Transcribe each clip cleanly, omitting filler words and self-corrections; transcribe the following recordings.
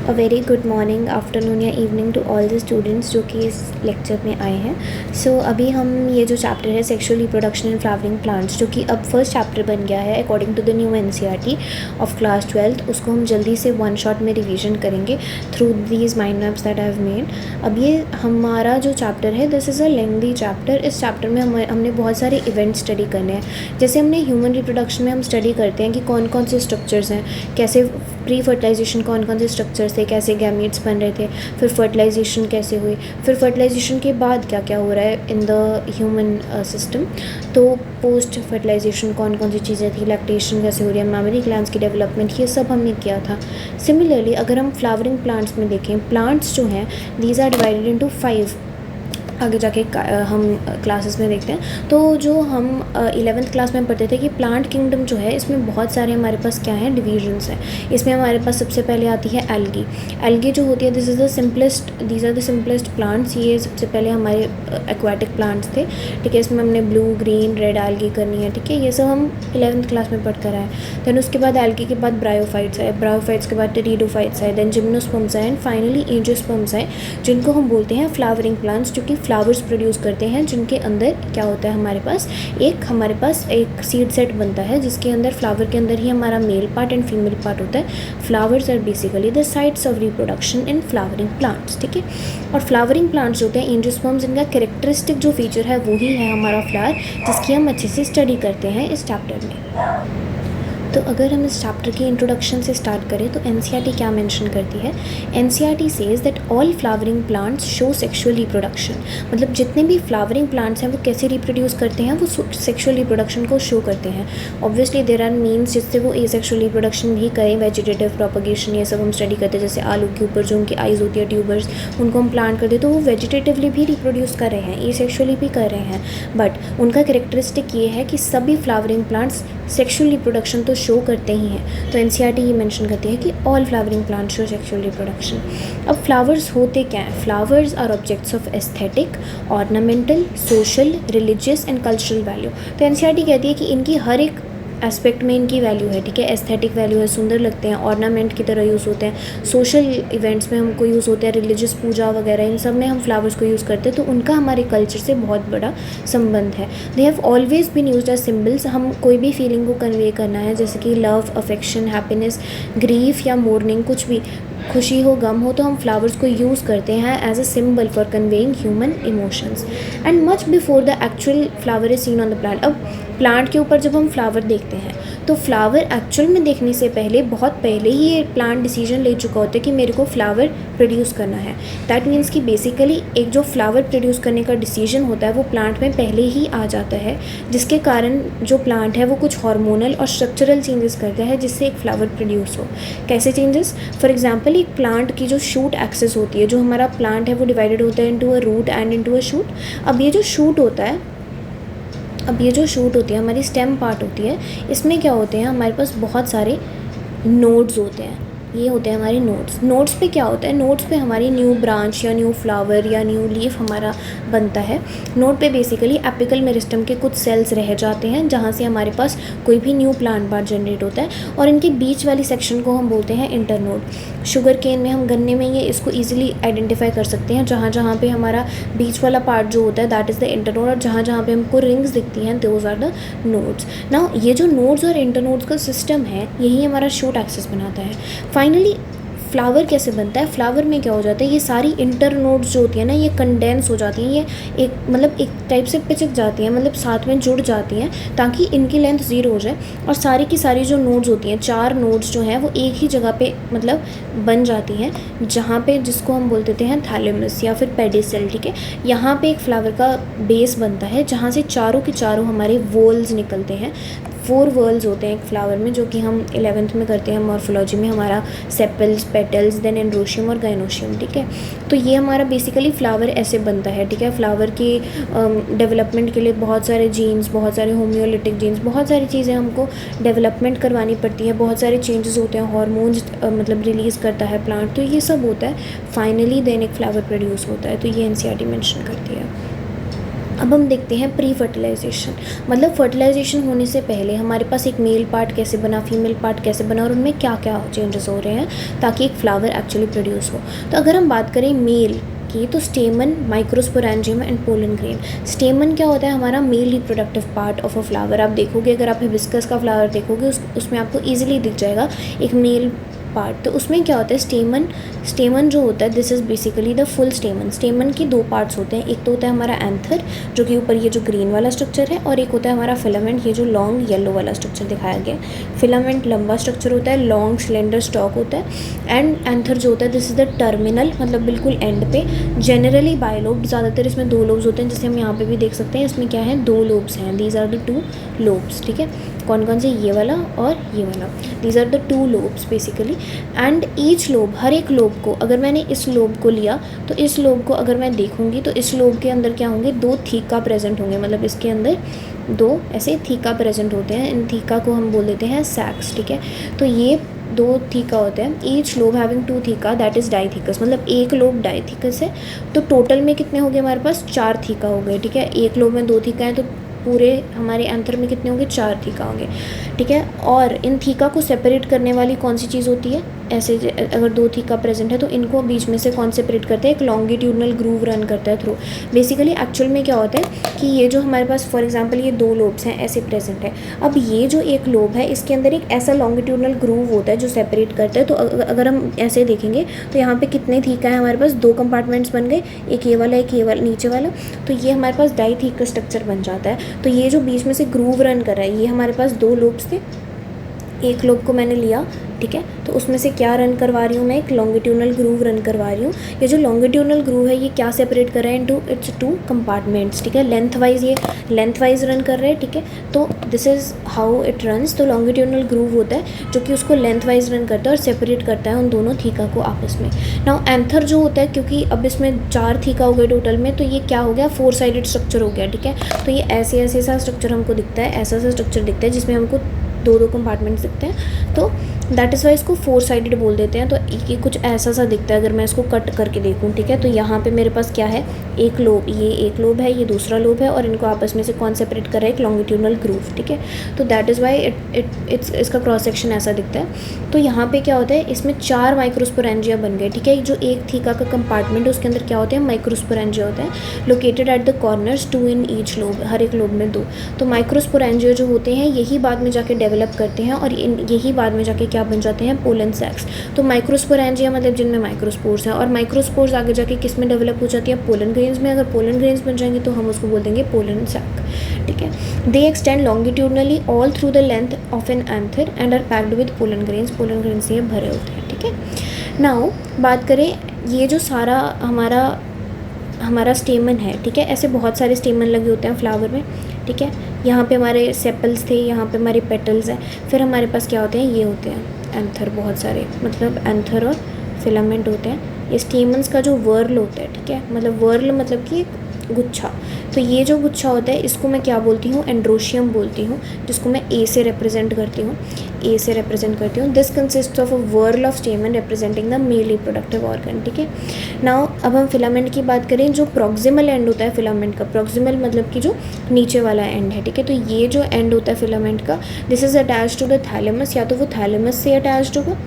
अ very good morning, afternoon या evening to all the students जो कि इस लेक्चर में आए हैं। अभी हम ये जो चैप्टर है sexual reproduction in flowering plants, जो कि अब फर्स्ट चैप्टर बन गया है according to the new NCERT of class 12th, उसको हम जल्दी से वन शॉट में रिवीजन करेंगे through these mind maps that I have made. अब ये हमारा जो चैप्टर है, this is a lengthy chapter. इस चैप्टर में हमने बहुत सारे इवेंट स्टडी करने हैं। जैसे हमने ह्यूमन रिप्रोडक्शन में हम स्टडी करते हैं कि कौन कौन से स्ट्रक्चर्स हैं, कैसे प्री फर्टिलाइजेशन कौन कौन से स्ट्रक्चर्स थे, कैसे गैमीट्स बन रहे थे, फिर फर्टिलाइजेशन कैसे हुई, फिर फर्टिलाइजेशन के बाद क्या क्या हो रहा है इन द ह्यूमन सिस्टम। तो पोस्ट फर्टिलाइजेशन कौन कौन सी चीज़ें थी, लैक्टेशन कैसे हो रही है, मेमोरी ग्लैंड्स की डेवलपमेंट, ये सब हमने किया था। सिमिलरली अगर हम फ्लावरिंग प्लांट्स में देखें, प्लांट्स जो हैं दीज आर डिवाइडेड इनटू 5। आगे जाके हम क्लासेस में देखते हैं। तो जो हम 11th क्लास में पढ़ते थे कि प्लांट किंगडम जो है, इसमें बहुत सारे हमारे पास क्या हैं, डिवीजन्स हैं। इसमें हमारे पास सबसे पहले आती है एल्गी। एल्गी जो होती है, these are the simplest plants. ये सबसे पहले हमारे एक्वाटिक प्लांट्स थे, ठीक है। इसमें हमने ब्लू, ग्रीन, रेड एल्गी करनी है, ठीक है। ये सब हम 11th क्लास में पढ़कर आए। दैन उसके बाद एल्गी के बाद ब्रायोफाइट्स आए, ब्रायोफाइट्स के बाद टेरिडोफाइट्स आए, दैन जिम्नोस्पर्म्स आए, एंड फाइनली एंजियोस्पर्म्स आए, जिनको हम बोलते हैं फ्लावरिंग प्लांट्स, जो कि फ्लावर्स प्रोड्यूस करते हैं, जिनके अंदर क्या होता है, हमारे पास एक सीड सेट बनता है, जिसके अंदर फ्लावर के अंदर ही हमारा male part and female part होता है। Flowers are basically the sites of reproduction in flowering plants, ठीक है। और फ्लावरिंग प्लांट्स होते हैं एंजियोस्पर्म्स, इनका कैरेक्टरिस्टिक जो फीचर है वही है हमारा फ्लावर, जिसकी हम अच्छे से स्टडी करते हैं इस चैप्टर में। तो अगर हम इस चैप्टर की इंट्रोडक्शन से स्टार्ट करें तो एनसीईआरटी क्या मेंशन करती है। NCERT says that all flowering plants show sexual reproduction. मतलब जितने भी फ्लावरिंग प्लांट्स हैं वो कैसे रिप्रोड्यूस करते हैं, वो सेक्सुअल रिप्रोडक्शन को शो करते हैं। ऑब्वियसली देयर आर मीन्स जिससे वो एसेक्सुअल रिप्रोडक्शन भी करें, वेजिटेटिव प्रोपगेशन, ये सब हम स्टडी करते हैं। जैसे आलू के ऊपर जो उनकी आइज़ होती है, ट्यूबर्स, उनको हम प्लांट करते हैं तो वो वेजिटेटिवली भी रिप्रोड्यूस कर रहे हैं, एसेक्सुअली भी कर रहे हैं। बट उनका कैरेक्टरिस्टिक ये है कि सभी फ्लावरिंग प्लांट्स सेक्सुअल रिप्रोडक्शन तो शो करते ही हैं। तो एनसीईआरटी ये मेंशन करती है कि all flowering plants show sexual reproduction. अब फ्लावर्स होते क्या हैं? Flowers are objects of aesthetic, ornamental, social, religious and cultural value. तो एनसीईआरटी कहती है कि इनकी हर एक एस्पेक्ट में इनकी वैल्यू है, ठीक है। एस्थेटिक वैल्यू है, सुंदर लगते हैं, ऑर्नामेंट की तरह यूज़ होते हैं, सोशल इवेंट्स में हमको यूज़ होते हैं, रिलीजियस पूजा वगैरह, इन सब में हम फ्लावर्स को यूज़ करते हैं। तो उनका हमारे कल्चर से बहुत बड़ा संबंध है। They have always been used as symbols. हम कोई भी फीलिंग को कन्वे करना है, जैसे कि लव, अफेक्शन, हैप्पीनेस, ग्रीफ या मोर्निंग, कुछ भी खुशी हो, गम हो, तो हम फ्लावर्स को यूज़ करते हैं as a symbol for conveying human emotions and much before the actual flower is seen on the plant. अब प्लांट के ऊपर जब हम फ्लावर देखते हैं तो फ्लावर एक्चुअल में देखने से पहले, बहुत पहले ही ये प्लांट डिसीजन ले चुका होता है कि मेरे को फ्लावर प्रोड्यूस करना है। दैट मीन्स कि बेसिकली एक जो फ्लावर प्रोड्यूस करने का डिसीजन होता है वो प्लांट में पहले ही आ जाता है, जिसके कारण जो प्लांट है वो कुछ हार्मोनल और स्ट्रक्चरल चेंजेस करता है जिससे एक फ्लावर प्रोड्यूस हो। कैसे चेंजेस? फॉर एग्जाम्पल, एक प्लांट की जो शूट एक्सेस होती है, जो हमारा प्लांट है वो डिवाइडेड होता है into a root and into a shoot. अब ये जो शूट होती है हमारी स्टेम पार्ट होती है, इसमें क्या होते हैं, हमारे पास बहुत सारे नोड्स होते हैं। ये होते हैं हमारे नोड्स पे क्या होता है, नोड्स पे हमारी न्यू ब्रांच या न्यू फ्लावर या न्यू लीफ हमारा बनता है। नोड पे बेसिकली एपिकल मेरिस्टम के कुछ सेल्स रह जाते हैं, जहाँ से हमारे पास कोई भी न्यू प्लांट पार्ट जनरेट होता है, और इनके बीच वाली सेक्शन को हम बोलते हैं इंटरनोड। शुगर केन में, हम गन्ने में ये इसको ईजिली आइडेंटिफाई कर सकते हैं, जहाँ जहाँ पे हमारा बीच वाला पार्ट जो होता है दैट इज़ द इंटरनोड, और जहाँ जहाँ पे हमको रिंग्स दिखती हैं those are the nodes. Now ये जो नोड्स और इंटरनोड्स का सिस्टम है, यही हमारा शूट एक्सेस बनाता है। फाइनली फ्लावर कैसे बनता है? फ्लावर में क्या हो जाता है, ये सारी इंटर नोड्स जो होती हैं ना, ये कंडेंस हो जाती हैं, ये एक टाइप से पिचक जाती हैं, मतलब साथ में जुड़ जाती हैं, ताकि इनकी लेंथ 0 हो जाए, और सारी की सारी जो नोड्स होती हैं, 4 नोड्स जो हैं वो एक ही जगह पे मतलब बन जाती हैं, जहाँ पे जिसको हम बोल देते हैं थैलेमस या फिर पेडिसल, ठीक है। यहाँ पे एक फ्लावर का बेस बनता है, जहाँ से चारों के चारों हमारे वोल्स निकलते हैं। 4 वर्ल्स होते हैं एक फ्लावर में, जो कि हम 11th में करते हैं मॉर्फोलॉजी में, हमारा सेपल्स, पेटल्स, देन एंड्रोशियम और गाइनोशियम, ठीक है। तो ये हमारा बेसिकली फ्लावर ऐसे बनता है, ठीक है। फ्लावर की डेवलपमेंट के लिए बहुत सारे जीन्स, बहुत सारे होम्योलिटिक जीन्स, बहुत सारी चीज़ें हमको डेवलपमेंट करवानी पड़ती है, बहुत सारे चेंजेस होते हैं, हार्मोन्स मतलब रिलीज़ करता है प्लांट, तो ये सब होता है। फाइनली देन एक फ्लावर प्रोड्यूस होता है। तो ये एनसीईआरटी मेंशन करती है। अब हम देखते हैं प्री फर्टिलाइजेशन, मतलब फर्टिलाइजेशन होने से पहले हमारे पास एक मेल पार्ट कैसे बना, फीमेल पार्ट कैसे बना और उनमें क्या क्या चेंजेस हो रहे हैं ताकि एक फ्लावर एक्चुअली प्रोड्यूस हो। तो अगर हम बात करें मेल की, तो स्टेमन, माइक्रोस्पोरेंजियम एंड पोलन ग्रेन। स्टेमन क्या होता है, हमारा male reproductive part of a flower. आप देखोगे, अगर आप हिबिस्कस का फ्लावर देखोगे उसमें आपको ईजिली दिख जाएगा एक मेल पार्ट। तो उसमें क्या होता है, स्टेमन, स्टेमन जो होता है this is basically the full स्टेमन। स्टेमन की दो पार्ट्स होते हैं, एक तो होता है हमारा एंथर जो कि ऊपर ये जो ग्रीन वाला स्ट्रक्चर है, और एक होता है हमारा फिलामेंट, ये जो लॉन्ग येलो वाला स्ट्रक्चर दिखाया गया है। फिलामेंट लंबा स्ट्रक्चर होता है, लॉन्ग सिलेंडर स्टॉक होता है, एंड एंथर जो होता है दिस इज़ द टर्मिनल, मतलब बिल्कुल एंड पे। जनरली बायलोब्ड, ज़्यादातर इसमें दो लोब्स होते हैं, जैसे हम यहाँ पे भी देख सकते हैं, इसमें क्या है, दो लोब्स हैं। These are the two lobes, ठीक है। कौन कौन से, ये वाला और ये वाला, these are the two lobes basically. And each lobe, हर एक लोब को, अगर मैंने इस लोब को लिया तो इस लोब को अगर मैं देखूंगी तो इस लोब के अंदर क्या होंगे, दो थीका प्रेजेंट होंगे, मतलब इसके अंदर दो ऐसे थीका प्रेजेंट होते हैं। इन थीका को हम बोल देते हैं सैक्स, ठीक है। तो ये दो थीका होते हैं, each lobe having two theca, that is dithecous, मतलब एक लोब डाइथीकस है। तो टोटल में कितने हो गए हमारे पास, चार थीका हो गए, ठीक है। एक लोब में दो थीका है तो पूरे हमारे एंथर में कितने होंगे, चार थीका होंगे, ठीक है। और इन थीका को सेपरेट करने वाली कौन सी चीज़ होती है, ऐसे अगर दो थीका प्रेजेंट है तो इनको बीच में से कौन सेपरेट करते हैं, एक लॉन्गिट्यूडनल ग्रूव रन करता है थ्रू। बेसिकली एक्चुअल में क्या होता है कि ये जो हमारे पास फॉर एग्जांपल ये दो लोब्स हैं ऐसे प्रेजेंट है, अब ये जो एक लोब है इसके अंदर एक ऐसा लॉन्गिट्यूडनल ग्रूव होता है जो सेपरेट करता है। तो अगर हम ऐसे देखेंगे तो यहाँ पे कितने थीका है हमारे पास, दो कंपार्टमेंट्स बन गए, एक ये वाला एक ये वाला नीचे वाला, तो ये हमारे पास डाइथीकस स्ट्रक्चर बन जाता है। तो ये जो बीच में से ग्रूव रन कर रहा है, ये हमारे पास दो लोब्स थे, एक लोब को मैंने लिया, ठीक है, तो उसमें से क्या रन करवा रही हूँ मैं, एक लॉन्गिट्यूडनल ग्रूव रन करवा रही हूँ। ये जो लॉन्गिट्यूडनल ग्रूव है ये क्या सेपरेट कर रहा है, इनटू इट्स टू कंपार्टमेंट्स, ठीक है। लेंथ वाइज ये लेंथ वाइज रन कर रहे हैं, ठीक है। तो this is how it runs. तो लॉन्गिट्यूडनल ग्रूव होता है जो कि उसको लेंथ वाइज रन करता है और सेपरेट करता है उन दोनों थीका को आपस में। नाउ एंथर जो होता है, क्योंकि अब इसमें चार थीका हो गए टोटल में, तो ये क्या हो गया, फोर साइडेड स्ट्रक्चर हो गया, ठीक है। तो ये ऐसे ऐसे सा स्ट्रक्चर हमको दिखता है, ऐसा सा स्ट्रक्चर दिखता है जिसमें हमको दो दो कंपार्टमेंट्स दिखते हैं, तो दैट इज़ वाई इसको फोर साइडेड बोल देते हैं। तो ये कुछ ऐसा सा दिखता है अगर मैं इसको कट करके देखूँ, ठीक है। तो यहाँ पे मेरे पास क्या है, एक लोब, ये एक लोब है, ये दूसरा लोब है, और इनको आपस में से कौन सेपरेट कर रहा है, एक लॉन्गिट्यूडनल ग्रूव, ठीक है। तो दैट इज़ वाई इसका क्रॉस सेक्शन ऐसा दिखता है। तो यहाँ पे क्या होता है, इसमें चार माइक्रोस्पोरेंजिया बन गए, ठीक है। जो एक थीका का कंपार्टमेंट उसके अंदर क्या होते हैं, माइक्रोस्पोरेंजिया होता है, located at the corners, two in each lobe, हर एक लोब में दो। तो माइक्रोस्पोरेंजिया जो होते हैं यही बाद में जाके डेवलप करते हैं और यही बाद में जाके क्या बन जाते हैं, पोलन सैक्स। तो माइक्रोस्पोरेंजिया मतलब जिनमें माइक्रोस्पोर्स हैं, और माइक्रोस्पोर्स आगे जाके किस में डेवलप हो जाती है, पोलन ग्रेन्स में। अगर पोलन ग्रेन्स बन जाएंगे तो हम उसको बोल देंगे पोलन सैक, ठीक है। They extend longitudinally all through the length of an anther and are packed with pollen grains. Pollen grains से ये भरे होते हैं, ठीक है। नाउ बात करें, ये जो सारा हमारा स्टेमन है, ठीक है, ऐसे बहुत सारे स्टेमन लगे होते हैं फ्लावर में, ठीक है। यहाँ पे हमारे सेपल्स थे, यहाँ पे हमारे पेटल्स हैं, फिर हमारे पास क्या होते हैं, ये होते हैं एंथर, बहुत सारे, मतलब एंथर और फिलामेंट होते हैं। ये स्टेमन्स का जो वर्ल होता है, ठीक है, मतलब वर्ल मतलब कि गुच्छा। तो ये जो गुच्छा होता है इसको मैं क्या बोलती हूँ, एंड्रोशियम बोलती हूँ, जिसको मैं ए से रिप्रेजेंट करती हूँ, ए से रिप्रेजेंट करती हूँ। This consist of a whorl of stamen representing the male reproductive organ, ठीक है। नाउ अब हम फिलामेंट की बात करें, जो प्रॉक्सिमल एंड होता है फिलामेंट का, प्रॉक्सिमल मतलब कि जो नीचे वाला एंड है, ठीक है। तो ये जो एंड होता है फिलामेंट का, this is attach to the thalamus, या तो वो थैलेमस से अटैच्ड होगा,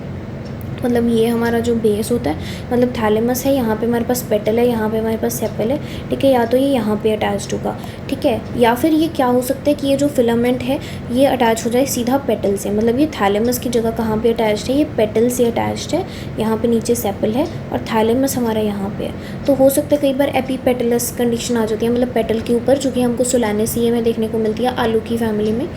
मतलब ये हमारा जो बेस होता है, मतलब थैलेमस है, यहाँ पे हमारे पास पेटल है, यहाँ पे हमारे पास सेपल है, ठीक है, या तो ये यहाँ पे अटैच्ड होगा, ठीक है। या फिर ये क्या हो सकता है कि ये जो फिलामेंट है ये अटैच हो जाए सीधा पेटल से, मतलब ये थैलेमस की जगह कहाँ पे अटैच्ड है, ये पेटल से अटैच्ड है, यहाँ पे नीचे सेपल है और थैलेमस हमारा यहाँ पे है। तो हो सकता है कई बार एपीपेटलस कंडीशन आ जाती है, मतलब पेटल के ऊपर, जो कि हमको सोलानेसिए में देखने को मिलती है, आलू की फैमिली में,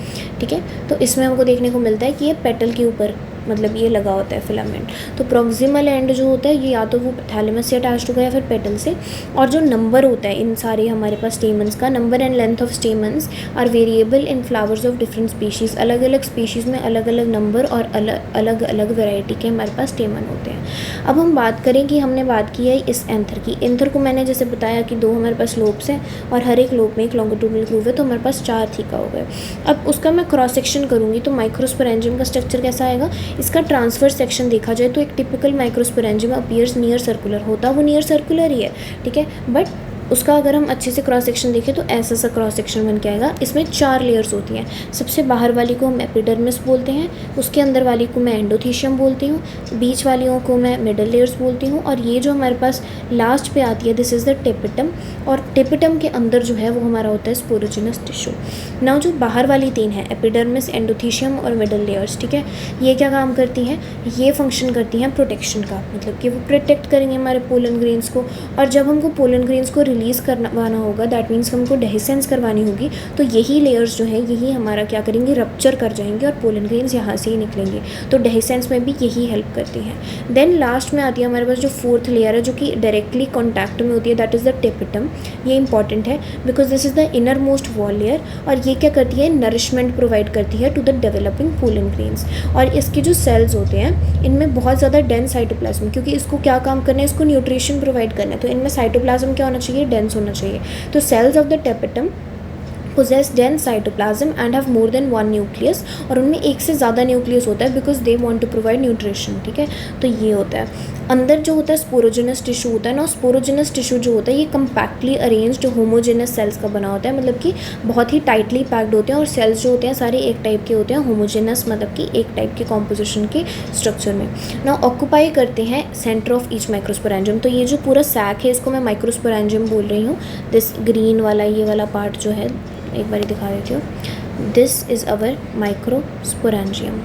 ठीक है। तो इसमें हमको देखने को मिलता है कि ये पेटल के ऊपर मतलब ये लगा होता है फिलामेंट। तो प्रॉक्सिमल एंड जो होता है ये या तो वो थैलेमस से अटैच्ड होगा या फिर पेटल से। और जो नंबर होता है इन सारे हमारे पास स्टेमन्स का, number and length of stamens are variable in flowers of different species. अलग अलग स्पीशीज़ में अलग अलग नंबर और अलग अलग वेराइटी के हमारे पास स्टेमन होते हैं। अब हम बात करें कि हमने बात की है इस एंथर की। एंथर को मैंने जैसे बताया कि दो हमारे पास लोब्स हैं और हर एक लोब में एक लॉन्गिट्यूडनल ग्रूव है, तो हमारे पास चार थीका हो गए। अब उसका मैं क्रॉस सेक्शन करूँगी तो माइक्रोस्पोरेंजियम का स्ट्रक्चर कैसा आएगा, इसका ट्रांसफर सेक्शन देखा जाए तो एक typical microsporangium appears near circular, होता वो नियर सर्कुलर ही है, ठीक है, बट उसका अगर हम अच्छे से क्रॉस सेक्शन देखें तो ऐसा सा क्रॉस सेक्शन बन के आएगा। इसमें 4 लेयर्स होती हैं। सबसे बाहर वाली को हम एपिडर्मिस बोलते हैं, उसके अंदर वाली को मैं एंडोथीशियम बोलती हूँ, बीच वालियों को मैं मिडल लेयर्स बोलती हूँ, और ये जो हमारे पास लास्ट पे आती है दिस इज़ द टेपिटम, और टेपिटम के अंदर जो है वो हमारा होता है स्पोरोजिनस टिश्यू। नाउ जो बाहर वाली 3 है एपिडर्मिस, एंडोथीशियम और मिडल लेयर्स, ठीक है, ये क्या काम करती हैं, ये फंक्शन करती हैं प्रोटेक्शन का, मतलब कि वो प्रोटेक्ट करेंगे हमारे पोलन ग्रेन्स को। और जब हमको पोलन ग्रेन्स को रिलीज़ करवाना होगा, दैट मीन्स हमको डेहिसेंस करवानी होगी, तो यही लेयर्स जो है यही हमारा क्या करेंगे, रप्चर कर जाएंगे और पोलन ग्रेन्स यहाँ से ही निकलेंगे। तो डेहिसेंस में भी यही हेल्प करती हैं। देन लास्ट में आती है हमारे पास जो 4th लेयर है जो कि डायरेक्टली कॉन्टैक्ट में होती है, दैट इज़ द टेपिटम। ये इंपॉर्टेंट है because this is the inner most wall layer, और ये क्या करती है, नरिशमेंट प्रोवाइड करती है to the developing pollen grains. और इसके जो सेल्स होते हैं इनमें बहुत ज़्यादा डेंस साइटोप्लाज्म, क्योंकि इसको क्या काम करना है, इसको न्यूट्रिशन प्रोवाइड करना है, तो इनमें साइटोप्लाज्म क्या होना चाहिए, डेंस होना चाहिए। तो cells of the tapetum possess dense cytoplasm and have more than one nucleus, और उनमें एक से ज़्यादा न्यूक्लियस होता है because they want to provide nutrition, ठीक है। तो ये होता है अंदर जो होता है स्पोरोजिनस टिश्यू होता है ना, स्पोरोजिनस टिश्यू जो होता है ये कम्पैक्टली अरेंज्ड होमोजेनस सेल्स का बना होता है, मतलब कि बहुत ही टाइटली पैक्ड होते हैं, और सेल्स जो होते हैं सारे एक टाइप के होते हैं, होमोजेनस मतलब कि एक टाइप के कॉम्पोजिशन के स्ट्रक्चर में ना ऑक्यूपाई करते हैं सेंटर ऑफ ईच माइक्रोस्पोरेंजियम। तो ये जो पूरा सैक है इसको मैं माइक्रोस्पोरेंजियम बोल रही हूँ। दिस ग्रीन वाला ये वाला पार्ट जो है एक बार दिखा देती हूँ, दिस इज़ अवर माइक्रोस्पोरेंजियम।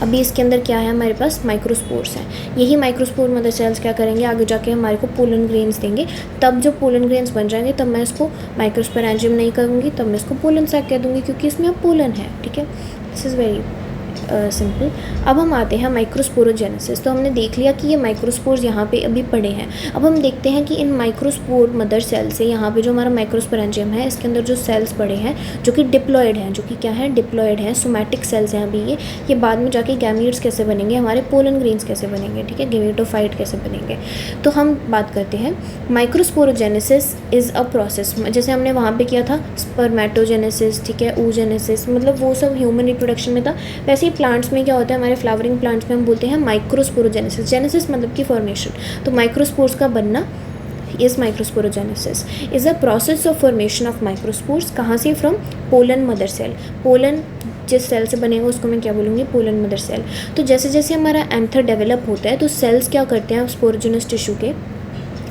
अभी इसके अंदर क्या है, हमारे पास माइक्रोस्पोर्स हैं। यही माइक्रोस्पोर मदर सेल्स क्या करेंगे, आगे जाके हमारे को पोलन ग्रेन्स देंगे। तब जब पोलन ग्रेन्स बन जाएंगे तब मैं इसको माइक्रोस्पोरेंजियम नहीं कहूँगी, तब मैं इसको पोलन सैक कह दूँगी, क्योंकि इसमें अब पोलन है, ठीक है। This is very simple. अब हम आते हैं माइक्रोस्पोरोजेनेसिस। तो हमने देख लिया कि ये माइक्रोस्पोर्स यहाँ पे अभी पड़े हैं। अब हम देखते हैं कि इन माइक्रोस्पोर मदर सेल से यहाँ पे जो हमारा माइक्रोस्पोरेंजियम है इसके अंदर जो सेल्स पड़े हैं जो कि डिप्लॉयड हैं, जो कि क्या है, डिप्लॉयड हैं, सोमैटिक सेल्स हैं अभी ये बाद में जाके गैमीट्स कैसे बनेंगे, हमारे पोलन ग्रेन्स कैसे बनेंगे, ठीक है, गेमेटोफाइट कैसे बनेंगे। तो हम बात करते हैं माइक्रोस्पोरोजेनेसिस इज़ अ प्रोसेस, जैसे हमने वहाँ पे किया था स्पर्मेटोजेनेसिस, ठीक है, oogenesis, मतलब वो सब ह्यूमन रिप्रोडक्शन में था। वैसे ही प्लांट्स में क्या होता है, हमारे फ्लावरिंग प्लांट्स में हम बोलते हैं माइक्रोस्पोरोजेनेसिस। जेनेसिस मतलब कि फॉर्मेशन, तो माइक्रोस्पोर्स का बनना is microsporogenesis is a process of formation of microspores. कहाँ से, from pollen mother cell. Pollen जिस सेल से बनेगा उसको मैं क्या बोलूँगी, पोलन मदर सेल। तो जैसे जैसे हमारा एंथर डेवलप होता है तो सेल्स क्या करते हैं स्पोरोजिनस टिश्यू के,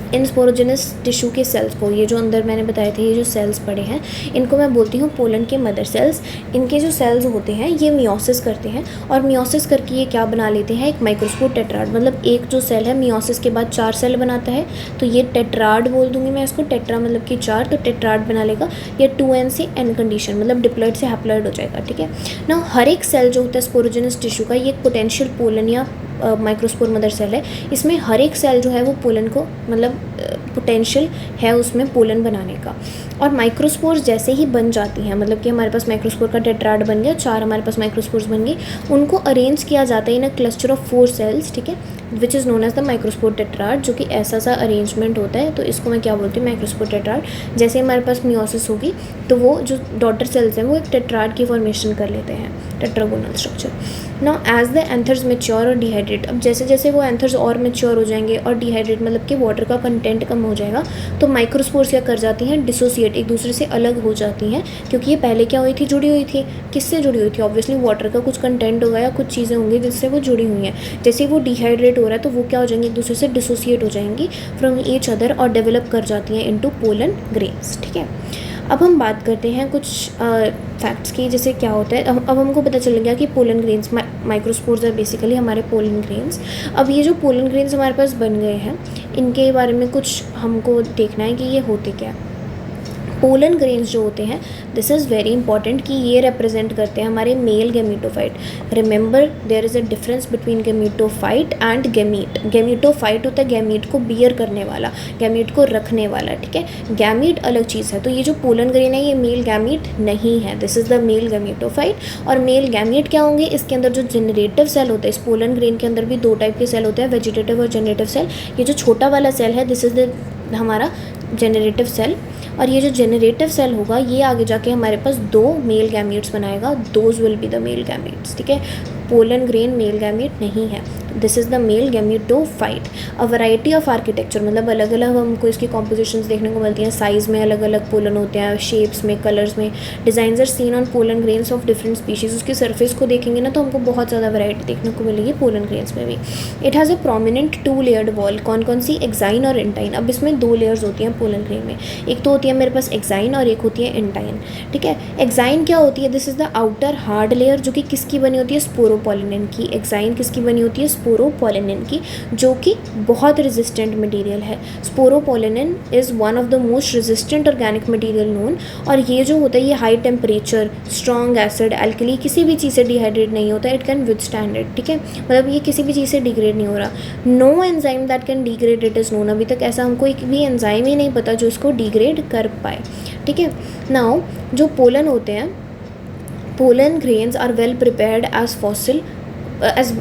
इन स्पोरोजिनस टिश्यू के सेल्स को, ये जो अंदर मैंने बताए थे ये जो सेल्स पड़े हैं इनको मैं बोलती हूँ पोलन के मदर सेल्स। इनके जो सेल्स होते हैं ये मियोसिस करते हैं, और मियोसिस करके ये क्या बना लेते हैं, एक माइक्रोस्पोर टेट्राड, मतलब एक जो सेल है मियोसिस के बाद 4 सेल बनाता है, तो ये टेट्राड बोल दूँगी मैं इसको। टेट्रा मतलब कि 4, तो टेट्राड बना लेगा। ये 2n से n कंडीशन, मतलब डिप्लॉयड से हैप्लॉयड हो जाएगा, ठीक है ना। हर एक सेल जो होता है स्पोरोजिनस टिश्यू का ये एक पोटेंशियल पोलन या माइक्रोस्पोर मदर सेल है। इसमें हर एक सेल जो है वो पोलन को, मतलब पोटेंशियल है उसमें पोलन बनाने का। और माइक्रोस्पोर्स जैसे ही बन जाती हैं, मतलब कि हमारे पास माइक्रोस्पोर का टेट्राड बन गया, 4 हमारे पास माइक्रोस्पोर्स बन गए, उनको अरेंज किया जाता है in a cluster of 4 cells, ठीक है, which is known as the microspore tetrad, जो कि ऐसा सा अरेंजमेंट होता है। तो इसको मैं क्या बोलती हूँ, माइक्रोस्पोर टेट्राड। जैसे हमारे पास मियोसिस होगी तो वो जो डॉटर सेल्स हैं वो एक टेट्राड की फॉर्मेशन कर लेते हैं, tetragonal structure. Now as the anthers mature और डिहाइड्रेट, अब जैसे जैसे वो एंथर्स और मेच्योर हो जाएंगे और डिहाइड्रेट मतलब कि वाटर का कंटेंट कम हो जाएगा, तो माइक्रोस्पोर्स क्या कर जाती हैं, डिसोसिएट, एक दूसरे से अलग हो जाती हैं। क्योंकि ये पहले क्या हुई थी, जुड़ी हुई थी, किससे जुड़ी हुई थी, ऑब्वियसली वाटर का कुछ कंटेंट होगा या कुछ चीज़ें होंगी जिससे वो जुड़ी हुई हैं। जैसे वो डिहाइड्रेट हो रहा है तो वो क्या हो जाएंगे, एक दूसरे से डिसोसिएट हो जाएंगी फ्रॉम ईच अदर और डेवलप कर जाती हैं इनटू पोलन ग्रेन्स, ठीक है। अब हम बात करते हैं कुछ फैक्ट्स की, जैसे क्या होता है। अब हमको पता चल गया कि पोलन ग्रेन्स, माइक्रोस्पोर्स है बेसिकली हमारे पोलन ग्रेन्स। अब ये जो पोलन ग्रेन्स हमारे पास बन गए हैं इनके बारे में कुछ हमको देखना है कि ये होते क्या है। पोलन ग्रेन्स जो होते हैं, दिस इज़ वेरी इंपॉर्टेंट कि ये रिप्रेजेंट करते हैं हमारे male gametophyte. Remember there is a difference between gametophyte and gamete. Gametophyte होता है गैमीट को बियर करने वाला, गैमीट को रखने वाला, ठीक है। गैमीट अलग चीज़ है। तो ये जो पोलन ग्रेन है ये मेल गैमीट नहीं है, this is the male gametophyte. और मेल गैमीट क्या होंगे, इसके अंदर जो जनरेटिव सेल होता है, इस पोलन ग्रेन के अंदर भी 2 टाइप के सेल होते हैं, वेजिटेटिव और जनरेटिव सेल। ये जो छोटा वाला सेल है दिस इज़ द हमारा जनरेटिव सेल, और ये जो जनरेटिव सेल होगा ये आगे जाके हमारे पास 2 मेल गैमीट्स बनाएगा, those will be the male gametes, ठीक है। पोलन ग्रेन मेल गैमीट नहीं है। This is the male gametophyte. A variety of architecture, मतलब अलग अलग हमको इसकी कॉम्पोजिशंस देखने को मिलती हैं, साइज़ में अलग अलग पोलन होते हैं, शेप्स में, कलर्स में। Designs are seen on pollen grains of different species, उसकी सरफेस को देखेंगे ना तो हमको बहुत ज़्यादा वैरायटी देखने को मिलेगी पोलन ग्रेन्स में भी। It has a prominent 2 layered wall, कौन कौन सी, एक्साइन और एंटाइन। अब इसमें 2 लेयर्स होती हैं पोलन ग्रेन में, एक तो होती है मेरे पास एक्साइन और एक होती है एंटाइन, ठीक है। एक्साइन क्या होती है, this is the outer hard layer, जो कि किसकी बनी होती है, स्पोरोपोलिनिन की। एक्साइन किसकी बनी होती है, स्पोरोपोलिनिन की, जो कि बहुत रेजिस्टेंट मटेरियल है। Sporopollenin is one of the most resistant organic material known. और ये जो होता है ये high temperature, strong acid, alkali, किसी भी चीज़ से डिहाइड्रेट नहीं होता, इट कैन विदस्टैंड इट, ठीक है। मतलब ये किसी भी चीज़ से डिग्रेड नहीं हो रहा। No enzyme that can degrade it is known, अभी तक ऐसा हमको एक भी एंजाइम ही नहीं पता जो इसको डिग्रेड कर पाए, ठीक है। नाउ जो पोलन होते हैं, pollen grains are well prepared as fossil,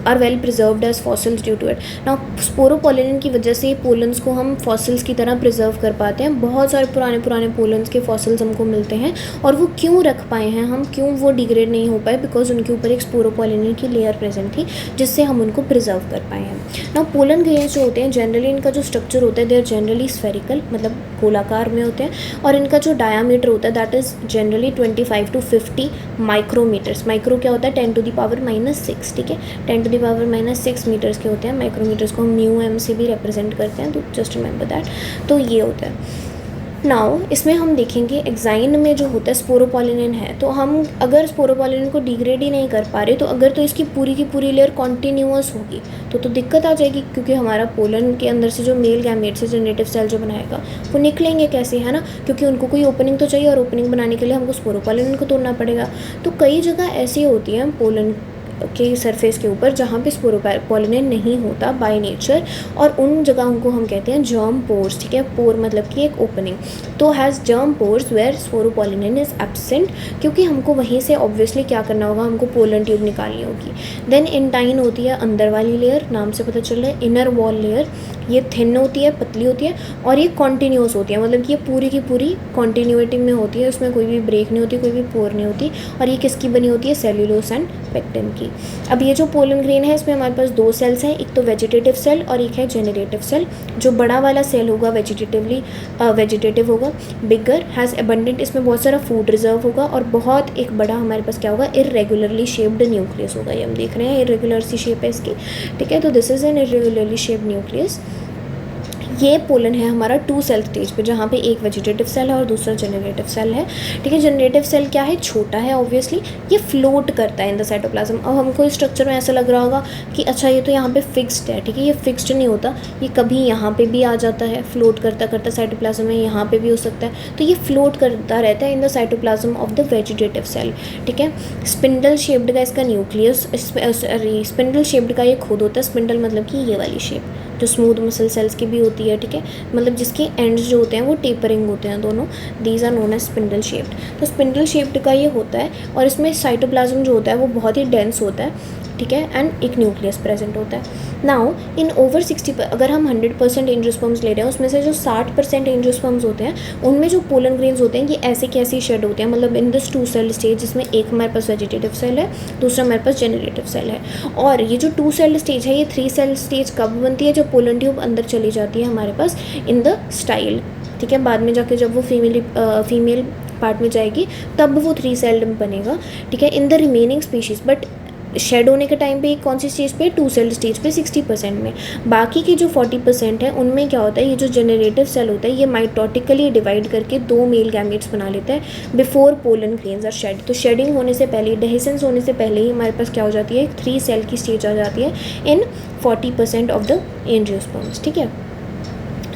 are well preserved as fossils due to it. Now sporopollenin की वजह से पोलन्स को हम फॉसिल्स की तरह प्रिजर्व कर पाते हैं। बहुत सारे पुराने पुराने पोलन्स के फॉसिल्स हमको मिलते हैं, और वो क्यों रख पाए हैं हम, क्यों वो डिग्रेड नहीं हो पाए, बिकॉज उनके ऊपर एक स्पोरोपोलिन की लेयर प्रेजेंट थी जिससे हम उनको प्रिजर्व कर पाए हैं। नाउ पोलन ग्रेन्स जो होते हैं जनरली, इनका जो स्ट्रक्चर होता है, दे आर जनरली स्फेरिकल, मतलब गोलाकार में होते हैं, और इनका जो डायामीटर होता है that is generally 25 to 50 micrometres. Micro क्या होता है, 10 to the power -6, ठीक है। 10 to the power -6 मीटर्स के होते हैं। माइक्रोमीटर्स को हम म्यू एम से भी रिप्रेजेंट करते हैं, तो जस्ट रिमेंबर दैट। तो ये होता है। नाउ इसमें हम देखेंगे एक्साइन में जो होता है स्पोरोपोलिनिन है, तो हम अगर स्पोरोपोलिनिन को डिग्रेड ही नहीं कर पा रहे, तो अगर तो इसकी पूरी की पूरी लेयर कॉन्टीन्यूअस होगी तो दिक्कत आ जाएगी, क्योंकि हमारा पोलन के अंदर से जो मेल गैमेट से जनरेटिव सेल जो बनाएगा वो निकलेंगे कैसे, है ना, क्योंकि उनको कोई ओपनिंग तो चाहिए, और ओपनिंग बनाने के लिए हमको स्पोरोपोलिनिन को तोड़ना पड़ेगा। तो कई जगह ऐसी होती हैं पोलन के सरफेस के ऊपर जहाँ पे स्पोरोपोलिनिन नहीं होता बाय नेचर, और उन जगहों को हम कहते हैं जर्म पोर्स, ठीक है। पोर मतलब कि एक ओपनिंग, तो has germ pores where sporopollenin is absent, क्योंकि हमको वहीं से ऑब्वियसली क्या करना होगा, हमको पोलन ट्यूब निकालनी होगी। देन एंटाइन होती है अंदर वाली लेयर, नाम से पता चल रहा है, इनर वॉल लेयर, ये थिन होती है, पतली होती है, और ये कॉन्टीन्यूस होती है, मतलब कि ये पूरी की पूरी कॉन्टीन्यूटी में होती है, उसमें कोई भी ब्रेक नहीं होती, कोई भी पोर नहीं होती। और ये किसकी बनी होती है, सेल्यूलोस एंड पेक्टिन की। अब ये जो पोलन ग्रेन है इसमें हमारे पास 2 सेल्स हैं, एक तो वेजिटेटिव सेल और एक है जेनरेटिव सेल। जो बड़ा वाला सेल होगा वेजिटेटिव होगा, बिगर हैज़ एबंडेंट, इसमें बहुत सारा फूड रिजर्व होगा, और बहुत एक बड़ा हमारे पास क्या होगा, इरेगुलरली शेप्ड न्यूक्लियस होगा। ये हम देख रहे हैं इरेगुलर सी शेप है इसकी, ठीक है। तो this is an irregularly shaped nucleus. ये पोलन है हमारा 2 सेल स्टेज पे, जहाँ पे एक वेजिटेटिव सेल है और दूसरा जनरेटिव सेल है, ठीक है। जनरेटिव सेल क्या है, छोटा है ऑब्वियसली, ये फ्लोट करता है इन द साइटोप्लाज्म। अब हमको इस स्ट्रक्चर में ऐसा लग रहा होगा कि अच्छा ये तो यहाँ पे फिक्स्ड है, ठीक है। ये फिक्स्ड नहीं होता, ये कभी यहाँ पे भी आ जाता है, फ्लोट करता करता साइटोप्लाज्म में, यहाँ पे भी हो सकता है, तो ये फ्लोट करता रहता है in the cytoplasm of the vegetative cell, ठीक है। स्पिंडल शेप्ड का इसका न्यूक्लियस, स्पिंडल शेप्ड का ये खुद होता है। स्पिंडल मतलब कि ये वाली शेप जो स्मूथ मसल सेल्स की भी होती है, ठीक है, मतलब जिसके एंड्स जो होते हैं वो टेपरिंग होते हैं दोनों, these are known as spindle shaped. तो स्पिंडल शेप्ड का ये होता है, और इसमें साइटोप्लाज्म जो होता है वो बहुत ही डेंस होता है, ठीक है, एंड एक न्यूक्लियस प्रेजेंट होता है। नाउ इन ओवर 60, अगर हम 100% एंजियोस्पर्म्स ले रहे हैं, उसमें से जो 60% एंजियोस्पर्म्स होते हैं उनमें जो पोलन ग्रेन्स होते हैं ये ऐसे कैसे शेड होते हैं, मतलब इन दिस 2 सेल स्टेज, जिसमें एक हमारे पास वेजिटेटिव सेल है, दूसरा हमारे पास जेनरेटिव सेल है। और ये जो 2 सेल स्टेज है, ये 3 सेल स्टेज कब बनती है, जब पोलन ट्यूब अंदर चली जाती है हमारे पास इन द स्टाइल, ठीक है। बाद में जाके जब वो फीमेल पार्ट में जाएगी तब वो 3 सेल्ड बनेगा, ठीक है, in the remaining species. But shed होने के टाइम पे कौन सी स्टेज पे, 2 सेल स्टेज पे 60% में। बाकी की जो 40% है उनमें क्या होता है, ये जो जनरेटिव सेल होता है ये माइटोटिकली डिवाइड करके 2 मेल गैमेट्स बना लेता है before pollen grains are shed. तो शेडिंग होने से पहले, डेहिसेंस होने से पहले ही हमारे पास क्या हो जाती है, 3 सेल की स्टेज आ जाती है इन 40% ऑफ द एंजियोस्पर्म्स, ठीक है।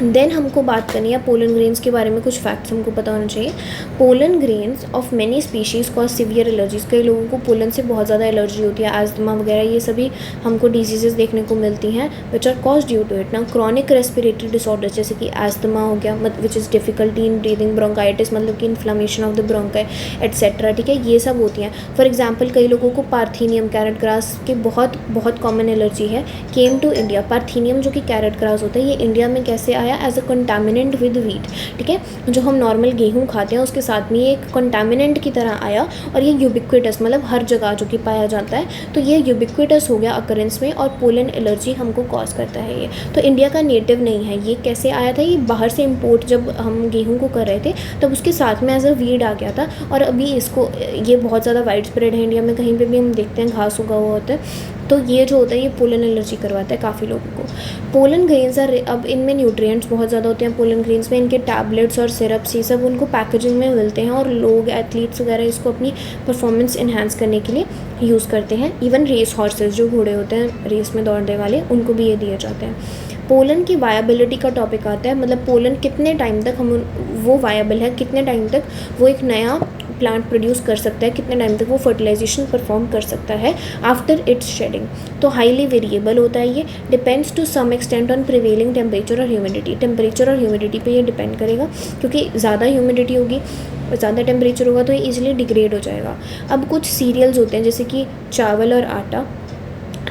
देन हमको बात करनी है पोलन ग्रेन्स के बारे में, कुछ फैक्ट्स हमको पता होना चाहिए। Pollen grains of many species cause severe allergies, कई लोगों को पोलन से बहुत ज़्यादा एलर्जी होती है, एस्थमा वगैरह, ये सभी हमको डिजीजेस देखने को मिलती हैं which are cause due to it. ना क्रॉनिक रेस्पिरेटरी डिसऑर्डर जैसे कि एस्थमा हो गया, which is difficulty in breathing, bronchitis मतलब कि inflammation of the bronchi etcetera, ठीक है, ये सब होती हैं। फॉर एग्जाम्पल कई लोगों को पार्थीनियम, कैरेट ग्रास की बहुत कॉमन एलर्जी है, केम टू इंडिया। पार्थीनियम जो कि कैरेट ग्रास होता है ये इंडिया में कैसे आया, आया as a contaminant with wheat, ठीक है। जो हम नॉर्मल गेहूँ खाते हैं उसके साथ में ये एक कंटामिनेंट की तरह आया और ये यूबिक्विटस मतलब हर जगह जो कि पाया जाता है, तो ये यूबिक्विटस हो गया अकरेंस में और पोलन एलर्जी हमको कॉज करता है ये। तो इंडिया का नेटिव नहीं है, ये कैसे आया था, ये बाहर से इम्पोर्ट जब हम गेहूँ को कर रहे थे तब उसके साथ में एज अ वीड आ गया था और अभी इसको ये बहुत ज़्यादा वाइड स्प्रेड है इंडिया में, कहीं पर भी हम देखते हैं घास उगा हुआ होता है। तो ये जो होता है ये पोलन एलर्जी करवाता है काफ़ी लोगों को। पोलन ग्रेन्स आर, अब इनमें न्यूट्रिएंट्स बहुत ज़्यादा होते हैं पोलन ग्रेन्स में, इनके टैबलेट्स और सिरप्स ये सब उनको पैकेजिंग में मिलते हैं और लोग एथलीट्स वगैरह इसको अपनी परफॉर्मेंस इन्हांस करने के लिए यूज़ करते हैं। इवन रेस हॉर्सेस जो घोड़े होते हैं रेस में दौड़ने वाले, उनको भी ये दिए जाते हैं। पोलन की वायबिलिटी का टॉपिक आता है, मतलब पोलन कितने टाइम तक हम वो वायबल है, कितने टाइम तक वो एक नया प्लांट प्रोड्यूस कर सकता है, कितने टाइम तक वो फर्टिलाइजेशन परफॉर्म कर सकता है आफ्टर इट्स शेडिंग। तो हाईली वेरिएबल होता है ये, depends to some extent on prevailing temperature और ह्यूमिडिटी। टेम्परेचर और ह्यूमिडिटी पे ये डिपेंड करेगा, क्योंकि ज़्यादा ह्यूमिडिटी होगी, ज़्यादा टेम्परेचर होगा तो ये ईजिली डिग्रेड हो जाएगा। अब कुछ सीरियल्स होते हैं जैसे कि चावल और आटा,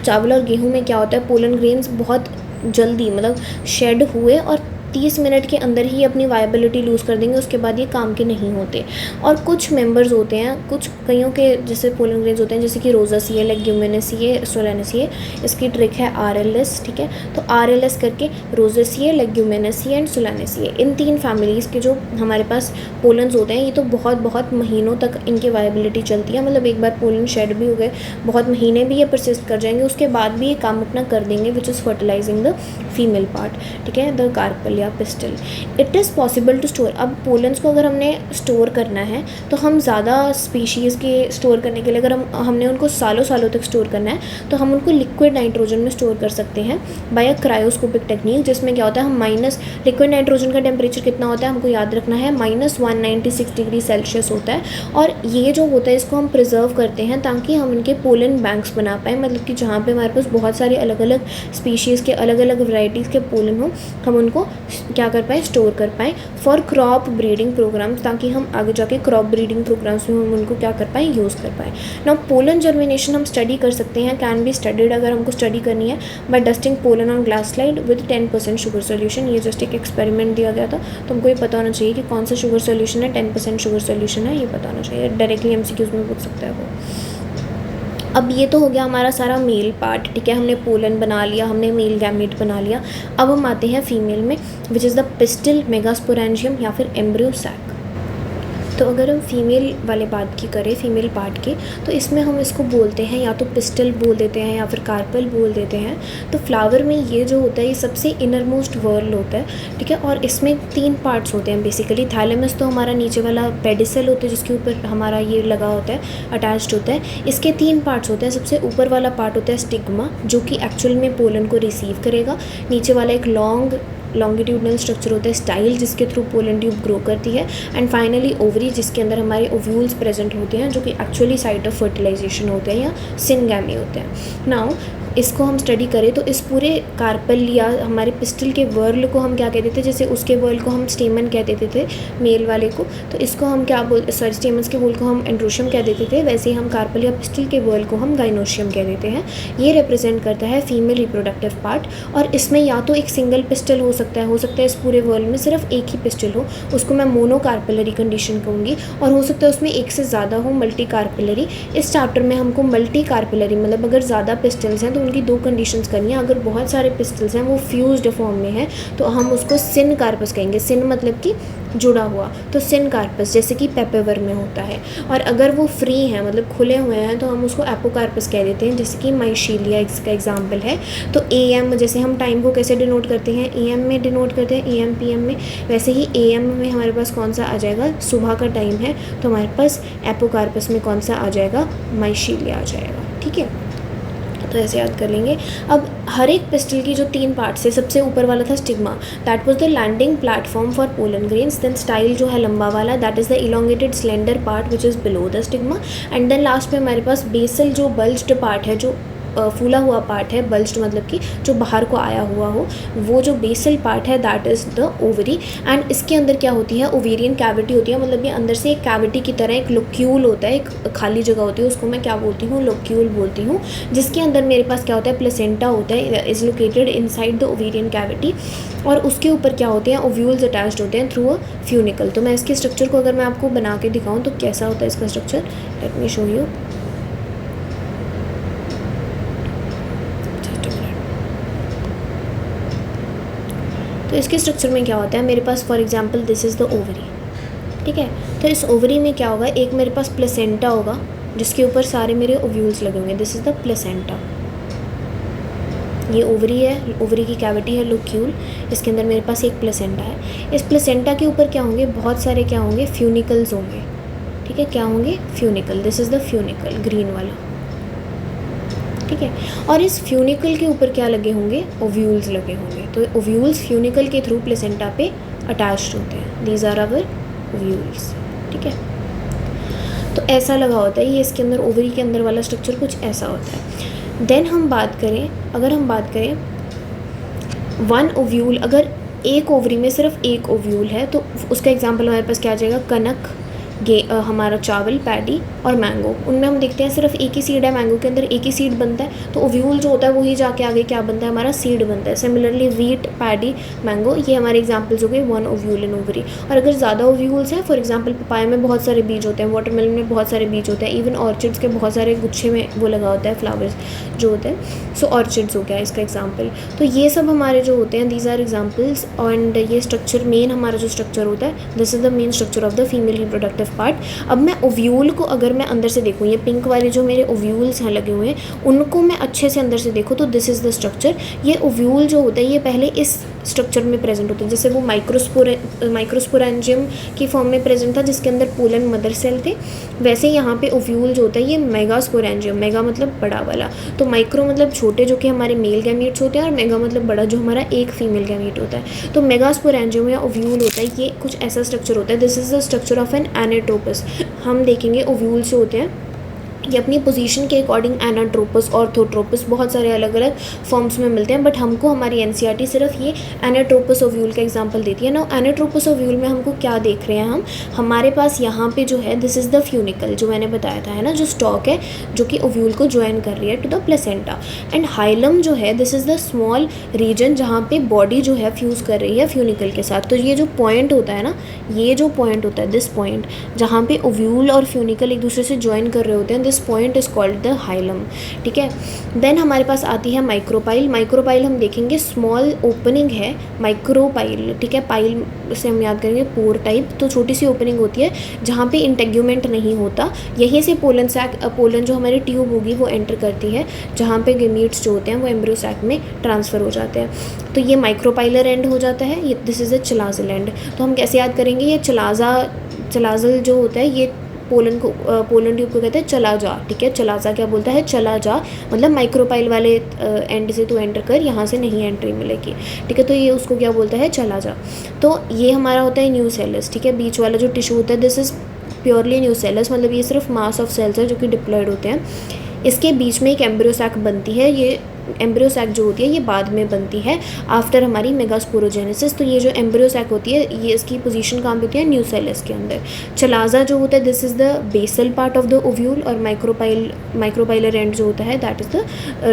चावल और गेहूँ में क्या होता है, पोलन ग्रेन्स बहुत जल्दी मतलब शेड हुए और 30 मिनट के अंदर ही अपनी वायबिलिटी लूज़ कर देंगे, उसके बाद ये काम के नहीं होते। और कुछ मेंबर्स होते हैं, कुछ कईयों के जैसे पोलन ग्रेन्स होते हैं जैसे कि रोज़ासिए, लेग्यूमिनेसिए, सोलानेसिए, इसकी ट्रिक है RLS, ठीक है। तो RLS करके रोज़ासिए, लेग्यूमिनेसिए एंड सोलानेसिए, इन 3 फैमिलीज़ के जो हमारे पास पोलन्स होते हैं ये तो बहुत बहुत महीनों तक इनकी वायबिलिटी चलती है, मतलब एक बार पोलन शेड भी हो गए बहुत महीने भी ये परसिस्ट कर जाएंगे, उसके बाद भी ये काम अपना कर देंगे, which is fertilising the female part, ठीक है, द कार्पल या pistil. It is possible to store. अब पोलन्स को अगर हमने स्टोर करना है तो हम ज़्यादा स्पीशीज़ के स्टोर करने के लिए अगर हमने उनको सालों सालों तक स्टोर करना है तो हम उनको लिक्विड नाइट्रोजन में स्टोर कर सकते हैं बाय अ क्रायोस्कोपिक टेक्निक, जिसमें क्या होता है हम लिक्विड नाइट्रोजन का टेम्परेचर कितना होता है हमको याद रखना है, -196 डिग्री सेल्सियस होता है। और ये जो होता है इसको हम प्रिजर्व करते हैं ताकि हम इनके पोलन बैंक्स बना पाएँ, मतलब कि जहाँ पे हमारे पास बहुत सारे अलग अलग स्पीशीज़ के अलग अलग वैरायटीज़ के पोलन हो, हम उनको क्या कर पाएँ, स्टोर कर पाएँ फॉर क्रॉप ब्रीडिंग प्रोग्राम्स, ताकि हम आगे जाके क्रॉप ब्रीडिंग प्रोग्राम्स में हम उनको क्या कर पाएँ, यूज़ कर पाएँ। नाउ पोलन जर्मिनेशन हम स्टडी कर सकते हैं, कैन बी स्टडीड, अगर हमको स्टडी करनी है by dusting pollen on glass slide with 10% sugar solution. ये जस्ट एक एक्सपेरिमेंट दिया गया था, तो हमको ये पता होना चाहिए कि कौन सा शुगर सोल्यूशन है, 10% शुगर सोल्यूशन है, ये पता होना चाहिए। डायरेक्टली MCQs में पूछ सकता है वो। अब ये तो हो गया हमारा सारा मेल पार्ट, ठीक है, हमने पोलन बना लिया, हमने मेल गैमेट बना लिया। अब हम आते हैं फीमेल में, विच इज़ द पिस्टिल, मेगास्पोरेंजियम या फिर एम्ब्रियो सैक। तो अगर हम फीमेल वाले बात की करें, फीमेल पार्ट की, तो इसमें हम इसको बोलते हैं या तो पिस्टल बोल देते हैं या फिर कार्पल बोल देते हैं। तो फ्लावर में ये जो होता है ये सबसे इनरमोस्ट वर्ल होता है, ठीक है, और इसमें 3 पार्ट्स होते हैं बेसिकली। थैलेमस तो हमारा नीचे वाला पेडिसल होता है जिसके ऊपर हमारा ये लगा होता है, अटैच्ड होता है। इसके 3 पार्ट्स होते हैं। सबसे ऊपर वाला पार्ट होता है स्टिग्मा, जो कि एक्चुअल में पोलन को रिसीव करेगा। नीचे वाला एक लॉन्गिट्यूडनल स्ट्रक्चर होता है स्टाइल, जिसके थ्रू पोलन ट्यूब ग्रो करती है। एंड फाइनली ओवरी, जिसके अंदर हमारे ओव्यूल्स प्रेजेंट होते हैं, जो कि एक्चुअली साइट ऑफ फर्टिलाइजेशन होते हैं या सिनगैमी होते हैं। नाउ इसको हम स्टडी करें तो इस पूरे कार्पल या हमारे पिस्टल के वर्ल को हम क्या कहते थे, जैसे उसके वर्ल को हम स्टेमन कह देते थे मेल वाले को, तो इसको हम क्या स्टेमन्स के वर्ल को हम एंड्रोशियम कह देते थे, वैसे ही हम कार्पल या पिस्टल के वर्ल को हम गाइनोशियम कह देते हैं। ये रिप्रेजेंट करता है फीमेल रिप्रोडक्टिव पार्ट, और इसमें या तो एक सिंगल पिस्टल हो सकता है इस पूरे वर्ल में सिर्फ एक ही पिस्टल हो, उसको मैं मोनोकार्पिलरी कंडीशन कहूँगी, और हो सकता है उसमें एक से ज़्यादा हो, मल्टी कार्पिलरी। इस चैप्टर में हमको मल्टी कार्पिलरी मतलब अगर ज़्यादा पिस्टल्स हैं तो उनकी 2 कंडीशंस करनी है। अगर बहुत सारे पिस्टल्स हैं वो फ्यूज्ड फॉर्म में है तो हम उसको सिन कार्पस कहेंगे। सिन मतलब कि जुड़ा हुआ, तो सिन कार्पस जैसे कि पेपेवर में होता है। और अगर वो फ्री हैं मतलब खुले हुए हैं तो हम उसको एपोकार्पस कह देते हैं, जैसे कि माइशीलिया इसका एग्जाम्पल है। तो AM, जैसे हम टाइम को कैसे डिनोट करते हैं, AM में डिनोट करते हैं, AM PM में, वैसे ही AM में हमारे पास कौन सा आ जाएगा, सुबह का टाइम है तो हमारे पास एपोकार्पस में कौन सा आ जाएगा, माइशीलिया आ जाएगा, ठीक है। तो ऐसे याद कर लेंगे। अब हर एक पिस्टल की जो 3 पार्ट्स है, सबसे ऊपर वाला था stigma, that was the landing platform for pollen grains. Then style जो है लंबा वाला, that is the elongated slender part which is below the stigma. And then last में हमारे पास बेसल जो बल्ज्ड पार्ट है, जो फूला हुआ पार्ट है, बल्ज्ड मतलब कि जो बाहर को आया हुआ हो, वो जो बेसल पार्ट है that is the ovary. And इसके अंदर क्या होती है, ओवेरियन कैविटी होती है, मतलब ये अंदर से एक कैविटी की तरह एक लोक्यूल होता है, एक खाली जगह होती है, उसको मैं क्या बोलती हूँ, लोक्यूल बोलती हूँ, जिसके अंदर मेरे पास क्या होता है, प्लेसेंटा होता है, is located inside the ovarian cavity, और उसके ऊपर क्या होते हैं, ओव्यूल्स अटैच्ड होते हैं थ्रू अ फ्यूनिकल। तो मैं इसके स्ट्रक्चर को अगर मैं आपको बना के दिखाऊँ तो कैसा होता है इसका structure, let me show you. तो इसके स्ट्रक्चर में क्या होता है, मेरे पास for example this is the ovary, ठीक है। तो इस ओवरी में क्या होगा, एक मेरे पास प्लेसेंटा होगा जिसके ऊपर सारे मेरे ओव्यूल्स लगे होंगे, दिस इज़ द प्लेसेंटा। ये ओवरी है, ओवरी की कैविटी है लोक्यूल, इसके अंदर मेरे पास एक प्लेसेंटा है। इस प्लेसेंटा के ऊपर क्या होंगे, बहुत सारे क्या होंगे, फ्यूनिकल्स होंगे, ठीक है। क्या होंगे, funicle, this is the funicle, green वाला, ठीक है। और इस फ्यूनिकल के ऊपर क्या लगे होंगे, ओव्यूल्स लगे होंगे। तो ओव्यूल्स फ्यूनिकल के थ्रू प्लेसेंटा पे अटैच्ड होते हैं, दीज आर आवर ओव्यूल्स, ठीक है। तो ऐसा लगा होता है ये, इसके अंदर ओवरी के अंदर वाला स्ट्रक्चर कुछ ऐसा होता है। देन हम बात करें, अगर हम बात करें वन ओव्यूल, अगर एक ओवरी में सिर्फ एक ओव्यूल है तो उसका एग्जांपल हमारे पास क्या आ जाएगा, कनक, हमारा चावल, पैडी और मैंगो। उनमें हम देखते हैं सिर्फ एक ही सीड है, मैंगो के अंदर एक ही सीड बनता है, तो ओव्यूल जो होता है वही जाके आगे क्या बनता है, हमारा सीड बनता है। सिमिलरली वीट, पैडी, मैंगो, ये हमारे एग्जांपल्स हो गए वन ओव्यूल इन ओवरी। और अगर ज़्यादा ओव्यूल्स हैं, फॉर एग्जांपल पपाया में बहुत सारे बीज होते हैं, वाटरमेलन में बहुत सारे बीज होते हैं, इवन ऑर्चिड्स के बहुत सारे गुच्छे में वो लगा होता है, फ्लावर्स जो होते हैं, सो ऑर्चिड्स हो गया इसका एग्जाम्पल। तो ये सब हमारे जो होते हैं, दीज आर एग्जाम्पल्स। एंड ये स्ट्रक्चर, मेन हमारा जो स्ट्रक्चर होता है, this is the main structure of the female reproductive part. अब मैं ओव्यूल को अगर मैं अंदर से देखूँ, ये पिंक वाले जो मेरे ओव्यूल्स हैं लगे हुए हैं, उनको मैं अच्छे से अंदर से देखूँ तो दिस इज़ द स्ट्रक्चर। ये ओव्यूल जो होता है ये पहले इस स्ट्रक्चर में प्रेजेंट होता है, जैसे वो माइक्रोस्पोरेंजियम की फॉर्म में प्रेजेंट था जिसके अंदर पोलन मदर सेल थे, वैसे यहाँ पे ओव्यूल जो होता है ये मेगास्पोरेंजियम, मेगा मतलब बड़ा वाला, तो माइक्रो मतलब छोटे जो कि हमारे मेल गैमीट्स होते हैं, और मेगा मतलब बड़ा जो हमारा एक फीमेल गैमीट होता है। तो मेगास्पोरेंजियम या ओव्यूल होता है, ये कुछ ऐसा स्ट्रक्चर होता है, this is the structure of an anatropous. हम देखेंगे ओव्यूल्स जो होते हैं ये अपनी पोजीशन के अकॉर्डिंग एनाट्रोपस, ऑर्थोट्रोपस, बहुत सारे अलग अलग फॉर्म्स में मिलते हैं, बट हमको हमारी एनसीईआरटी सिर्फ ये एनाट्रोपस ओव्यूल का एग्जांपल देती है ना। एनाट्रोपस ओव्यूल में हमको क्या देख रहे हैं हम, हमारे पास यहाँ पे जो है दिस इज़ द फ्यूनिकल जो मैंने बताया था, है ना, जो स्टॉक है जो कि ओव्यूल को ज्वाइन कर रही है to the placenta. And hilum जो है this is the small region जहाँ पे बॉडी जो है फ्यूज़ कर रही है फ्यूनिकल के साथ। तो ये जो पॉइंट होता है ना, ये जो पॉइंट होता है, दिस पॉइंट जहाँ पे ओव्यूल और फ्यूनिकल एक दूसरे से ज्वाइन कर रहे होते हैं, this point is called the hilum, ठीक है। देन हमारे पास आती है माइक्रोपाइल। माइक्रोपाइल हम देखेंगे स्मॉल ओपनिंग है माइक्रोपाइल, ठीक है। पाइल से हम याद करेंगे पोर टाइप, तो छोटी सी ओपनिंग होती है जहाँ पे इंटेग्यूमेंट नहीं होता, यहीं से पोलन सैक, पोलन जो हमारी ट्यूब होगी वो एंटर करती है, जहाँ पे गेमीट्स जो होते हैं वो एम्ब्रियो सैक में ट्रांसफ़र हो जाते हैं। तो ये माइक्रोपाइलर एंड हो जाता है, ये this is a chalazal end. तो हम कैसे याद करेंगे, ये चलाजल जो होता है ये पोलन ट्यूब को कहते हैं चला जा, ठीक है। चलाजा क्या बोलता है, चला जा, मतलब माइक्रोपाइल वाले एंड से तू एंटर कर, यहाँ से नहीं एंट्री मिलेगी, ठीक है। तो ये उसको क्या बोलता है, चला जा। तो ये हमारा होता है न्यूसेलस, ठीक है। बीच वाला जो टिश्यू होता है दिस इज़ प्योरली न्यूसेलस, मतलब ये सिर्फ मास ऑफ सेल्स है जो कि डिप्लॉयड होते हैं। इसके बीच में एक एम्ब्रियो सैक बनती है, ये एम्ब्रियो सैक जो होती है ये बाद में बनती है आफ्टर हमारी मेगास्पोरोजेनेसिस। तो ये जो एम्ब्रियो सैक होती है ये इसकी पोजीशन कहाँ पे होती है, न्यूसेलस के अंदर। चलाजा जो होता है this is the basal part of the ovule, और माइक्रोपाइलर एंड जो होता है that is the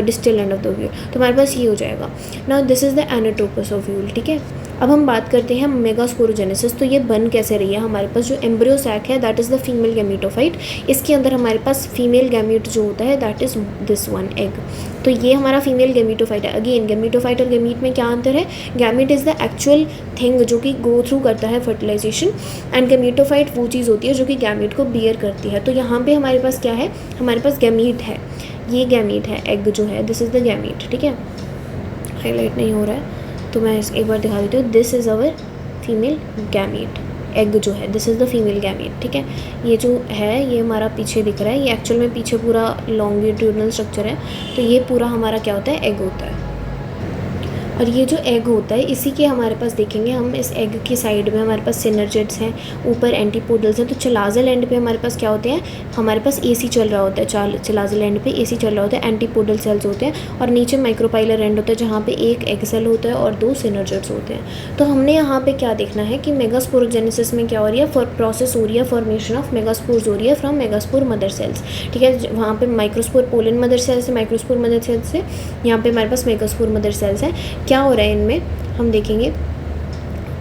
distal end of the ovule. तो हमारे पास ये हो जाएगा। Now this is the anatropous ovule, ठीक है। अब हम बात करते हैं मेगास्पोरोजेनेसिस। तो ये बन कैसे रही है, हमारे पास जो एम्ब्रियो सैक है that is the female gametophyte, इसके अंदर हमारे पास फीमेल गैमीट जो होता है that is this one egg. तो ये हमारा फीमेल गैमीटोफाइट है। अगेन गैमीटोफाइट और गैमीट में क्या अंतर है, gamete is the actual thing जो कि गो थ्रू करता है फर्टिलाइजेशन, एंड गैमीटोफाइट वो चीज़ होती है जो कि गैमीट को बियर करती है। तो यहाँ पे हमारे पास क्या है, हमारे पास गैमीट है, ये गैमीट है, एग जो है दिस इज़ द गैमीट, ठीक है। हाईलाइट नहीं हो रहा है तो मैं एक बार दिखा देती हूँ, this is our female gamete, egg जो है this is the female gamete, ठीक है। ये जो है ये हमारा पीछे दिख रहा है, ये एक्चुअल में पीछे पूरा लॉन्गिट्यूडनल स्ट्रक्चर है, तो ये पूरा हमारा क्या होता है, एग होता है। और ये जो एग होता है इसी के हमारे पास देखेंगे हम, इस एग की साइड में हमारे पास सिनर्जिड्स हैं, ऊपर एंटीपोडल्स हैं। तो चलाजल एंड पे हमारे पास क्या होते हैं, हमारे पास एसी चल रहा होता है, चलाजल एंड पे एसी चल रहा होता है, एंटीपोडल सेल्स होते हैं, और नीचे माइक्रोपाइलर एंड होता है जहाँ पे एक एग सेल होता है और 2 सिनर्जिड्स होते हैं। तो हमने यहाँ पे क्या देखना है कि मेगास्पोरोजेनेसिस में क्या हो रही है, प्रोसेस हो रही है, फॉर्मेशन ऑफ मेगास्पोर्स हो रही है फ्रॉम मेगास्पोर मदर सेल्स। ठीक है, वहाँ पे माइक्रोस्पोर पोलन मदर सेल्स है, माइक्रोस्पोर मदर सेल्स से यहाँ पे हमारे पास मेगास्पोर मदर सेल्स हैं। क्या हो रहा है इनमें, हम देखेंगे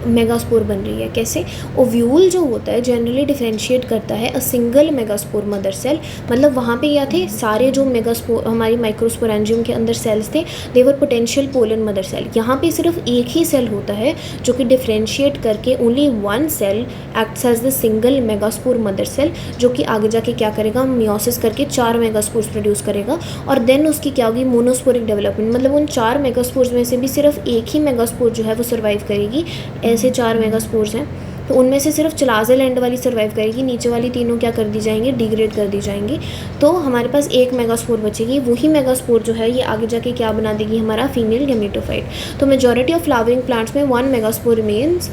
मेगास्पोर बन रही है कैसे। ओव्यूल जो होता है जनरली डिफरेंशिएट करता है a single megaspore mother cell, मतलब वहाँ पे क्या थे, सारे जो मेगास्पोर हमारी माइक्रोस्पोरेंजियम के अंदर सेल्स थे दे वर पोटेंशियल पोलन मदर सेल। यहाँ पे सिर्फ एक ही सेल होता है जो कि डिफरेंशिएट करके only one cell acts as the single megaspore mother cell, जो कि आगे जाके क्या करेगा, मियोसिस करके 4 मेगास्पोर्स प्रोड्यूस करेगा, और देन उसकी क्या होगी, मोनोस्पोरिक डेवलपमेंट, मतलब उन 4 मेगास्पोर्स में से भी सिर्फ एक ही मेगास्पोर जो है वो सर्वाइव करेगी। ऐसे 4 मेगास्पोर्स हैं, तो उनमें से सिर्फ चलाजल एंड वाली सर्वाइव करेगी, नीचे वाली तीनों क्या कर दी जाएंगी, डिग्रेड कर दी जाएंगी। तो हमारे पास एक मेगास्पोर बचेगी, वही मेगास्पोर जो है ये आगे जाके क्या बना देगी, हमारा फीमेल गैमेटोफाइट। तो मेजॉरिटी ऑफ फ्लावरिंग प्लांट्स में 1 मेगास्पोर रिमेन्स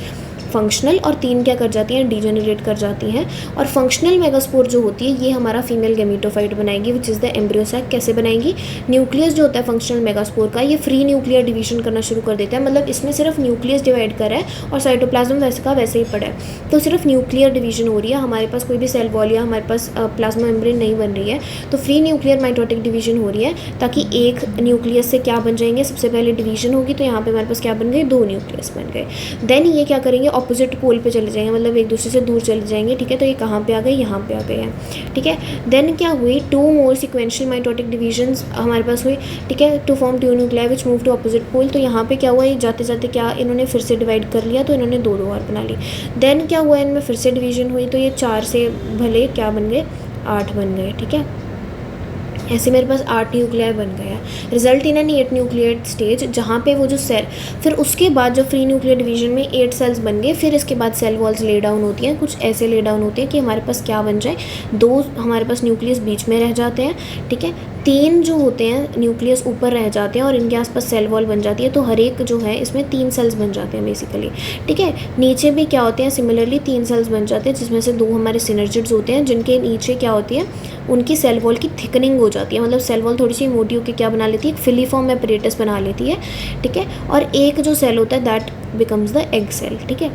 फंक्शनल, और 3 क्या कर जाती हैं, डीजेनरेट कर जाती हैं। और फंक्शनल मेगास्पोर जो होती है ये हमारा फीमेल गैमेटोफाइट बनाएगी, which is the embryo sac. कैसे बनाएगी, न्यूक्लियस जो होता है फंक्शनल मेगास्पोर का, ये फ्री न्यूक्लियर डिवीजन करना शुरू कर देता है, मतलब इसमें सिर्फ न्यूक्लियस डिवाइड कर रहा है और साइटोप्लाज्म वैसे का वैसे ही पड़ा है, तो सिर्फ न्यूक्लियर डिवीजन हो रही है, हमारे पास कोई भी सेल वॉल या हमारे पास प्लाज्मा मेम्ब्रेन नहीं बन रही है। तो फ्री न्यूक्लियर माइटोटिक डिवीजन हो रही है, ताकि एक न्यूक्लियस से क्या बन जाएंगे, सबसे पहले डिवीजन होगी, तो यहाँ पे हमारे पास क्या बन गए, 2 न्यूक्लियस बन गए। देन ये क्या करेंगे, ऑपोजिट पोल पे चले जाएंगे, मतलब एक दूसरे से दूर चले जाएंगे। ठीक है, तो ये कहाँ पे आ गए, यहाँ पे आ गए हैं। ठीक है, देन क्या हुई, 2 मोर सिक्वेंशियल माइटोटिक डिवीजन्स हमारे पास हुई। ठीक है, to form 2 nuclei which move to opposite pole. तो यहाँ पे क्या हुआ, ये जाते जाते क्या इन्होंने फिर से डिवाइड कर लिया, तो इन्होंने 2 और बना ली। देन क्या हुआ, इनमें फिर से डिवीजन हुई, तो ये 4 से भले क्या बन गए, 8 बन गए। ठीक है, ऐसे मेरे पास 8 न्यूक्लियाई बन गया, result in an 8 nuclear stage, जहाँ पे वो जो सेल, फिर उसके बाद जो फ्री न्यूक्लियर डिवीजन में 8 सेल्स बन गए, फिर इसके बाद सेल वॉल्स ले डाउन होती हैं, कुछ ऐसे ले डाउन होते हैं कि हमारे पास क्या बन जाए, 2 हमारे पास न्यूक्लियस बीच में रह जाते हैं। ठीक है, 3 जो होते हैं न्यूक्लियस ऊपर रह जाते हैं और इनके आसपास सेल वॉल बन जाती है, तो हर एक जो है इसमें 3 सेल्स बन जाते हैं बेसिकली। ठीक है, नीचे भी क्या होते हैं, सिमिलरली 3 सेल्स बन जाते हैं, जिसमें से 2 हमारे सिनर्जिड्स होते हैं, जिनके नीचे क्या होती है, उनकी सेल वॉल की थिकनिंग हो जाती है, मतलब सेल वॉल थोड़ी सी मोटी होकर क्या बना लेती है, फिलीफॉर्म एपरेटस बना लेती है। ठीक है, और एक जो सेल होता है that becomes the egg cell. ठीक है,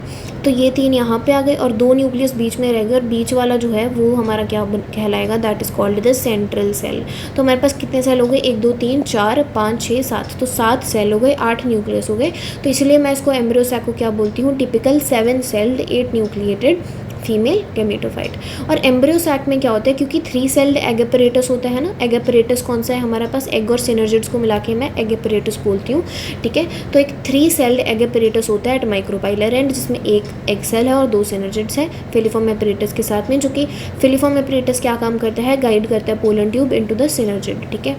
तो ये 3 यहाँ पे आ गए और 2 न्यूक्लियस बीच में रह गए, और बीच वाला जो है वो हमारा क्या कहलाएगा, that is called the central cell. तो हमारे पास कितने सेल हो गए, 1 2 3 4 5 6 7, तो 7 सेल हो गए, 8 न्यूक्लियस हो गए। तो इसलिए मैं इसको एम्ब्रियो सैक को क्या बोलती हूँ, typical 7 sailed 8 nucleated female gametophyte. और एम्ब्रियो सैक में क्या होता है, क्योंकि 3 सेल्ड एग एपरेटस होता है ना, एग एपरेटस कौन सा है हमारे पास, एग और सिनर्जिड्स को मिला के मैं एग एपरेटस बोलती हूँ। ठीक है, तो एक 3 सेल्ड एग एपरेटस होता है एट माइक्रोपाइलर एंड, जिसमें एक एग सेल है और 2 सिनर्जिड्स हैं फिलीफॉर्म एपरेटस के साथ में, जो कि फिलीफॉर्म एपरेटस क्या काम करता है, गाइड करता है pollen tube into the synergid. ठीक है,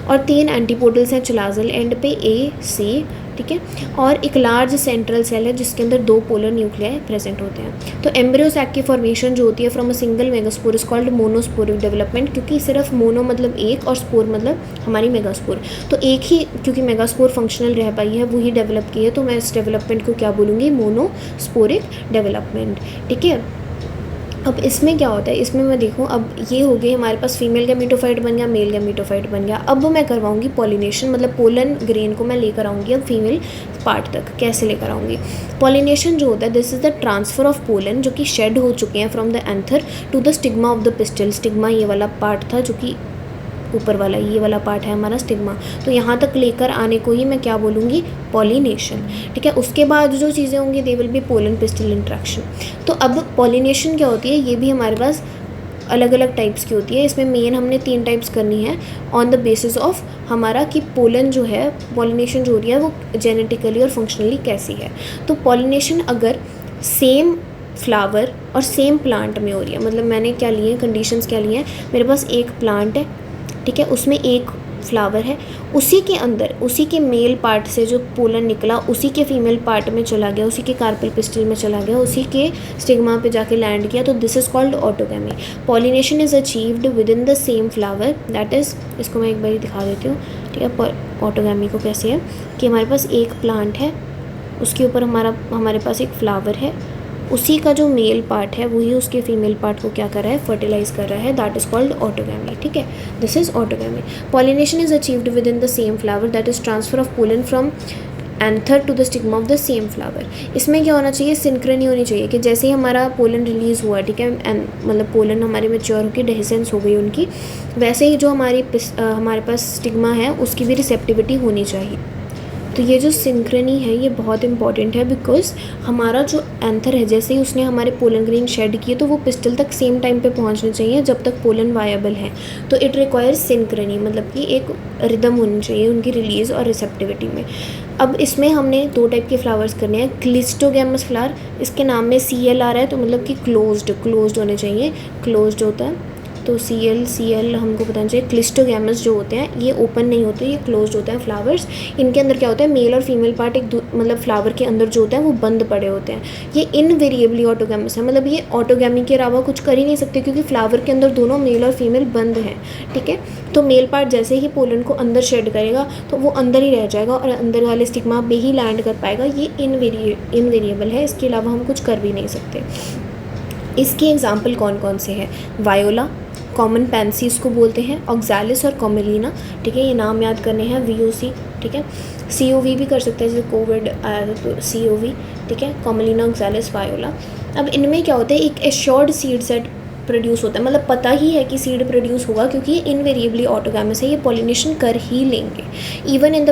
और 3 एंटीपोडल्स हैं चलाजल एंड पे, ए सी। ठीक है, और एक लार्ज सेंट्रल सेल है जिसके अंदर 2 पोलर न्यूक्लियाई प्रेजेंट होते हैं। तो एम्ब्रियो सैक की फॉर्मेशन जो होती है from a single megaspore is called monosporic development, क्योंकि सिर्फ मोनो मतलब एक और स्पोर मतलब हमारी मेगास्पोर, तो एक ही क्योंकि मेगास्पोर फंक्शनल रह पाई है, वही डेवलप की है, तो मैं इस डेवलपमेंट को क्या बोलूँगी, मोनोस्पोरिक डेवलपमेंट। ठीक है, अब इसमें क्या होता है, इसमें मैं देखूँ, अब ये हो गई हमारे पास फीमेल गैमेटोफाइट बन गया, मेल गैमेटोफाइट बन गया। अब मैं करवाऊँगी पॉलिनेशन, मतलब पोलन ग्रेन को मैं लेकर आऊँगी अब फीमेल पार्ट तक। कैसे लेकर आऊँगी, पॉलिनेशन जो होता है this is the transfer of pollen जो कि शेड हो चुके हैं from the anther to the stigma of the pistil. Stigma ये वाला पार्ट था जो कि ऊपर वाला, ये वाला पार्ट है हमारा स्टिग्मा, तो यहाँ तक लेकर आने को ही मैं क्या बोलूँगी, पॉलिनेशन। ठीक है, उसके बाद जो चीज़ें होंगी they will bee pollen pistil interaction. तो अब पॉलिनेशन क्या होती है, ये भी हमारे पास अलग अलग टाइप्स की होती है। इसमें मेन हमने 3 टाइप्स करनी है ऑन द बेसिस ऑफ हमारा कि पोलन जो है, पॉलिनेशन जो हो रही है वो जेनेटिकली और फंक्शनली कैसी है। तो पॉलिनेशन अगर सेम फ्लावर और सेम प्लांट में हो रही है, मतलब मैंने क्या लिए, कंडीशंस क्या लिए हैं, मेरे पास एक प्लांट है, ठीक है, उसमें एक फ्लावर है, उसी के अंदर उसी के मेल पार्ट से जो पोलन निकला उसी के फीमेल पार्ट में चला गया, उसी के कार्पेल पिस्टल में चला गया, उसी के स्टिग्मा पे जाके लैंड किया, तो this is called autogamy. Pollination is achieved within the same flower, that is, इसको मैं एक बार दिखा देती हूँ, ठीक है। ऑटोगैमी को कैसे है कि हमारे पास एक प्लांट है, उसके ऊपर हमारे पास एक फ्लावर है, उसी का जो मेल पार्ट है वही उसके फीमेल पार्ट को क्या कर रहा है, फर्टिलाइज कर रहा है, दैट इज़ कॉल्ड ऑटोगैमी। ठीक है, this is autogamy. Pollination is achieved within the same flower, that is transfer of pollen from anther to the stigma of the same flower. इसमें क्या होना चाहिए, सिंक्रोनी होनी चाहिए कि जैसे ही हमारा पोलन रिलीज़ हुआ, ठीक है, मतलब पोलन हमारे मैच्योर होकर डेhiscence हो गई उनकी, वैसे ही जो हमारे पास स्टिग्मा है उसकी भी रिसेप्टिविटी होनी चाहिए। तो ये जो सिंक्रोनी है ये बहुत इंपॉर्टेंट है, बिकॉज हमारा जो एंथर है जैसे ही उसने हमारे पोलन ग्रेन शेड किए तो वो पिस्टल तक सेम टाइम पे पहुंचने चाहिए जब तक पोलन वायबल है। तो इट रिक्वायर्स सिंक्रोनी, मतलब कि एक रिदम होनी चाहिए उनकी रिलीज़ और रिसेप्टिविटी में। अब इसमें हमने 2 टाइप के फ्लावर्स करने हैं। क्लिस्टोगैमस फ्लावर, इसके नाम में CL आ रहा है तो मतलब कि क्लोज्ड होने चाहिए, क्लोज्ड होता है तो CL हमको बताना चाहिए। क्लिस्टोगैमस जो होते हैं ये ओपन नहीं होते, ये क्लोज्ड होते हैं फ्लावर्स। इनके अंदर क्या होता है, मेल और फीमेल पार्ट मतलब फ्लावर के अंदर जो होता है वो बंद पड़े होते हैं। ये इनवेरिएबली ऑटोगैमस है, मतलब ये ऑटोगैमी के अलावा कुछ कर ही नहीं सकते क्योंकि फ्लावर के अंदर दोनों मेल और फीमेल बंद हैं। ठीक है, तो मेल पार्ट जैसे ही पोलन को अंदर शेड करेगा तो वो अंदर ही रह जाएगा और अंदर वाले स्टिग्मा पे ही लैंड कर पाएगा। ये इनवेरिएबल है, इसके अलावा हम कुछ कर भी नहीं सकते। इसके एग्जाम्पल कौन कौन से हैं, वायोला, कॉमन पैंसी इसको बोलते हैं, ऑक्सैलिस और कॉमेलिना। ठीक है, ये नाम याद करने हैं, VOC। ठीक है, COV भी कर सकते हैं, जैसे कोविड आया था तो COV। ठीक है, कॉमेलिना, ऑक्सैलिस, वायोला। अब इनमें क्या होता है, एक एश्योर्ड सीड सेट प्रोड्यूस होता है, मतलब पता ही है कि सीड प्रोड्यूस होगा क्योंकि ये इनवेरिएबली ऑटोगैमस है, ये पॉलिनेशन कर ही लेंगे even in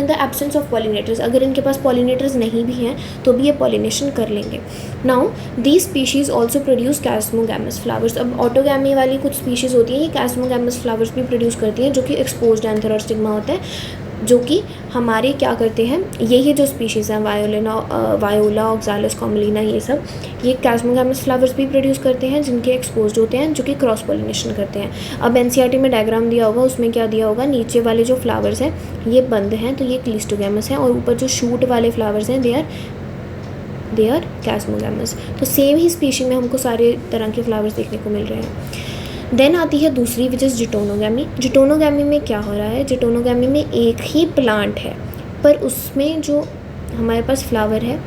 the absence of pollinators. अगर इनके पास पॉलिनेटर्स नहीं भी हैं तो भी ये पॉलिनेशन कर लेंगे। Now these species also produce chasmogamous flowers. अब ऑटोगैमी वाली कुछ स्पीशीज़ होती हैं, ये कैस्मोगैमस फ्लावर्स भी प्रोड्यूस करती हैं जो कि एक्सपोज्ड एंथर और स्टिग्मा होता है, जो कि हमारे क्या करते हैं, यही जो स्पीशीज़ हैं वायोला, ऑक्सैलिस, कॉमेलिना, ये सब ये कैस्मोगैमस फ्लावर्स भी प्रोड्यूस करते हैं जिनके एक्सपोज्ड होते हैं, जो कि क्रॉस पॉलिनेशन करते हैं। अब NCERT में डायग्राम दिया होगा, उसमें क्या दिया होगा, नीचे वाले जो फ्लावर्स हैं ये बंद हैं तो ये क्लिस्टोगैमस हैं, और ऊपर जो शूट वाले फ्लावर्स हैं दे आर कैस्मोगैमस। तो सेम ही स्पीशी में हमको सारे तरह के फ्लावर्स देखने को मिल रहे हैं। देन आती है दूसरी विच इज़ जिटोनोगैमी। जिटोनोगैमी में क्या हो रहा है, जिटोनोगैमी में एक ही प्लांट है पर उसमें जो हमारे पास फ्लावर है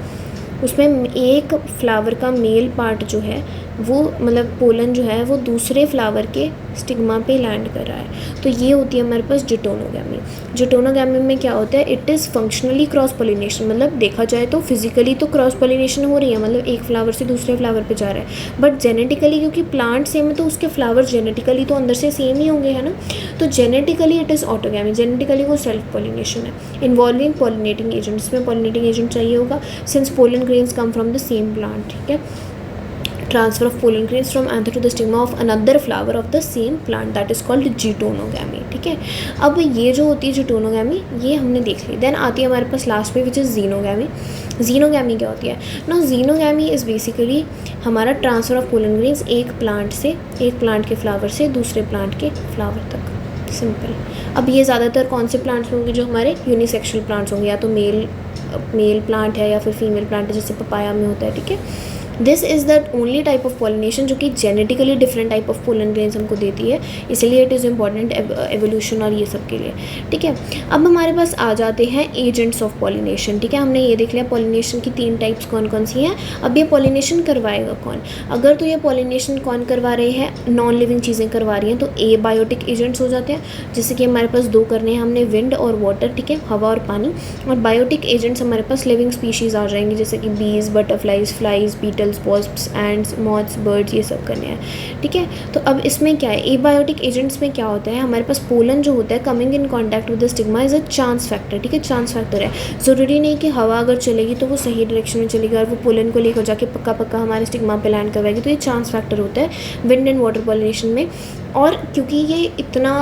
उसमें एक फ्लावर का मेल पार्ट जो है वो मतलब पोलन जो है वो दूसरे फ्लावर के स्टिग्मा पे लैंड कर रहा है। तो ये होती है हमारे पास जिटोनोगैमी। जिटोनोगैमी में क्या होता है, it is functionally cross pollination, मतलब देखा जाए तो फिजिकली तो क्रॉस पॉलिनेशन हो रही है, मतलब एक फ्लावर से दूसरे फ्लावर पे जा रहा है, बट जेनेटिकली क्योंकि प्लांट सेम है तो उसके फ्लावर जेनेटिकली तो अंदर से सेम ही होंगे, है ना। तो genetically it is autogamy, genetically वो सेल्फ पॉलिनेशन है। इन्वॉल्विंग पॉलिनेटिंग एजेंट्स, में पॉलिनेटिंग एजेंट चाहिए होगा since pollen grains come from the same plant. ठीक है, transfer of pollen grains from anther to the stigma of another flower of the same plant, that is called geitonogamy. ठीक है, अब ये जो होती है जिटोनोगैमी ये हमने देख ली। देन आती है हमारे पास लास्ट में विच इज़ जीनोगैमी। जीनोगैमी क्या होती है ना, जीनोगैमी इज़ बेसिकली हमारा ट्रांसफ़र ऑफ पोलन ग्रेन्स एक प्लांट के फ्लावर से दूसरे प्लांट के फ्लावर तक, सिंपल। अब ये ज़्यादातर कौन से प्लांट्स होंगे, जो हमारे यूनिसेक्सुअल प्लांट्स होंगे, या तो मेल प्लांट है या फिर फीमेल प्लांट है, जैसे पपाया में होता है। ठीक है, this is the only type of pollination जो कि genetically different type of pollen grains हमको देती है, इसलिए इट इज़ इम्पॉर्टेंट एवोल्यूशन और ये सब के लिए। ठीक है, अब हमारे पास आ जाते हैं एजेंट्स ऑफ पॉलिनेशन। ठीक है, हमने ये देख लिया पॉलिनेशन की 3 टाइप्स कौन कौन सी हैं। अब ये पॉलिनेशन करवाएगा कौन, अगर तो ये पॉलिनेशन कौन करवा रहे हैं, नॉन लिविंग चीज़ें करवा रही हैं तो एबायोटिक एजेंट्स हो जाते हैं, जैसे कि हमारे पास 2 करने हैं हमने, विंड और वाटर। ठीक है, हवा और पानी। और बायोटिक एजेंट्स हमारे पास लिविंग स्पीशीज़ आ जाएंगी, जैसे कि bees, butterflies, flies, beetles, wasps, ants, moths, birds, ये सब करने हैं। ठीक है, तो अब इसमें क्या है, एबायोटिक एजेंट्स में क्या होता है, हमारे पास पोलन जो होता है coming in contact with the stigma is a chance factor. ठीक है, चांस फैक्टर है, ज़रूरी नहीं कि हवा अगर चलेगी तो वो सही डायरेक्शन में चलेगी और वो पोलन को लेकर जाके पक्का हमारे स्टिग्मा पे लैंड करवाएगी, तो ये चांस फैक्टर होता है विंड एंड वाटर पॉलिनेशन में। और क्योंकि ये इतना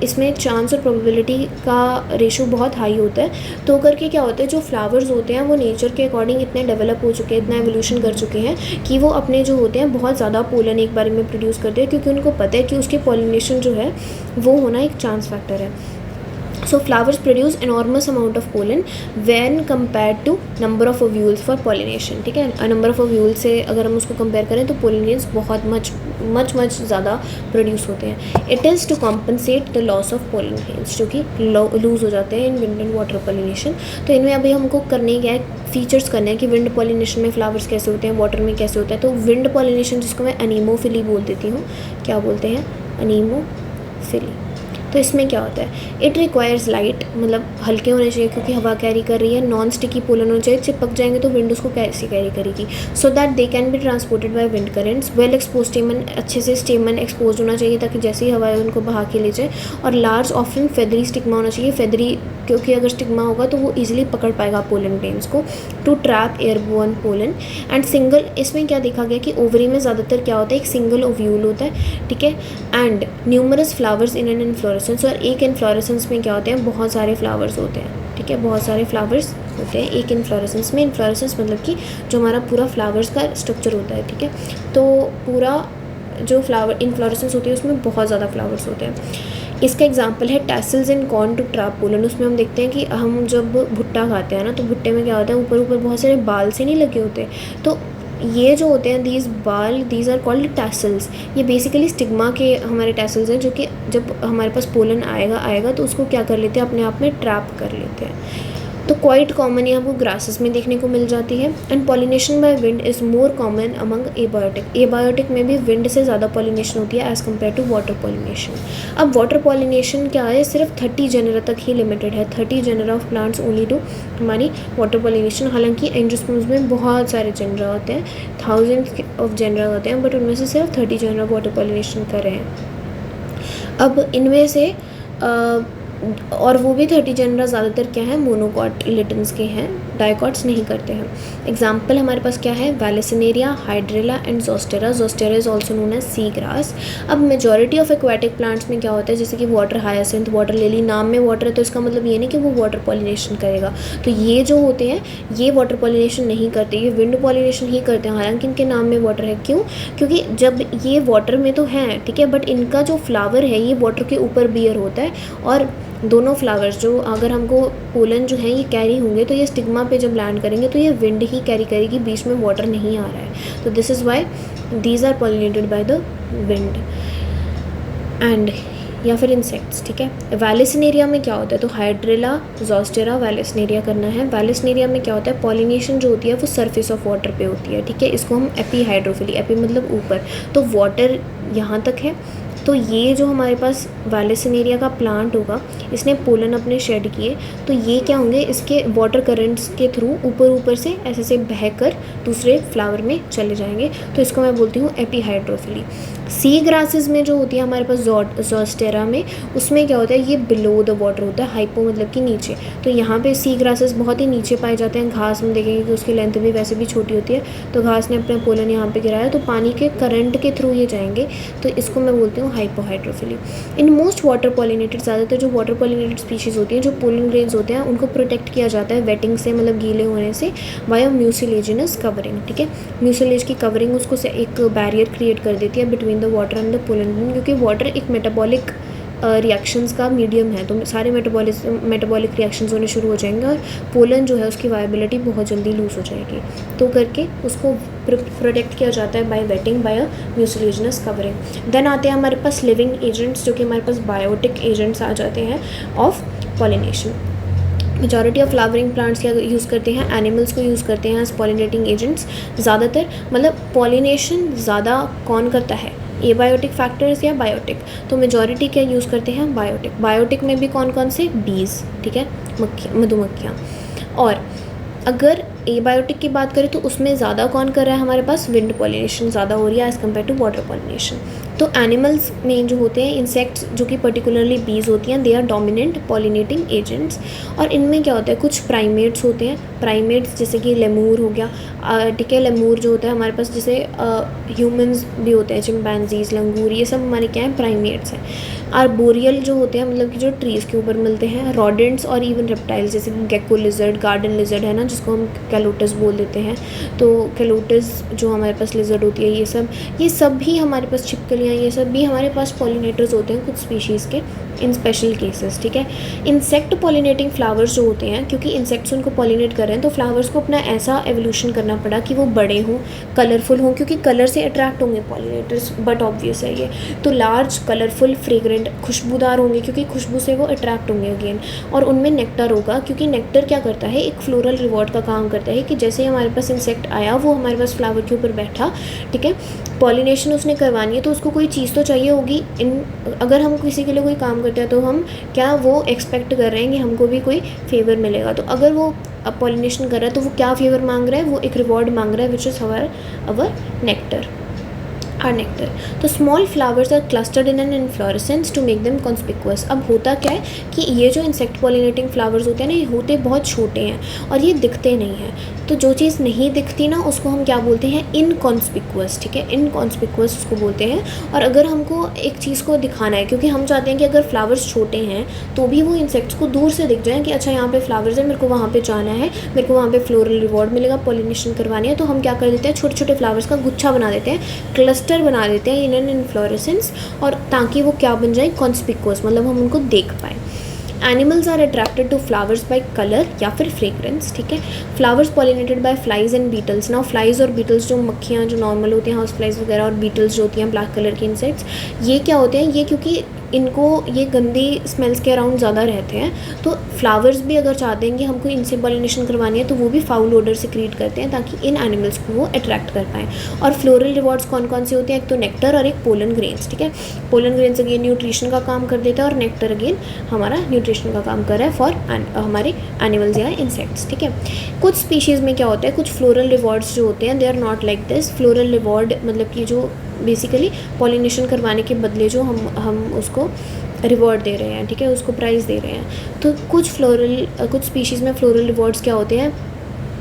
इसमें चांस और प्रोबेबिलिटी का रेशो बहुत हाई होता है, तो करके क्या होता है, जो फ्लावर्स होते हैं वो नेचर के अकॉर्डिंग इतने डेवलप हो चुके हैं, इतना एवोल्यूशन कर चुके हैं कि वो अपने जो होते हैं बहुत ज़्यादा पोलन एक बार में प्रोड्यूस करते हैं, क्योंकि उनको पता है कि उसके पॉलिनेशन जो है वो होना एक चांस फैक्टर है। So flowers produce enormous amount of pollen when compare to number of ovules for pollination, ठीक है। नंबर ऑफ ओव्यूल्स से अगर हम उसको कंपेयर करें तो पोलन ग्रेन्स बहुत मच ज़्यादा प्रोड्यूस होते हैं। It is to compensate the loss of pollen grains जो कि लूज़ हो जाते हैं in wind and water pollination. तो इनमें अभी हमको करने क्या है, फीचर्स करने हैं कि विंड पॉलिनेशन में फ्लावर्स कैसे होते हैं, वाटर में कैसे होता है। तो विंड पॉलिनेशन जिसको मैं अनीमोफिली बोल देती हूँ, क्या बोलते हैं, अनीमोफिली। तो इसमें क्या होता है, इट रिक्वायर्स लाइट, मतलब हल्के होने चाहिए क्योंकि हवा कैरी कर रही है, नॉन स्टिकी पोलन होना चाहिए, चिपक जाएंगे तो विंड उसको कैसे कैरी करेगी, so that they can be transported by wind currents. Well expose स्टेमन, अच्छे से स्टेमन एक्सपोज होना चाहिए ताकि जैसे ही हवा है उनको बहा के ले जाए। और लार्ज ऑफन फेदरी स्टिग्मा होना चाहिए, फेदरी क्योंकि अगर स्टिग्मा होगा तो वो ईजिली पकड़ पाएगा पोलन ग्रेन्स को, to trap airborne pollen. And single, इसमें क्या देखा गया कि ओवरी में ज़्यादातर क्या होता है, एक सिंगल ओव्यूल होता है, ठीक है। And numerous flowers in an inflorescence, और एक इन्फ्लोरेसेंस में क्या होते हैं, बहुत सारे फ्लावर्स होते हैं, ठीक है, बहुत सारे फ्लावर्स होते हैं एक इन्फ्लोरेसेंस में। इन्फ्लोरेसेंस मतलब कि जो हमारा पूरा फ्लावर्स का स्ट्रक्चर होता है, ठीक है। तो पूरा जो फ्लावर इन्फ्लोरेसेंस होती है उसमें बहुत ज़्यादा फ्लावर्स होते हैं। इसका एग्जांपल है tassels in corn to trap pollen. उसमें हम देखते हैं कि हम जब भुट्टा खाते हैं ना, तो भुट्टे में क्या होता है, ऊपर ऊपर बहुत सारे बाल से नहीं लगे होते। तो ये जो होते हैं दीज बाल, दीज आर कॉल्ड टैसल्स। ये बेसिकली स्टिग्मा के हमारे टैसल्स हैं जो कि जब हमारे पास पोलन आएगा तो उसको क्या कर लेते हैं, अपने आप में ट्रैप कर लेते हैं। तो क्वाइट कॉमन ये हमको ग्रासेस में देखने को मिल जाती है। And pollination by wind is more common among abiotic. Abiotic में भी विंड से ज़्यादा पॉलिनेशन होती है as compare to water pollination. अब वाटर पॉलिनेशन क्या है, सिर्फ 30 जेनरा तक ही लिमिटेड है, 30 genera of plants only to हमारी वाटर पॉलिनेशन। हालांकि एंजियोस्पर्म्स में बहुत सारे जेनरा होते हैं, थाउजेंड्स ऑफ जेनरा होते हैं, बट उनमें से सिर्फ 30 जेनरा वाटर पॉलिनेशन कर रहे हैं। अब इनमें से और वो भी 30 जेनरा ज़्यादातर क्या है, मोनोकॉटिलेडन्स के हैं, डाइकॉट्स नहीं करते हैं। एग्जाम्पल हमारे पास क्या है, vallisneria, hydrilla and zostera. Zostera is also known as sea grass. अब मेजॉरिटी ऑफ एक्वाटिक प्लांट्स में क्या होता है, जैसे कि वाटर हायासिंथ, वाटर लिली, नाम में वाटर है तो इसका मतलब ये नहीं कि वो वाटर पॉलिनेशन करेगा। तो ये जो होते हैं ये वाटर पॉलिनेशन नहीं करते, ये विंड पॉलिनेशन ही करते हैं, हालांकि इनके नाम में वाटर है। क्यों? क्योंकि जब ये वाटर में तो हैं, ठीक है, बट इनका जो फ्लावर है ये वाटर के ऊपर बियर होता है। और दोनों फ्लावर्स जो अगर हमको पोलन जो है ये कैरी होंगे तो ये स्टिग्मा पे जब लैंड करेंगे तो ये विंड ही कैरी करेगी, बीच में वाटर नहीं आ रहा है। तो this is why these are pollinated by the wind and या फिर इंसेक्ट्स, ठीक है। वैलेसिनेरिया में क्या होता है, तो हाइड्रेला, जोस्टेरा, वैलेसिनेरिया करना है। वैलेसिनेरिया में क्या होता है, पॉलिनेशन जो होती है वो सरफेस ऑफ वाटर पे होती है, ठीक है। इसको हम एपीहाइड्रोफिली, एपी मतलब ऊपर, तो वाटर यहाँ तक है। तो ये जो हमारे पास वैलेसिनेरिया का प्लांट होगा, इसने पोलन अपने शेड किए, तो ये क्या होंगे, इसके वाटर करंट्स के थ्रू ऊपर से ऐसे बहकर दूसरे फ्लावर में चले जाएंगे। तो इसको मैं बोलती हूँ एपीहाइड्रोफिली। सी ग्रासेस में जो होती है हमारे पास जोस्टेरा में, उसमें क्या होता है, ये बिलो द वाटर होता है, हाइपो मतलब कि नीचे। तो यहाँ पे सी ग्रासेस बहुत ही नीचे पाए जाते हैं। घास में देखेंगे कि उसकी लेंथ भी वैसे भी छोटी होती है, तो घास ने अपना पोलन यहाँ पे गिराया तो पानी के करंट के थ्रू ये जाएंगे, तो इसको मैं बोलती हूँ hypohydrophily. In most water pollinated, ज़्यादातर जो वाटर पॉलिनेटेड स्पीशीज़ होती हैं, जो पोलन ग्रेन्स होते हैं, उनको प्रोटेक्ट किया जाता है वेटिंग से, मतलब गीले होने से, बाय म्यूसिलेजिनस कवरिंग, ठीक है। म्यूसिलेज की कवरिंग उसको से एक बैरियर क्रिएट कर देती है between the water and the pollen grain, क्योंकि वाटर एक मेटाबॉलिक रिएक्शंस का मीडियम है, तो सारे मेटाबॉलिक रिएक्शंस होने शुरू हो जाएंगे और पोलन जो है उसकी वायबिलिटी बहुत जल्दी लूज़ हो जाएगी। तो करके उसको प्रोटेक्ट किया जाता है बाय वेटिंग, बाय अ म्यूसिलेजिनस कवरिंग। देन आते हैं हमारे पास लिविंग एजेंट्स, जो कि हमारे पास बायोटिक एजेंट्स आ जाते हैं of pollination. Majority of flowering plants क्या यूज़ करते हैं, एनिमल्स को यूज़ करते हैं एज पॉलिनेटिंग एजेंट्स ज़्यादातर। मतलब पॉलिनेशन ज़्यादा कौन करता है, एबायोटिक फैक्टर्स या बायोटिक, तो मेजॉरिटी क्या यूज़ करते हैं, बायोटिक। बायोटिक में भी कौन कौन से, बीज, ठीक है, मधुमक्खियाँ। और अगर एबायोटिक की बात करें तो उसमें ज़्यादा कौन कर रहा है, हमारे पास विंड पॉलिनेशन ज़्यादा हो रही है as compare to water pollination. तो एनिमल्स में जो होते हैं इंसेक्ट्स, जो कि पर्टिकुलरली बीज होती हैं, they are dominant pollinating agents. और इनमें क्या होता है, कुछ प्राइमेट्स होते हैं, प्राइमेट्स जैसे कि लेमूर हो गया, ठीक है। लेमूर जो होता है हमारे पास, जैसे ह्यूमंस भी होते हैं, चिंपैंजीज, लंगूर, ये सब हमारे क्या हैं, प्राइमेट्स हैं। आर्बोरियल जो होते हैं, मतलब कि जो ट्रीज़ के ऊपर मिलते हैं। रॉडेंट्स और इवन रेप्टाइल्स, जैसे कि गेको लिजर्ड, गार्डन लिजर्ड है ना, जिसको हम कैलोटस बोल देते हैं। तो कैलोटस जो हमारे पास लिजर्ड होती है, ये सब भी हमारे पास, छिपकलियाँ, ये सब भी हमारे पास पॉलिनेटर्स होते हैं कुछ स्पीशीज़ के, इन स्पेशल केसेस, ठीक है। इंसेक्ट पॉलिनेटिंग फ्लावर्स जो होते हैं, क्योंकि इंसेक्ट्स उनको पॉलिनेट कर रहे हैं, तो फ्लावर्स को अपना ऐसा एवोल्यूशन करना पड़ा कि वो बड़े हों, कलरफुल हों, क्योंकि कलर से अट्रैक्ट होंगे पॉलिनेटर्स, बट ऑब्वियस है ये। तो लार्ज, कलरफुल, फ्रेग्रेंट, खुशबूदार होंगे, क्योंकि खुशबू से वो अट्रैक्ट होंगे अगेन। और उनमें नेक्टर होगा, क्योंकि नेक्टर क्या करता है, एक फ्लोरल रिवॉर्ड का काम करता है कि जैसे हमारे पास इंसेक्ट आया, वो हमारे पास फ्लावर के ऊपर बैठा, ठीक है, पॉलिनेशन उसने करवानी है, तो उसको कोई चीज़ तो चाहिए होगी। अगर हम किसी के लिए कोई काम करते हैं तो हम क्या वो एक्सपेक्ट कर रहे हैं कि हमको भी कोई फेवर मिलेगा। तो अगर वो अब पॉलिनेशन कर रहा है तो वो क्या फेवर मांग रहा है, वो एक रिवॉर्ड मांग रहा है, which is our nectar, or nectar. तो small flowers are clustered in an inflorescence to make them conspicuous. अब होता क्या है कि ये जो इंसेक्ट पॉलिनेटिंग फ्लावर्स होते हैं ना, ये होते बहुत छोटे हैं और ये दिखते नहीं हैं। तो जो चीज़ नहीं दिखती ना, उसको हम क्या बोलते हैं, इनकॉन्स्पिक्वस, ठीक है, इनकॉन्स्पिक्वस उसको बोलते हैं। और अगर हमको एक चीज़ को दिखाना है, क्योंकि हम चाहते हैं कि अगर फ्लावर्स छोटे हैं तो भी वो इंसेक्ट्स को दूर से दिख जाए कि अच्छा यहाँ पे फ्लावर्स है, मेरे को वहाँ पे जाना है, मेरे को वहाँ पे फ्लोरल रिवॉर्ड मिलेगा, पॉलिनेशन करवानी है, तो हम क्या कर देते हैं, छोटे छोटे फ्लावर्स का गुच्छा बना देते हैं, क्लस्टर बना देते हैं इन एन इन्फ्लोरेसेंस, और ताकि वो क्या बन जाए, कॉन्स्पिक्वस, मतलब हम उनको देख पाएँ। Animals are attracted to flowers by colour या फिर फ्रेग्रेंस, ठीक है। Flowers pollinated by flies and beetles. Now flies और बीटल्स, जो मक्खियाँ जो नॉर्मल होती हैं, हाउस फ्लाइज वगैरह, और बीटल्स जो होती हैं ब्लैक कलर की इंसेक्ट्स, ये क्या होते हैं, ये क्योंकि इनको ये गंदी स्मेल्स के अराउंड ज़्यादा रहते हैं, तो फ्लावर्स भी अगर चाहते हैं कि हमको इनसे पॉलिनेशन करवानी है, तो वो भी फाउल ओडर से क्रिएट करते हैं ताकि इन एनिमल्स को वो अट्रैक्ट कर पाएँ। और फ्लोरल रिवॉर्ड्स कौन कौन से होते हैं, एक तो नेक्टर और एक पोलन ग्रेन्स, ठीक है। पोलन ग्रेन्स अगेन न्यूट्रिशन का काम कर देता है, और नेक्टर अगेन हमारा न्यूट्रिशन का काम कर रहा है फॉर हमारे एनिमल्स या इंसेक्ट्स, ठीक है। कुछ स्पीशीज़ में क्या होता है, कुछ फ्लोरल रिवॉर्ड्स जो होते हैं, they are not like this. Floral reward मतलब कि जो बेसिकली पॉलिनेशन करवाने के बदले जो हम उसको रिवॉर्ड दे रहे हैं, ठीक है, उसको प्राइज़ दे रहे हैं। तो कुछ स्पीशीज़ में फ्लोरल रिवॉर्ड्स क्या होते हैं,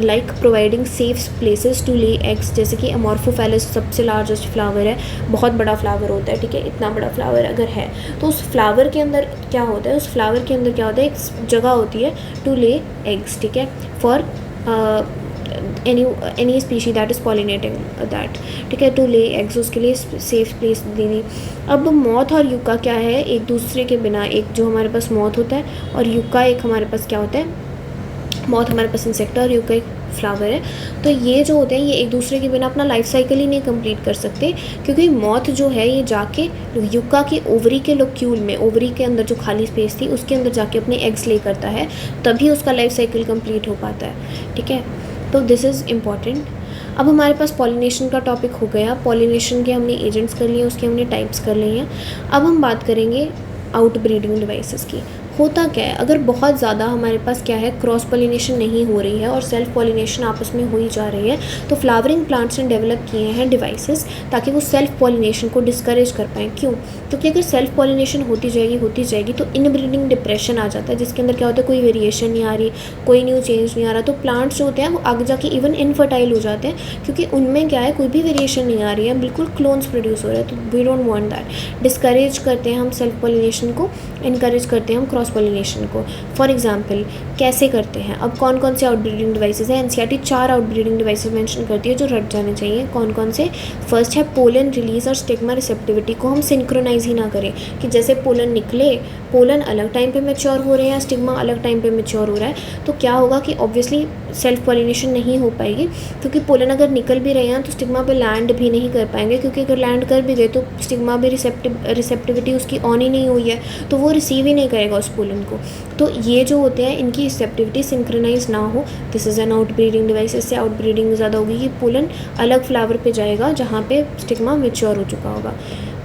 like providing safe places to lay eggs, जैसे कि अमॉर्फोफैलस सबसे लार्जेस्ट फ्लावर है, बहुत बड़ा फ्लावर होता है, ठीक है। इतना बड़ा फ्लावर अगर है तो उस फ्लावर के अंदर क्या होता है, उस फ्लावर के अंदर क्या होता है, एक जगह होती है टू ले एग्स, ठीक है, for any species that is pollinating that, ठीक है, टू ले एग्स, उसके लिए सेफ प्लेस देनी। अब मॉथ और यूका क्या है, एक दूसरे के बिना, एक जो हमारे पास मॉथ होता है और यूका एक हमारे पास क्या होता है, मॉथ हमारे पास इंसेक्ट और यूका एक फ्लावर है। तो ये जो होते हैं ये एक दूसरे के बिना अपना लाइफ साइकिल ही नहीं कंप्लीट कर सकते, क्योंकि मॉथ जो है ये जाके यूका के ओवरी के लोक्यूल में, ओवरी के अंदर जो खाली स्पेस थी उसके अंदर जाके अपने एग्स ले करता है, तभी उसका लाइफ साइकिल कंप्लीट हो पाता है, ठीक है। तो दिस इज़ इम्पॉर्टेंट। अब हमारे पास पॉलिनेशन का टॉपिक हो गया, पॉलिनेशन के हमने एजेंट्स कर लिए, उसके हमने टाइप्स कर लिए हैं। अब हम बात करेंगे आउट ब्रीडिंग डिवाइसेस की। होता क्या है, अगर बहुत ज़्यादा हमारे पास क्या है, क्रॉस पॉलिनेशन नहीं हो रही है और सेल्फ पॉलिनेशन आपस में हो ही जा रही है, तो फ्लावरिंग प्लांट्स ने डेवलप किए हैं डिवाइसेस ताकि वो सेल्फ पॉलिनेशन को डिस्करेज कर पाएँ। क्यों? क्योंकि अगर सेल्फ पॉलिनेशन होती जाएगी तो इनब्रीडिंग डिप्रेशन आ जाता है, जिसके अंदर क्या होता है, कोई वेरिएशन नहीं आ रही, कोई न्यू चेंज नहीं आ रहा, तो प्लांट्स जो होते हैं वो आगे जाके इवन इनफर्टाइल हो जाते हैं, क्योंकि उनमें क्या है, कोई भी वेरिएशन नहीं आ रही है, बिल्कुल क्लोन्स प्रोड्यूस हो रहे हैं। तो we don't want that. Discourage करते हैं हम सेल्फ पॉलिनेशन को, इनकरेज करते हैं हम क्रॉस पॉलिनेशन को। फॉर एग्जाम्पल कैसे करते हैं, अब कौन कौन से आउटब्रीडिंग डिवाइसेस हैं, एनसीईआरटी 4 आउटब्रीडिंग डिवाइसेस मेंशन करती है जो रट जाने चाहिए। कौन कौन से? फर्स्ट है पोलन रिलीज और स्टिग्मा रिसेप्टिविटी को हम सिंक्रोनाइज ही ना करें, कि जैसे पोलन निकले, पोलन अलग टाइम पे मैच्योर हो रहे हैं, स्टिग्मा अलग टाइम पे मैच्योर हो रहा है, तो क्या होगा कि ऑब्वियसली सेल्फ पॉलिनेशन नहीं हो पाएगी, क्योंकि पोलन अगर निकल भी रहे हैं तो स्टिग्मा पे लैंड भी नहीं कर पाएंगे, क्योंकि अगर लैंड कर भी गए तो स्टिग्मा भी रिसेप्टिविटी उसकी ऑन ही नहीं हुई है, तो वो रिसीव ही नहीं करेगा उस पोलन को। तो ये जो होते हैं इनकी रिसेप्टिविटी सिंक्रोनाइज ना हो, this is an outbreeding device. इससे आउटब्रीडिंग ज़्यादा होगी कि पोलन अलग फ्लावर पे जाएगा जहाँ पे स्टिग्मा मैच्योर हो चुका होगा।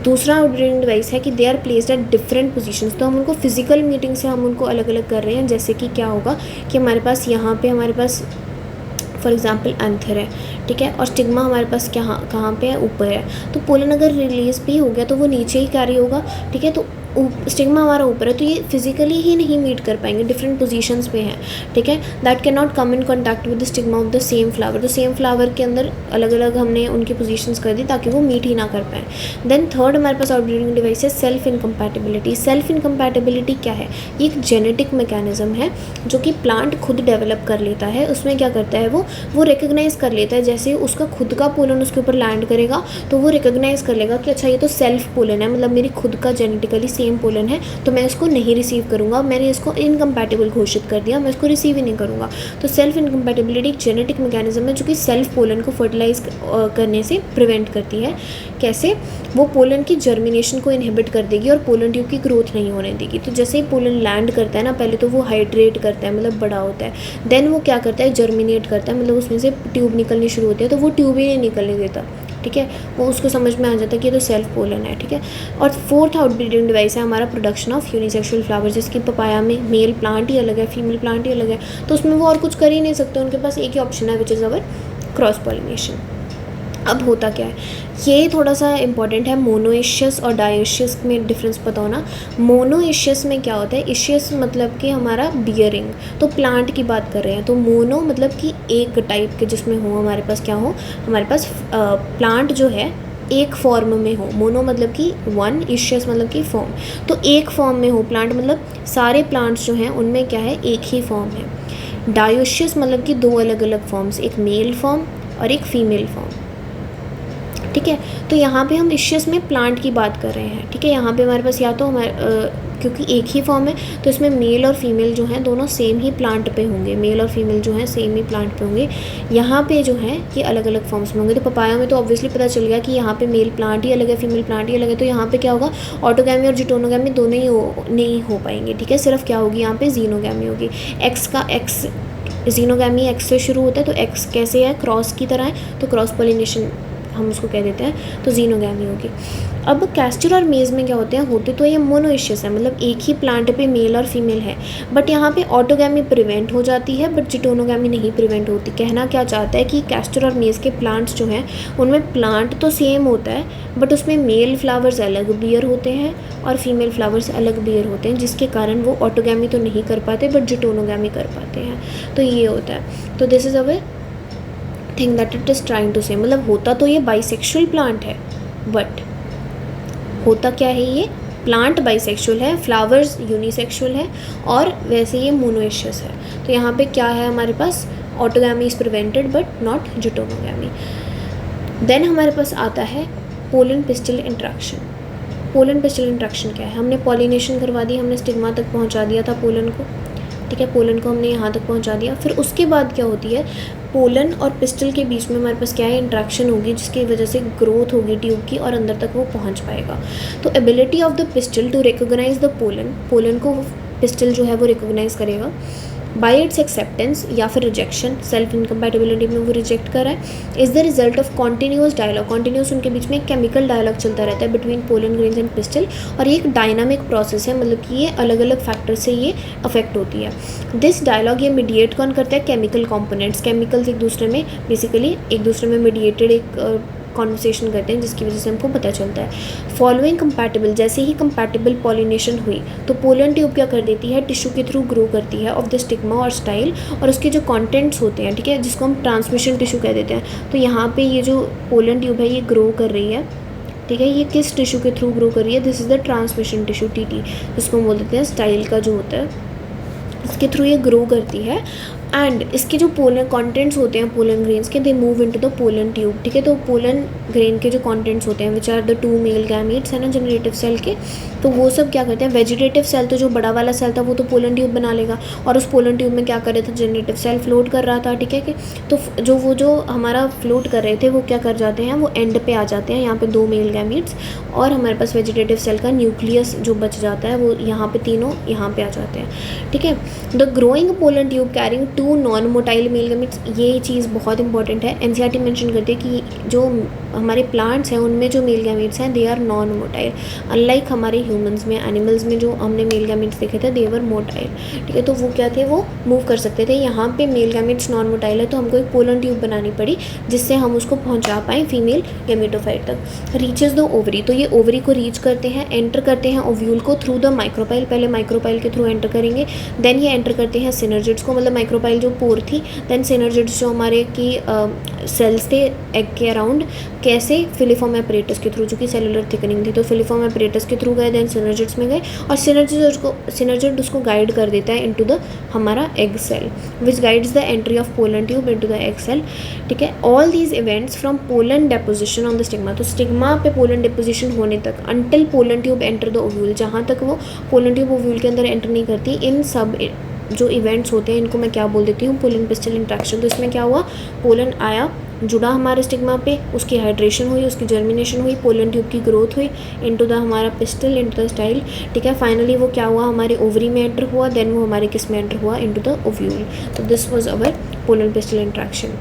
दूसरा आउटब्रीडिंग डिवाइस है कि they are placed at different positions, तो हम उनको फिजिकल मीटिंग से हम उनको अलग अलग कर रहे हैं। जैसे कि क्या होगा कि हमारे पास यहाँ पे हमारे पास फॉर एग्जाम्पल एंथर है, ठीक है, और स्टिग्मा हमारे पास कहाँ पे है, ऊपर है। तो पोलन अगर रिलीज भी हो गया तो वो नीचे ही कैरी होगा, ठीक है, तो स्टिग्मा हमारा ऊपर है, तो ये फिजिकली ही नहीं मीट कर पाएंगे, डिफरेंट पोजीशंस पे हैं, ठीक है। That can not come in contact with the stigma of the same flower, तो सेम फ्लावर के अंदर अलग अलग हमने उनकी पोजीशंस कर दी ताकि वो मीट ही ना कर पाएँ। देन थर्ड हमारे पास आउटब्रीडिंग डिवाइस है सेल्फ इनकम्पैटिबिलिटी। सेल्फ इनकम्पैटिबिलिटी क्या है? ये एक जेनेटिक मैकेनिज्म है जो कि प्लांट खुद डेवलप कर लेता है। उसमें क्या करता है, वो रिकग्नाइज कर लेता है, जैसे उसका खुद का पोलन उसके ऊपर लैंड करेगा तो वो रिकग्नाइज कर लेगा कि अच्छा ये तो सेल्फ पोलन है, मतलब मेरी खुद का जेनेटिकली सेम पोलन है तो मैं इसको नहीं रिसीव करूँगा, मैंने इसको इनकम्पैटिबल घोषित कर दिया, मैं इसको रिसीव ही नहीं करूँगा। तो सेल्फ इनकम्पैटिबिलिटी एक जेनेटिक मैकेनिज्म है जो कि सेल्फ पोलन को फर्टिलाइज करने से प्रिवेंट करती है। कैसे? वो पोलन की जर्मिनेशन को इनहिबिट कर देगी और पोलन ट्यूब की ग्रोथ नहीं होने देगी। तो जैसे ही पोलन लैंड करता है ना, पहले तो वो हाइड्रेट करता है, मतलब बड़ा होता है, देन वो क्या करता है, जर्मिनेट करता है, मतलब उसमें से ट्यूब निकलनी शुरू होती है, तो वो ट्यूब ही नहीं निकलने देता। ठीक है, वो उसको समझ में आ जाता है कि ये तो सेल्फ पोलन है। ठीक है, और फोर्थ आउटब्रीडिंग डिवाइस है हमारा प्रोडक्शन ऑफ यूनिसेक्सुअल फ्लावर, जिसकी पपाया में मेल प्लांट ही अलग है, फीमेल प्लांट ही अलग है, तो उसमें वो और कुछ कर ही नहीं सकते, उनके पास एक ही ऑप्शन है which is our cross pollination. अब होता क्या है, ये थोड़ा सा इंपॉर्टेंट है, मोनोइशियस और डायोशियस में डिफरेंस पता होना। मोनोइशियस में क्या होता है, इशियस मतलब कि हमारा बियरिंग, तो प्लांट की बात कर रहे हैं, तो मोनो मतलब कि एक टाइप के जिसमें हो हमारे पास क्या हो, हमारे पास प्लांट जो है एक फॉर्म में हो। मोनो मतलब कि वन, इशियस मतलब कि फॉर्म, तो एक फॉर्म में हो प्लांट, मतलब सारे प्लांट्स जो हैं उनमें क्या है, एक ही फॉर्म है। डायोशियस मतलब कि दो अलग अलग फॉर्म्स, एक मेल फॉर्म और एक फीमेल फॉर्म। ठीक है, तो यहाँ पे हम इशियस में प्लांट की बात कर रहे हैं। ठीक है, यहाँ पे हमारे पास या तो क्योंकि एक ही फॉर्म है तो इसमें मेल और फीमेल जो हैं दोनों सेम ही प्लांट पे होंगे, मेल और फीमेल जो हैं सेम ही प्लांट पे होंगे। यहाँ पे जो है ये अलग अलग फॉर्म्स में होंगे। तो पपाया में तो ऑब्वियसली पता चल गया कि यहाँ पे मेल प्लांट ही अलग है, फीमेल प्लांट ही अलग है, तो यहाँ पे क्या होगा, ऑटोगैमी और जिटोनोगैमी दोनों ही नहीं हो पाएंगे। ठीक है, सिर्फ क्या होगी, यहाँ पे जीनोगैमी होगी। एक्स जीनोगैमी एक्स से शुरू होता है, तो एक्स कैसे है, क्रॉस की तरह है, तो क्रॉस पॉलिनेशन हम उसको कह देते हैं, तो जीनोगैमी होगी। अब कैस्टर और मेज में क्या होते तो ये मोनोइशियस है, मतलब एक ही प्लांट पे मेल और फीमेल है, बट यहाँ पे ऑटोगैमी प्रिवेंट हो जाती है, बट जिटोनोगैमी नहीं प्रिवेंट होती। कहना क्या चाहता है कि कैस्टर और मेज के प्लांट्स जो हैं उनमें प्लांट तो सेम होता है, बट उसमें मेल फ्लावर्स अलग बियर होते हैं और फीमेल फ्लावर्स अलग बियर होते हैं, जिसके कारण वो ऑटोगैमी तो नहीं कर पाते बट जिटोनोगैमी कर पाते हैं। तो ये होता है, तो this is our thing that it is trying to say, मतलब होता तो ये बाइसेक्सुअल प्लांट है, बट होता क्या है, ये प्लांट बाइसेक्सुअल है, फ्लावर्स यूनिसेक्सुअल है, और वैसे ये मोनोइशियस है। तो यहाँ पे क्या है हमारे पास, autogamy is prevented but not geitonogamy. Then हमारे पास आता है pollen pistil interaction. Pollen pistil interaction क्या है, हमने पॉलिनेशन करवा दी, हमने स्टिग्मा तक पहुँचा दिया था पोलन को। ठीक है, पोलन को हमने यहाँ तक पहुँचा दिया, फिर उसके बाद क्या होती है, पोलन और पिस्टल के बीच में हमारे पास क्या है, इंट्रैक्शन होगी, जिसकी वजह से ग्रोथ होगी ट्यूब की और अंदर तक वो पहुँच पाएगा। तो ability of the pistil to recognise the pollen को पिस्टल जो है वो रिकोगनाइज करेगा बाय इट्स एक्सेप्टेंस या फिर रिजेक्शन। सेल्फ इनकम्पैटिबिलिटी में वो रिजेक्ट कर रहा है, is the result of continuous dialogue. Continuous उनके बीच में एक केमिकल डायलॉग चलता रहता है between pollen grains and pistil, और ये एक डायनामिक प्रोसेस है, मतलब कि ये अलग अलग फैक्टर से ये अफेक्ट होती है। दिस डायलॉग ये मीडिएट कौन करता है, केमिकल कॉम्पोनेंट्स, केमिकल्स एक दूसरे में बेसिकली एक दूसरे में मीडिएटेड एक कॉन्वर्सेशन करते हैं, जिसकी वजह से हमको पता चलता है। फॉलोइंग कंपैटिबल, जैसे ही कंपैटिबल पॉलिनेशन हुई तो पोलन ट्यूब क्या कर देती है, टिश्यू के थ्रू ग्रो करती है ऑफ द स्टिग्मा और स्टाइल, और उसके जो कंटेंट्स होते हैं, ठीक है, जिसको हम ट्रांसमिशन टिश्यू कह देते हैं। तो यहाँ पे ये जो पोलन ट्यूब है ये ग्रो कर रही है, ठीक है, ये किस टिश्यू के थ्रू ग्रो कर रही है, this is the transmission tissue, TT, जिसको हम बोल देते हैं स्टाइल का जो होता है, इसके थ्रू ये ग्रो करती है। एंड इसके जो पोलन कंटेंट्स होते हैं पोलन ग्रेन्स के, they move into the pollen tube. ठीक है, तो पोलन ग्रेन के जो कंटेंट्स होते हैं which are the 2 male gametes है ना जनरेटिव सेल के, तो वो सब क्या करते हैं, वेजिटेटिव सेल तो जो बड़ा वाला सेल था वो तो पोलन ट्यूब बना लेगा, और उस पोलन ट्यूब में क्या कर रहे थे, जनरेटिव सेल फ्लोट कर रहा था। ठीक है, कि तो जो हमारा फ्लोट कर रहे थे वो क्या कर जाते हैं, वो एंड पे आ जाते हैं, यहाँ पे 2 मेल गैमीट्स, और हमारे पास वेजिटेटिव सेल का न्यूक्लियस जो बच जाता है वो यहाँ पे तीनों यहाँ पे आ जाते हैं। ठीक है, the growing pollen tube carrying 2 non motile male gametes, ये चीज़ बहुत इंपॉर्टेंट है। एनसीईआरटी मेंशन करते हैं कि जो हमारे प्लांट्स हैं उनमें जो मेल गैमीट्स हैं they are non motile, unlike हमारे ह्यूमंस में, एनिमल्स में जो हमने मेल गैमीट्स देखे थे दे वर मोटाइल। ठीक है, तो वो क्या थे, वो मूव कर सकते थे। यहाँ पे मेल गैमीट्स नॉन मोटाइल है तो हमको एक पोलन ट्यूब बनानी पड़ी जिससे हम उसको पहुँचा पाएँ फीमेल गैमेटोफाइट तक। रीचेज द ओवरी, तो ये ओवरी को रीच करते हैं, एंटर करते हैं ओव्यूल को थ्रू द माइक्रोपाइल, पहले माइक्रोपाइल के थ्रू एंटर करेंगे, देन ये एंटर करते हैं सिनर्जिड्स को, मतलब माइक्रोपाइल प्रोफाइल जो पोर थी, देन सिनर्जिड्स जो हमारे की सेल्स थे एग के अराउंड, कैसे फिलीफॉर्म एपरेटस के थ्रू, जो कि सेलुलर थिकनिंग थी, तो फिलीफॉर्म एपरेटस के थ्रू गए, देन सिनर्जिड्स में गए, और सिनर्जिड उसको गाइड कर देता है इनटू द हमारा egg cell, which guides the entry of pollen tube into the egg cell, ठीक है। All these events from pollen deposition on the stigma, तो स्टिग्मा पे पोलन डिपोजिशन होने तक, until pollen tube enter the ovule, जहाँ तक वो pollen tube ovule के अंदर एंटर नहीं करती, इन सब जो इवेंट्स होते हैं इनको मैं क्या बोल देती हूँ, पोलन पिस्टल इंट्रैक्शन। तो इसमें क्या हुआ, पोलन आया, जुड़ा हमारे स्टिग्मा पे, उसकी हाइड्रेशन हुई, उसकी जर्मिनेशन हुई, पोलन ट्यूब की ग्रोथ हुई इनटू द हमारा पिस्टल, इनटू द स्टाइल, ठीक है। फाइनली वो क्या हुआ, हमारे ओवरी में एंटर हुआ, देन वो हमारे किस में एंटर हुआ, इनटू द ओव्यूल। तो this was our pollen pistil interaction.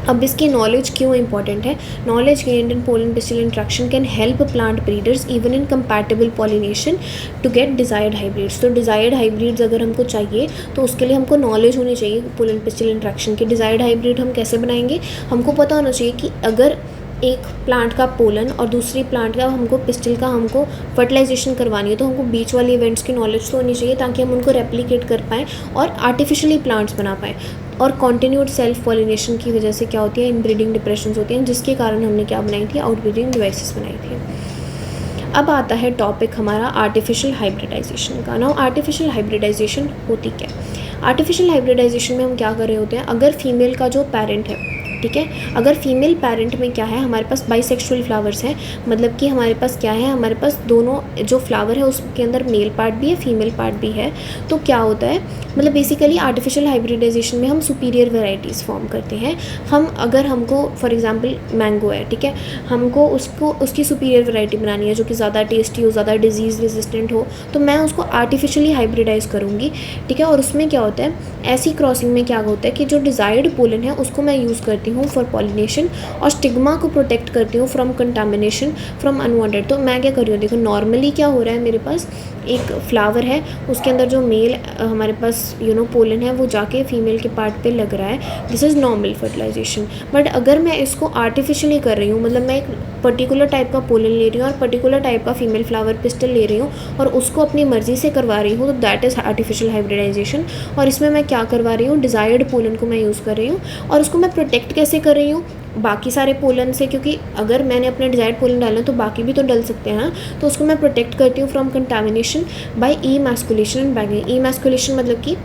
अब इसकी नॉलेज क्यों इंपॉर्टेंट है, knowledge gained in pollen pistil interaction can help plant breeders even in compatible pollination to get desired hybrids. तो डिजायर्ड हाइब्रिड्स अगर हमको चाहिए तो उसके लिए हमको नॉलेज होनी चाहिए पोलन पिस्टल इंट्रैक्शन की। डिजायर्ड हाइब्रिड हम कैसे बनाएंगे, हमको पता होना चाहिए कि अगर एक प्लांट का पोलन और दूसरी प्लांट का हमको पिस्टल का हमको फर्टिलाइजेशन करवानी है, तो हमको बीच वाले इवेंट्स की नॉलेज तो होनी चाहिए ताकि हम उनको रेप्लिकेट कर पाएँ और आर्टिफिशियली प्लांट्स बना पाएँ। और कॉन्टिन्यूड सेल्फ पॉलिनेशन की वजह से क्या होती है, इनब्रीडिंग डिप्रेशंस होती हैं, जिसके कारण हमने क्या बनाई थी, आउटब्रीडिंग डिवाइसेस बनाई थी। अब आता है टॉपिक हमारा आर्टिफिशियल हाइब्रिडाइजेशन का। नाउ आर्टिफिशियल हाइब्रिडाइजेशन होती क्या है, आर्टिफिशियल हाइब्रिडाइजेशन में हम क्या कर रहे होते हैं, अगर फीमेल का जो पेरेंट है, ठीक है, अगर फीमेल पेरेंट में क्या है, हमारे पास बाइसेक्सुअल फ्लावर्स हैं, मतलब कि हमारे पास क्या है, हमारे पास दोनों जो फ्लावर है उसके अंदर मेल पार्ट भी है, फीमेल पार्ट भी है। तो क्या होता है, मतलब बेसिकली आर्टिफिशियल हाइब्रिडाइजेशन में हम सुपीरियर वेराइटीज़ फॉर्म करते हैं। हम अगर हमको फॉर एग्जांपल मैंगो है, ठीक है, हमको उसकी सुपीरियर वेराइटी बनानी है जो कि ज़्यादा टेस्टी हो, ज़्यादा डिजीज़ रेजिस्टेंट हो, तो मैं उसको आर्टिफिशियली हाइब्रिडाइज़ करूँगी, ठीक है। और उसमें क्या होता है, ऐसी क्रॉसिंग में क्या होता है कि जो डिज़ायर्ड पोलन है उसको मैं यूज़ करती हूँ फॉर पॉलिनेशन, और स्टिग्मा को प्रोटेक्ट करती हूँ फ्रॉम कंटामिनेशन, फ्रॉम अनवांटेड। तो मैं क्या कर रही हूँ, देखो नॉर्मली क्या हो रहा है, मेरे पास एक फ्लावर है, उसके अंदर जो मेल हमारे पास पोलन है वो जाके फीमेल के पार्ट पे लग रहा है, this is normal fertilisation. But अगर मैं इसको आर्टिफिशियली कर रही हूँ, मतलब मैं एक पर्टिकुलर टाइप का पोलन ले रही हूँ और पर्टिकुलर टाइप का फीमेल फ्लावर पिस्टल ले रही हूँ और उसको अपनी मर्ज़ी से करवा रही हूँ, तो दैट इज़ आर्टिफिशियल हाइब्रिडाइजेशन। और इसमें मैं क्या करवा रही हूँ, डिज़ायर्ड पोलन को मैं यूज़ कर रही हूँ, और उसको मैं प्रोटेक्ट कैसे कर रही हूँ बाकी सारे पोलन से, क्योंकि अगर मैंने अपने डिज़ायर्ड पोलन डालना तो बाकी भी तो डल सकते हैं, तो उसको मैं प्रोटेक्ट करती हूँ from contamination by emasculation and bagging. Emasculation मतलब कि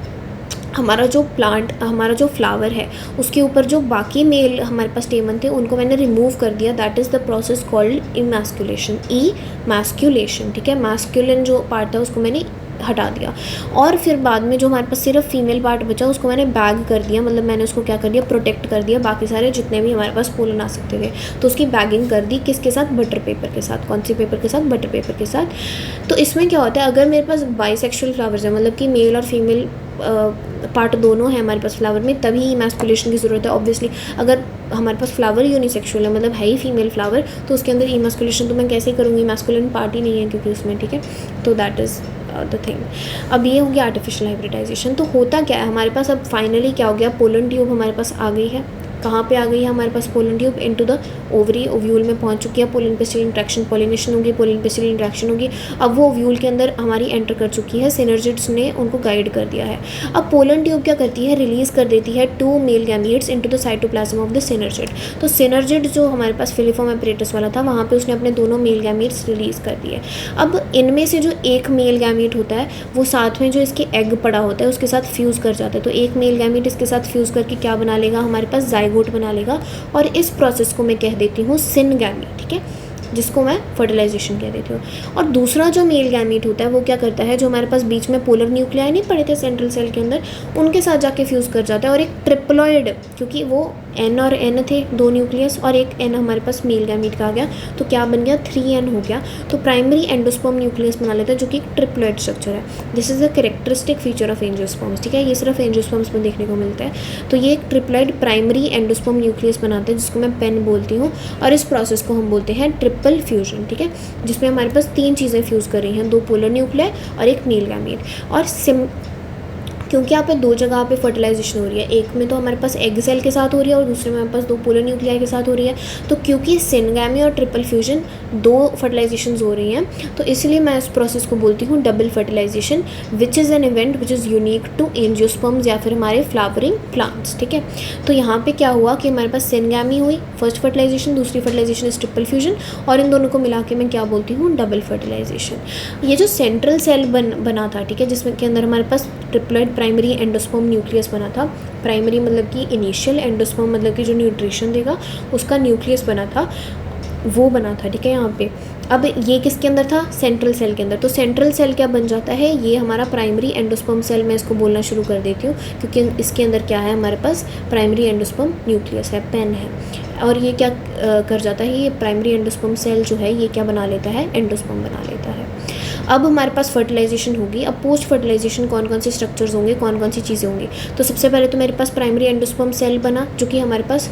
हमारा जो फ्लावर है उसके ऊपर जो बाकी मेल हमारे पास स्टेमन थे उनको मैंने रिमूव कर दिया, that is the process called emasculation, emasculation, ठीक है। मैस्कुलिन जो पार्ट था उसको मैंने हटा दिया, और फिर बाद में जो हमारे पास सिर्फ फीमेल पार्ट बचा उसको मैंने बैग कर दिया, मतलब मैंने उसको क्या कर दिया, प्रोटेक्ट कर दिया बाकी सारे जितने भी हमारे पास पोलन आ सकते थे, तो उसकी बैगिंग कर दी, किसके साथ, बटर पेपर के साथ। कौन सी पेपर के साथ, बटर पेपर के साथ। तो इसमें क्या होता है, अगर मेरे पास बाइसेक्सुअल फ्लावर्स है, मतलब कि मेल और फीमेल पार्ट दोनों है हमारे पास फ्लावर में, तभी इमैस्कुलेशन की ज़रूरत है। ऑब्वियसली अगर हमारे पास फ्लावर यूनिसेक्सुअल है, मतलब है ही फीमेल फ्लावर, तो उसके अंदर इमैस्कुलेशन तो मैं कैसे करूँगी, मैस्कुलिन पार्ट ही नहीं है क्योंकि उसमें, ठीक है। तो दैट इज़ द थिंग। अब ये हो गया आर्टिफिशियल हाइब्रिडाइजेशन। तो होता क्या है हमारे पास, अब फाइनली क्या हो गया, पोलन ट्यूब हमारे पास आ गई है। कहाँ पे आ गई है हमारे पास pollen tube, into the ovary, ovule में पहुँच चुकी है, पोलन पिस्टल इंट्रैक्शन, पॉलिनेशन होगी, पोलन पिस्टल इंट्रैक्शन होगी। अब वो ओव्यूल के अंदर हमारी एंटर कर चुकी है, सिनर्जिड्स ने उनको गाइड कर दिया है। अब पोलन ट्यूब क्या करती है, रिलीज़ कर देती है 2 male gametes into the cytoplasm of the synergid. तो सिनर्जिड जो हमारे पास फिलीफॉर्म एपरेटस वाला था, वहाँ पे उसने अपने दोनों मेल गैमीट्स रिलीज़ कर दिए। अब इनमें से जो एक मेल गैमीट होता है वो साथ में जो इसके एग पड़ा होता है उसके साथ फ्यूज़ कर जाता है। तो एक मेल गैमीट इसके साथ फ्यूज़ करके क्या बना लेगा, हमारे पास जाइगोट बना लेगा, और इस प्रोसेस को मैं कह देती हूँ सिनगैमी, ठीक है, जिसको मैं फर्टिलाइजेशन कह देती हूँ। और दूसरा जो मेल गैमीट होता है वो क्या करता है, जो हमारे पास बीच में पोलर न्यूक्लियाई नहीं पड़े थे सेंट्रल सेल के अंदर, उनके साथ जाके फ्यूज़ कर जाता है, और एक ट्रिप्लॉइड, क्योंकि वो N और N थे 2 न्यूक्लियस, और एक N हमारे पास मेल गैमीट का आ गया, तो क्या बन गया, 3N हो गया। तो प्राइमरी एंडोस्पर्म न्यूक्लियस बना लेता है जो कि एक ट्रिप्लॉइड स्ट्रक्चर है। This is a characteristic feature of angiosperms, ठीक है, ये सिर्फ एंजियोस्पर्म्स में देखने को मिलता है। तो ये एक ट्रिप्लॉइड प्राइमरी एंडोस्पर्म न्यूक्लियस बनाता है जिसको मैं पेन बोलती हूँ, और इस प्रोसेस को हम बोलते हैं ट्रिपल फ्यूजन, ठीक है, जिसमें हमारे पास 3 चीज़ें फ्यूज़ कर रही हैं, 2 पोलर न्यूक्लियाई और एक मेल गैमीट। और क्योंकि यहाँ पे दो जगह पे फर्टिलाइजेशन हो रही है, एक में तो हमारे पास एग सेल के साथ हो रही है और दूसरे में हमारे पास दो पोलर न्यूक्लियाई के साथ हो रही है। तो क्योंकि सिनगैमी और ट्रिपल फ्यूजन दो फर्टिलाइजेशन हो रही हैं, तो इसलिए मैं इस प्रोसेस को बोलती हूँ double fertilisation, which is an event which is unique to angiosperms या फिर हमारे फ्लावरिंग प्लांट्स। ठीक है, तो यहाँ पे क्या हुआ कि हमारे पास सिनगैमी हुई फर्स्ट फर्टिलाइजेशन, दूसरी फर्टिलाइजेशन इज ट्रिपल फ्यूजन, और इन दोनों को मिला के मैं क्या बोलती हूँ डबल फर्टिलाइजेशन। ये जो सेंट्रल सेल बना था, ठीक है, जिसमें के अंदर हमारे पास ट्रिप्लॉइड प्राइमरी एंडोस्पर्म न्यूक्लियस बना था। प्राइमरी मतलब कि इनिशियल, एंडोस्पर्म मतलब कि जो न्यूट्रिशन देगा उसका न्यूक्लियस बना था, वो बना था। ठीक है, यहाँ पे अब ये किसके अंदर था, सेंट्रल सेल के अंदर। तो सेंट्रल सेल क्या बन जाता है, ये हमारा प्राइमरी एंडोस्पर्म सेल, मैं इसको बोलना शुरू कर देती हूँ क्योंकि इसके अंदर क्या है, हमारे पास प्राइमरी एंडोस्पर्म न्यूक्लियस है, पेन है। और ये क्या कर जाता है, ये प्राइमरी एंडोस्पर्म सेल जो है ये क्या बना लेता है, एंडोस्पर्म बना लेता है। अब हमारे पास फर्टिलाइजेशन होगी। अब पोस्ट फर्टिलाइजेशन कौन कौन से स्ट्रक्चर्स होंगे, कौन कौन सी चीज़ें होंगी। तो सबसे पहले तो मेरे पास प्राइमरी एंडोस्पर्म सेल बना, जो कि हमारे पास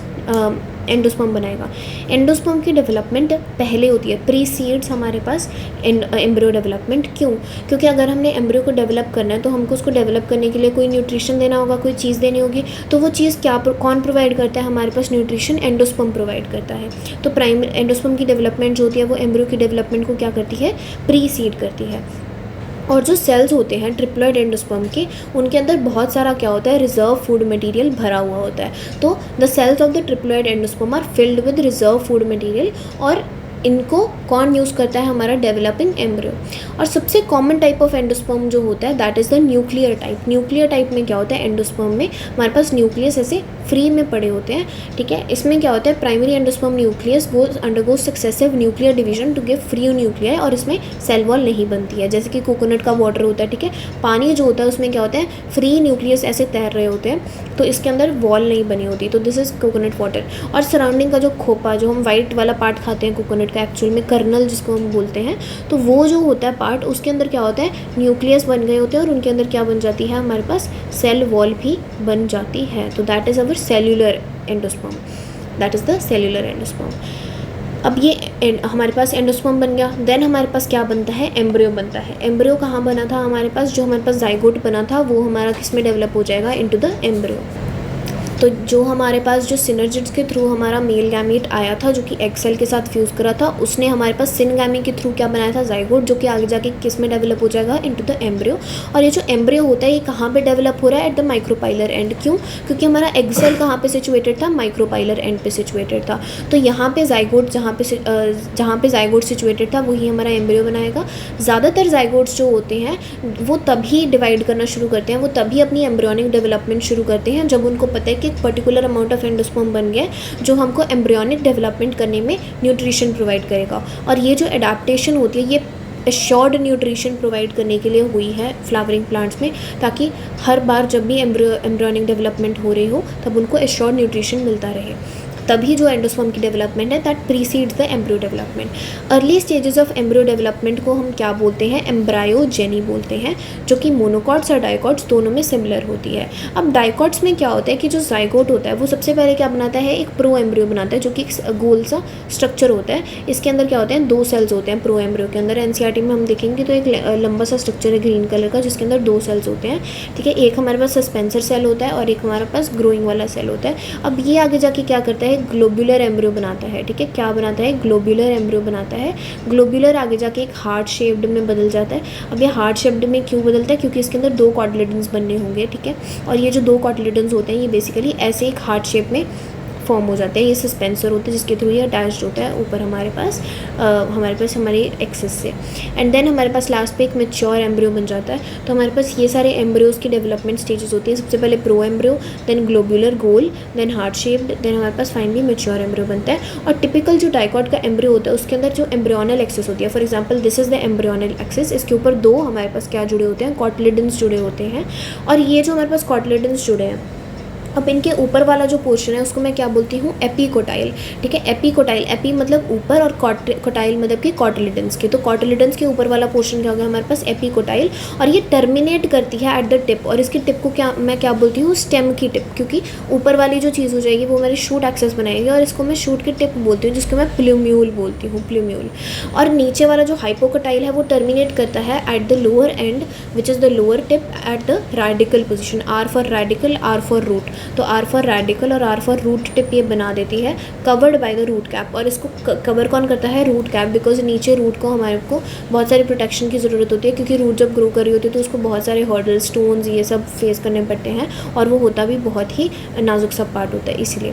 एंडोस्पर्म बनाएगा। एंडोस्पर्म की डेवलपमेंट पहले होती है, प्रीसीड्स हमारे पास एम्ब्रियो डेवलपमेंट। क्यों? क्योंकि अगर हमने एम्ब्रियो को डेवलप करना है तो हमको उसको डेवलप करने के लिए कोई न्यूट्रिशन देना होगा, कोई चीज़ देनी होगी। तो वो चीज़ क्या कौन प्रोवाइड करता है हमारे पास, न्यूट्रिशन एंडोस्पर्म प्रोवाइड करता है। तो एंडोस्पर्म की डेवलपमेंट जो होती है वो एम्ब्रियो की डेवलपमेंट को क्या करती है, प्रीसीड करती है। और जो सेल्स होते हैं ट्रिप्लॉइड एंडोस्पर्म के, उनके अंदर बहुत सारा क्या होता है, रिजर्व फूड मटेरियल भरा हुआ होता है। तो the cells of the triploid endosperm are filled with reserve food material, और इनको कौन यूज़ करता है, हमारा डेवलपिंग एम्ब्रियो। और सबसे कॉमन टाइप ऑफ एंडोस्पर्म जो होता है that is the nuclear type. Nuclear type में क्या होता है, एंडोस्पर्म में हमारे पास न्यूक्लियस ऐसे फ्री में पड़े होते हैं। ठीक है, इसमें क्या होता है, प्राइमरी एंडोस्पर्म न्यूक्लियस वो undergo successive nuclear division to give free nuclei, और इसमें सेल वॉल नहीं बनती है। जैसे कि कोकोनट का वाटर होता है, ठीक है, पानी जो होता है उसमें क्या होता है, फ्री न्यूक्लियस ऐसे तैर रहे होते हैं, तो इसके अंदर वॉल नहीं बनी होती। तो दिस इज़ कोकोनट वाटर। और सराउंडिंग का जो खोपा, जो हम वाइट वाला पार्ट खाते हैं कोकोनट का, एक्चुअल में कर्नल जिसको हम बोलते हैं, तो वो जो होता है पार्ट, उसके अंदर क्या होता है, न्यूक्लियस बन गए होते हैं, और उनके अंदर क्या बन जाती है, हमारे पास सेल वॉल भी बन जाती है। तो that is our cellular endosperm, that is the cellular endosperm. अब ये हमारे पास एंडोस्पर्म बन गया, देन हमारे पास क्या बनता है, एम्ब्रियो बनता है। एम्ब्रियो कहाँ बना था हमारे पास, जो हमारे पास जाइगोट बना था वो हमारा किस में डेवलप हो जाएगा, इनटू द एम्ब्रियो। तो जो हमारे पास जो सिनर्जिड्स के थ्रू हमारा मेल गैमीट आया था, जो कि एग सेल के साथ फ्यूज़ करा था, उसने हमारे पास सिनगैमी के थ्रू क्या बनाया था, जाइगोट, जो कि आगे जाके किस में डेवलप हो जाएगा, इनटू द एम्ब्रियो। और ये जो एम्ब्रियो होता है ये कहाँ पे डेवलप हो रहा है, एट द माइक्रोपाइलर एंड। क्यों? क्योंकि हमारा एग सेल कहाँ पे सिचुएटेड था, माइक्रोपाइलर एंड पे सिचुएटेड था। तो यहाँ पे जाइगोट जहाँ पे जाइगोट सिचुएटेड था वही हमारा एम्ब्रियो बनाएगा। ज़्यादातर जाइगोट्स जो होते हैं वो तभी डिवाइड करना शुरू करते हैं, वो तभी अपनी एम्ब्रियोनिक डेवलपमेंट शुरू करते हैं जब उनको पता है कि एक पर्टिकुलर अमाउंट ऑफ एंडोस्पर्म बन गया जो हमको एम्ब्रियोनिक डेवलपमेंट करने में न्यूट्रिशन प्रोवाइड करेगा। और ये जो एडाप्टेशन होती है ये एश्योर्ड न्यूट्रिशन प्रोवाइड करने के लिए हुई है फ्लावरिंग प्लांट्स में, ताकि हर बार जब भी एम्ब्रियोनिक डेवलपमेंट हो रही हो तब उनको एश्योर्ड न्यूट्रिशन मिलता रहे। तभी जो एंडोस्पर्म की डेवलपमेंट है that precedes the embryo development. Early stages of embryo development को हम क्या बोलते हैं, एम्ब्रायोजेनी बोलते हैं, जो कि मोनोकॉट्स और डाइकॉट्स दोनों में सिमिलर होती है। अब डाइकॉट्स में क्या होता है कि जो जाइगोट होता है वो सबसे पहले क्या बनाता है, एक प्रो एम्ब्रियो बनाता है, जो कि एक गोल सा स्ट्रक्चर होता है। इसके अंदर क्या होते हैं, दो सेल्स होते हैं प्रो एम्ब्रियो के अंदर। एनसीईआरटी में हम देखेंगे तो एक लंबा सा स्ट्रक्चर है ग्रीन कलर का, जिसके अंदर दो सेल्स होते हैं। ठीक है, एक हमारे पास सस्पेंसर सेल होता है और एक हमारे पास ग्रोइंग वाला सेल होता है। अब ये आगे जाके क्या करता है, ग्लोब्यूलर एम्ब्रियो बनाता है। ठीक है, क्या बनाता है, ग्लोब्यूलर एम्ब्रियो बनाता है। ग्लोब्यूलर आगे जाके एक हार्ट शेप्ड में बदल जाता है। अब ये हार्ट शेप्ड में क्यों बदलता है, क्योंकि इसके अंदर दो कॉटिलेडन्स बनने होंगे। ठीक है, और ये जो दो कॉटिलेडन्स होते हैं ये बेसिकली ऐसे एक हार्ट शेप में फॉर्म हो जाते हैं। ये सस्पेंसर होते हैं जिसके थ्रू ये अटैच्ड होता है ऊपर हमारे पास हमारी एक्सेस से। एंड देन हमारे पास लास्ट पे एक मैच्योर एम्ब्रियो बन जाता है। तो हमारे पास ये सारे एम्ब्रियोज की डेवलपमेंट स्टेजेस होती है। सबसे पहले प्रो एम्ब्रियो, देन ग्लोब्यूलर गोल, देन हार्ट शेप्ड, देन हमारे पास फाइनली मैच्योर एम्ब्रियो बनता है। और टिपिकल जो डाइकॉट का एम्ब्रियो होता है उसके अंदर जो एम्ब्रियोनल एक्सेस होती है, for example this is the embryonal axis, इसके ऊपर दो हमारे पास क्या जुड़े होते हैं, कॉटिलेडन्स जुड़े होते हैं। और ये जो हमारे पास कॉटिलेडन्स जुड़े हैं अब इनके ऊपर वाला जो पोर्शन है उसको मैं क्या बोलती हूँ, एपीकोटाइल। ठीक है, एपीकोटाइल, एपी मतलब ऊपर और कोटाइल मतलब कि कॉटिलिडन्स के। तो कॉटिलिडन्स के ऊपर वाला पोर्शन क्या हो गया हमारे पास, एपीकोटाइल, और ये टर्मिनेट करती है एट द टिप, और इसकी टिप को क्या मैं क्या बोलती हूँ, स्टेम की टिप, क्योंकि ऊपर वाली जो चीज़ हो जाएगी वो मेरी शूट एक्सेस बनाएगी, और इसको मैं शूट की टिप बोलती हूँ, जिसको मैं प्लूम्यूल बोलती हूँ, प्लूम्यूल। और नीचे वाला जो हाइपोकोटाइल है वो टर्मिनेट करता है at the lower end which is the lower tip at the radicle position, R for radicle, R for root. तो आर फॉर रेडिकल और आर फॉर रूट टिप ये बना देती है covered by the root cap. और इसको cover कौन करता है, रूट कैप, बिकॉज नीचे रूट को हमारे को बहुत सारी प्रोटेक्शन की ज़रूरत होती है, क्योंकि रूट जब ग्रो कर रही होती है तो उसको बहुत सारे हर्डल, स्टोन्स, ये सब फेस करने पड़ते हैं, और वो होता भी बहुत ही नाजुक सा पार्ट होता है इसलिए।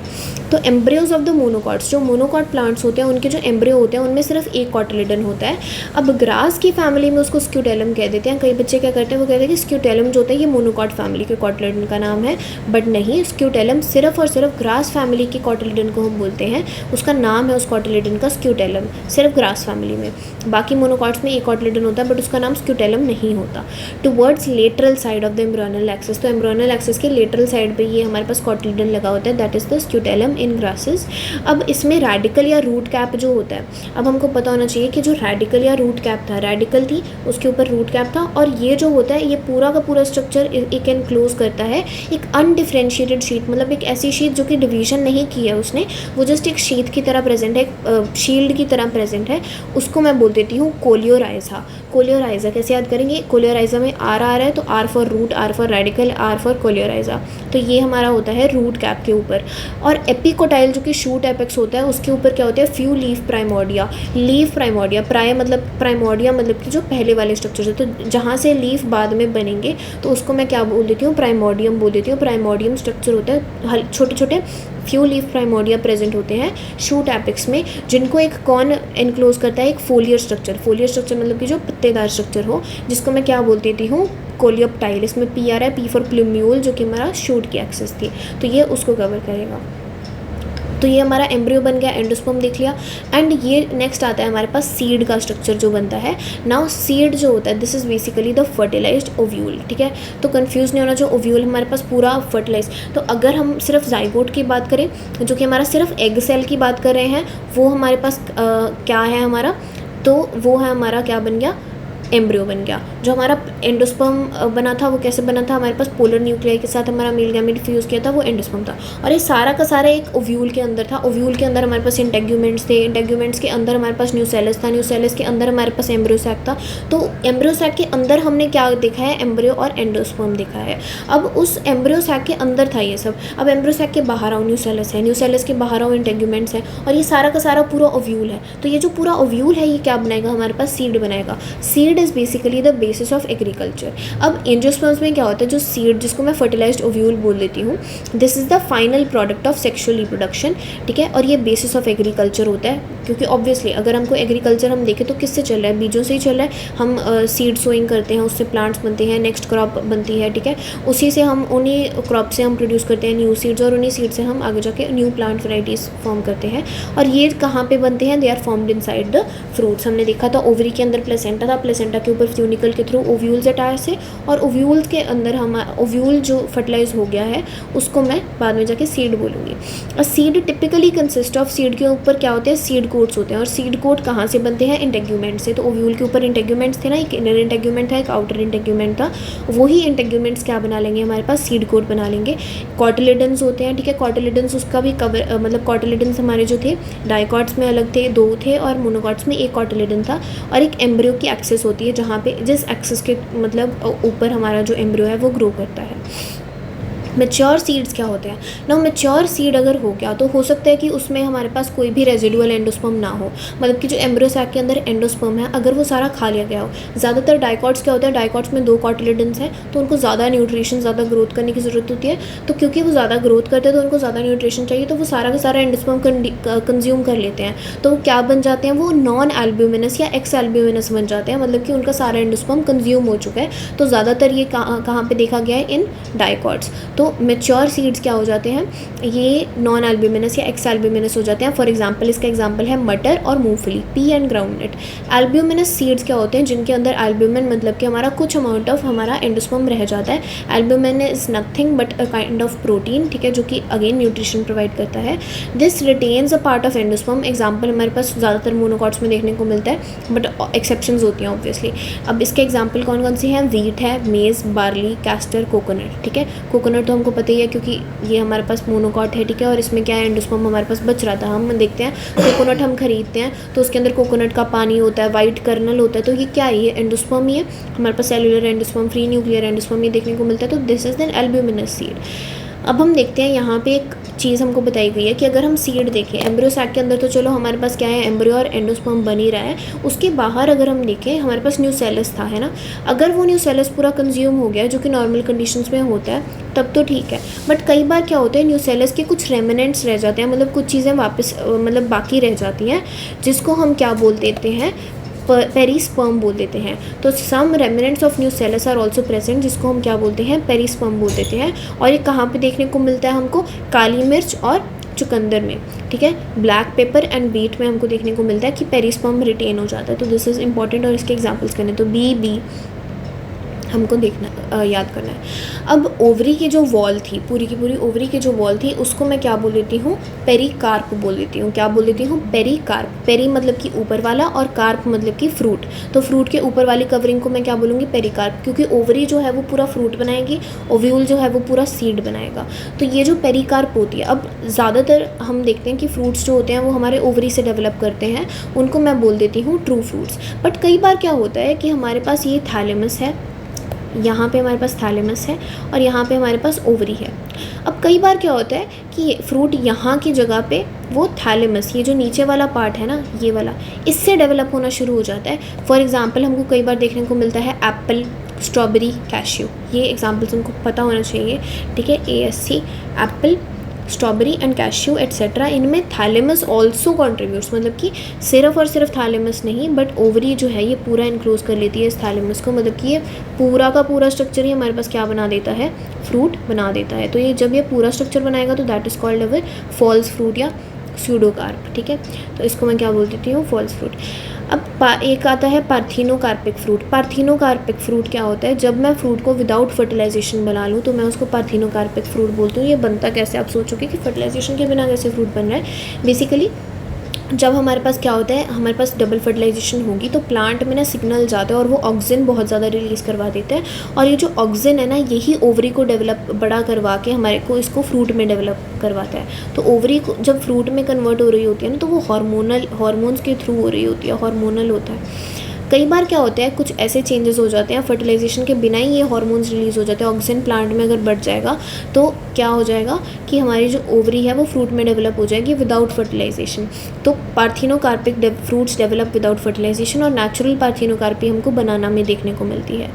तो एम्ब्रियोज ऑफ द मोनोकॉट्स, जो मोनोकॉट प्लांट्स होते हैं उनके जो एम्ब्रियो होते हैं उनमें सिर्फ एक कॉटिलिडन होता है। अब ग्रास की फैमिली में उसको स्क्यूटेलम कह देते हैं। कई बच्चे क्या करते हैं, वो कहते हैं कि स्क्यूटेलम जो होता है ये मोनोकॉट फैमिली के कॉटिलिडन का नाम है, बट नहीं, स्क्यूटेलम सिर्फ और सिर्फ ग्रास फैमिली की कॉटिलिडन को हम बोलते हैं, उसका नाम है उस कॉटिलिडन का स्क्यूटेलम, सिर्फ ग्रास फैमिली में। बाकी मोनोकॉट्स में एक कॉटिलिडन होता है बट उसका नाम स्क्यूटेलम नहीं होता। Towards lateral side of the embryonal axis, तो एम्ब्रियोनल एक्सिस के लेटरल साइड पे ये हमारे पास कॉटिलिडन लगा होता है, that is the scutellum in grasses. अब इसमें रेडिकल या रूट कैप जो होता है, अब हमको पता होना चाहिए कि जो रेडिकल या रूट कैप था, रेडिकल थी उसके ऊपर रूट कैप था, और ये जो होता है ये पूरा का पूरा स्ट्रक्चर एक एनक्लोज करता है एक अनडिफ्रेंशिएटेड शीट, मतलब एक ऐसी शीट जो कि डिवीजन नहीं की है उसने, वो जस्ट एक शीट की तरह प्रेजेंट है, एक शील्ड की तरह प्रेजेंट है, उसको मैं बोल देती हूँ कोलियोराइजा। कोलियोराइजा कैसे याद करेंगे, कोलियोराइजा में आर आ रहा है तो R for root, R for radicle, R for coleorhiza, तो ये हमारा होता है रूट कैप के ऊपर। और एपिकोटाइल जो कि शूट एपेक्स होता है उसके ऊपर क्या होता है, few leaf primordia. Leaf primordia, प्राय मतलब प्राइमोर्डिया मतलब कि जो पहले वाले स्ट्रक्चर है, तो जहाँ से लीफ बाद में बनेंगे तो उसको मैं क्या बोल देती हूँ, प्राइमोर्डियम बोल देती हूँ। प्राइमोर्डियम स्ट्रक्चर होता है, छोटे छोटे फ्यू लीफ प्राइमोर्डिया प्रेजेंट होते हैं शूट एपिक्स में, जिनको एक कौन एनक्लोज करता है, एक फोलियर स्ट्रक्चर। फोलियर स्ट्रक्चर मतलब कि जो पत्तेदार स्ट्रक्चर हो, जिसको मैं क्या बोल देती हूँ, कोलियोप्टाइल। इसमें पी आ रहा है, पी फॉर प्लूम्यूल, जो कि हमारा शूट की एक्सेस थी, तो ये उसको कवर करेगा। तो ये हमारा एम्ब्रियो बन गया, एंडोस्पर्म देख लिया। एंड ये नेक्स्ट आता है हमारे पास सीड का स्ट्रक्चर जो बनता है। नाउ सीड जो होता है, this is basically the fertilised ovule. ठीक है, तो कंफ्यूज नहीं होना, जो ओव्यूल हमारे पास पूरा फर्टिलाइज। तो अगर हम सिर्फ जाइगोट की बात करें, जो कि हमारा सिर्फ एग सेल की बात कर रहे हैं, वो हमारे पास क्या है हमारा, तो वो है हमारा क्या बन गया, एम्ब्रियो बन गया। जो हमारा एंडोस्पर्म बना था वो कैसे बना था, हमारे पास पोलर न्यूक्लियाई के साथ हमारा मेल गैमेट फ्यूज़ किया था, वो एंडोस्पर्म था। और ये सारा का सारा एक ओव्यूल के अंदर था। ओव्यूल के अंदर हमारे पास इंटेग्यूमेंट्स थे, इंटेग्यूमेंट्स के अंदर हमारे पास न्यूसेलस था, न्यूसेलस के अंदर हमारे पास एम्ब्रियो सैक था। तो एम्ब्रियो सैक के अंदर हमने क्या देखा है, एम्ब्रियो और एंडोस्पर्म देखा है। अब उस एम्ब्रियो सैक के अंदर था ये सब। अब एम्ब्रियो सैक के बाहर आओ न्यूसेलस है, न्यूसेलस के बाहर आओ इंटेग्यूमेंट्स है, और ये सारा का सारा पूरा ओव्यूल है। तो ये जो पूरा ओव्यूल है ये क्या बनाएगा, हमारे पास सीड बनाएगा। Seed is basically the basis of agriculture. अब एंजियोस्पर्म्स में क्या होता है, जो सीड जिसको मैं फर्टिलाइज्ड ओव्यूल बोल देती हूँ, this is the final product of sexual reproduction. ठीक है, और ये बेसिस ऑफ एग्रीकल्चर होता है, क्योंकि ऑब्वियसली अगर हमको एग्रीकल्चर हम देखें तो किससे चल रहा है, बीजों से ही चल रहा है। हम सीड सोइंग करते हैं, उससे प्लांट्स बनते हैं, नेक्स्ट क्रॉप बनती है। ठीक है, उसी से हम उन्हीं क्रॉप से हम प्रोड्यूस करते हैं न्यू सीड्स, और उन्हीं सीड से हम आगे जाके न्यू प्लांट वैराइटीज़ फॉर्म करते हैं। और ये कहाँ पे बनते हैं, they are formed inside the fruits. हमने देखा था ओवरी के अंदर प्लेसेंटा था, प्लेसेंटा के ऊपर फ्यूनिकल के थ्रू ओव्यूल्स अटैच से, और ओव्यूल्स के अंदर हमारा ओव्यूल जो फर्टिलाइज हो गया है उसको मैं बाद में जाके सीड बोलूँगी। और seed typically consist of, seed के ऊपर क्या होते हैं, सीड कोट्स होते हैं। और सीड कोट कहाँ से बनते हैं, इंटेग्यूमेंट से। तो ओव्यूल के ऊपर इंटेग्यूमेंट्स थे ना, एक इनर इंटेग्यूमेंट था, एक आउटर इंटेग्यूमेंट था, वही इंटेग्यूमेंट्स क्या बना लेंगे, हमारे पास सीड कोट बना लेंगे। कॉटिलिडन्स होते हैं। ठीक है, कॉटिलिडन्स उसका भी कवर मतलब कॉटिलिडन्स हमारे जो थे डाइकॉट्स में अलग थे, 2 थे, और मोनोकॉट्स में एक कॉटिलिडन था। और एक एम्ब्रियो की एक्सेस होती है, जहाँ पे जिस एक्सेस के मतलब ऊपर हमारा जो एम्ब्रियो है वो ग्रो करता है। मैच्योर सीड्स क्या होते हैं ना, मैच्योर सीड अगर हो गया तो हो सकता है कि उसमें हमारे पास कोई भी रेजिडुअल एंडोस्पर्म ना हो, मतलब कि जो एम्ब्रियो सैक के अंदर एंडोस्पर्म है अगर वो सारा खा लिया गया हो। ज़्यादातर डाइकॉट्स क्या होता है, डाइकॉट्स में 2 कॉटिलिडन्स हैं, तो उनको ज़्यादा न्यूट्रिशन, ज़्यादा ग्रोथ करने की ज़रूरत होती है। तो क्योंकि वो ज़्यादा ग्रोथ करते हैं तो उनको ज़्यादा न्यूट्रिशन चाहिए, तो वो सारा का सारा एंडोस्पर्म कंज्यूम कर लेते हैं। तो वो क्या बन जाते हैं, वो नॉन एल्ब्यूमिनस या एक्स एल्ब्यूमिनस बन जाते हैं, मतलब कि उनका सारा एंडोस्पर्म कंज्यूम हो चुका है। तो ज़्यादातर ये कहाँ पे देखा गया है, इन डाइकॉट्स। तो जो मेच्योर सीड्स क्या हो जाते हैं, ये नॉन एल्ब्यूमिनस या एक्स एल्ब्यूमिनस हो जाते हैं। फॉर एग्जांपल इसका एग्जांपल है मटर और मूंगफली, P and groundnut. Albuminous seeds क्या होते हैं, जिनके अंदर एल्ब्यूमिन मतलब कि हमारा कुछ अमाउंट ऑफ हमारा एंडोस्पर्म रह जाता है। Albumin is nothing but a kind of protein, ठीक है, जो कि अगेन न्यूट्रिशन प्रोवाइड करता है। This retains a part of endosperm. Example हमारे पास ज़्यादातर मोनोकॉट्स में देखने को मिलता है, बट एक्सेप्शंस होती हैं ऑब्वियसली। अब इसके एग्जाम्पल कौन कौन से हैं, वीट है, मेज़, बार्ली, कैस्टर, कोकोनट, ठीक है। कोकोनट तो हमको पता ही है क्योंकि ये हमारे पास मोनोकॉट है, ठीक है, और इसमें क्या है, एंडोस्पर्म हमारे पास बच रहा था। हम देखते हैं कोकोनट हम खरीदते हैं तो उसके अंदर कोकोनट का पानी होता है, वाइट कर्नल होता है, तो ये क्या है, ये एंडोस्पर्म ही है। हमारे पास cellular endosperm, free nuclear endosperm ये देखने को मिलता है, तो this is an albuminous seed. अब हम देखते हैं यहाँ पे एक चीज़ हमको बताई गई है कि अगर हम सीड देखें, एम्ब्रियो सैक के अंदर तो चलो हमारे पास क्या है, एम्ब्रियो और एंडोस्पर्म बन ही रहा है, उसके बाहर अगर हम देखें हमारे पास न्यूसेलस था, है ना। अगर वो न्यूसेलस पूरा कंज्यूम हो गया, जो कि नॉर्मल कंडीशंस में होता है, तब तो ठीक है। बट कई बार क्या होता है, न्यूसेलस के कुछ रेमिनेंट्स रह जाते हैं, मतलब कुछ चीज़ें वापस मतलब बाकी रह जाती हैं, जिसको हम क्या बोल देते हैं, पेरिस्पर्म बोल देते हैं। तो some remnants of nucellus are also present, जिसको हम क्या बोलते हैं, पेरिस्पर्म बोल देते हैं। और ये कहाँ पे देखने को मिलता है हमको, काली मिर्च और चुकंदर में, ठीक है। ब्लैक पेपर एंड बीट में हमको देखने को मिलता है कि पेरिस्पर्म रिटेन हो जाता है। तो दिस इज़ इंपॉर्टेंट, और इसके एग्जाम्पल्स करने, तो बी हमको देखना याद करना है। अब ओवरी की जो वॉल थी, पूरी की पूरी ओवरी की जो वॉल थी, उसको मैं क्या बोल देती हूँ, पेरिकार्प बोल देती हूँ। क्या बोल देती हूँ, पेरिकार्प। पेरी मतलब कि ऊपर वाला और कार्प मतलब कि फ्रूट। तो फ्रूट के ऊपर वाली कवरिंग को मैं क्या बोलूँगी, पेरिकार्प, क्योंकि ओवरी जो है वो पूरा फ्रूट बनाएगी, ओव्यूल जो है वो पूरा सीड बनाएगा। तो ये जो पेरिकार्प होती है, अब ज़्यादातर हम देखते हैं कि फ्रूट्स जो होते हैं वो हमारे ओवरी से डेवलप करते हैं, उनको मैं बोल देती हूँ ट्रू फ्रूट्स। बट कई बार क्या होता है कि हमारे पास ये थैलेमस है, यहाँ पे हमारे पास थैलेमस है, और यहाँ पे हमारे पास ओवरी है। अब कई बार क्या होता है कि फ्रूट यहाँ की जगह पे वो थैलेमस, ये जो नीचे वाला पार्ट है ना, ये वाला, इससे डेवलप होना शुरू हो जाता है। फॉर एग्जांपल हमको कई बार देखने को मिलता है एप्पल, स्ट्रॉबेरी, कैश्यू, ये एग्जांपल्स हमको पता होना चाहिए, ठीक है। ASC, Apple, strawberry and cashew etcetera, इनमें थैलेमस ऑल्सो कॉन्ट्रीब्यूट्स, मतलब कि सिर्फ और सिर्फ थैलेमस नहीं, बट ओवरी जो है ये पूरा इनक्लोज कर लेती है इस थैलेमस को, मतलब कि ये पूरा का पूरा स्ट्रक्चर ही हमारे पास क्या बना देता है, फ्रूट बना देता है। तो ये जब ये पूरा स्ट्रक्चर बनाएगा तो that is called our false fruit या स्यूडोकार्प, ठीक है। तो इसको मैं क्या बोल देती हूँ, फॉल्स फ्रूट। अब एक आता है पार्थिनोकार्पिक फ्रूट। पार्थिनोकार्पिक फ्रूट क्या होता है, जब मैं फ्रूट को विदाउट फर्टिलाइजेशन बना लूँ तो मैं उसको पार्थिनोकार्पिक फ्रूट बोलती हूँ। ये बनता कैसे, आप सोचोगे कि फर्टिलाइजेशन के बिना कैसे फ्रूट बन रहा है। बेसिकली जब हमारे पास क्या होता है, हमारे पास डबल फर्टिलाइजेशन होगी तो प्लांट में ना सिग्नल जाता है और वो ऑक्सीजन बहुत ज़्यादा रिलीज़ करवा देते हैं, और ये जो ऑक्सीजन है ना, यही ओवरी को डेवलप बड़ा करवा के हमारे को इसको फ्रूट में डेवलप करवाता है। तो ओवरी को जब फ्रूट में कन्वर्ट हो रही होती है ना, तो वो हार्मोन्स के थ्रू हो रही होती है, हार्मोनल होता है। कई बार क्या होता है, कुछ ऐसे चेंजेस हो जाते हैं, फर्टिलाइजेशन के बिना ही ये हार्मोन्स रिलीज़ हो जाते हैं। ऑक्सीजन प्लांट में अगर बढ़ जाएगा तो क्या हो जाएगा कि हमारी जो ओवरी है वो फ्रूट में डेवलप हो जाएगी विदाउट फर्टिलाइजेशन। तो parthenocarpic fruits develop without fertilisation, और नेचुरल पार्थिनोकार्पी हमको बनाना में देखने को मिलती है।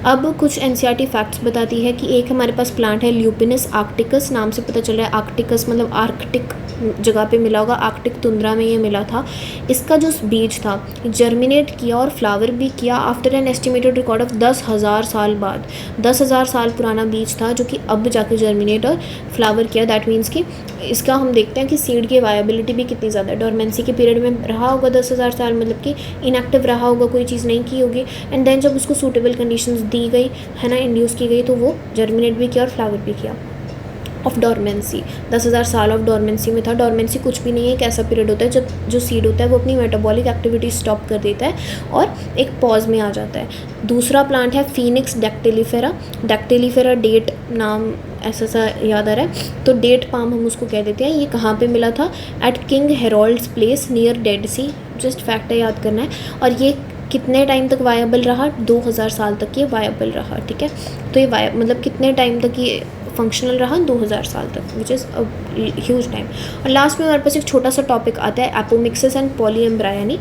अब कुछ NCERT फैक्ट्स बताती है कि एक हमारे पास प्लांट है ल्यूपिनस आर्क्टिकस, नाम से पता चल रहा है आर्क्टिकस मतलब आर्कटिक जगह पे मिला होगा, आर्कटिक तुंद्रा में ये मिला था। इसका जो बीज था जर्मिनेट किया और फ्लावर भी किया after an estimated record of 10,000 साल बाद। 10,000 साल पुराना बीज था जो कि अब जाके जर्मिनेट और फ्लावर किया। दैट मीन्स कि इसका हम देखते हैं कि सीड की वायबिलिटी भी कितनी ज़्यादा है। डोरमेंसी के पीरियड में रहा होगा 10,000 साल, मतलब कि इनएक्टिव रहा होगा, कोई चीज़ नहीं की होगी, एंड देन जब उसको सूटेबल कंडीशंस दी गई है ना, इंड्यूस की गई, तो वो जर्मिनेट भी किया और फ्लावर भी किया। ऑफ डोरमेंसी, 10,000 साल ऑफ डोरमेंसी में था। डोरमेंसी कुछ भी नहीं है, एक ऐसा पीरियड होता है जब जो सीड होता है वो अपनी मेटाबॉलिक एक्टिविटी स्टॉप कर देता है और एक पॉज में आ जाता है। दूसरा प्लांट है फीनिक्स डैक्टिलीफेरा। डैक्टिलीफेरा डेट नाम ऐसा सा याद आ रहा है, तो डेट पाम हम उसको कह देते हैं। ये कहाँ पे मिला था, at King Herod's place near Dead Sea, just fact है, याद करना है। और ये कितने टाइम तक वायबल रहा, 2000 साल तक ये वायबल रहा, ठीक है। तो ये मतलब कितने टाइम तक ये फंक्शनल रहा, 2000 साल तक, which is a huge time. और लास्ट में हमारे पास एक छोटा सा टॉपिक आता है एपोमिक्सिस एंड पॉलीएम्ब्रायनी।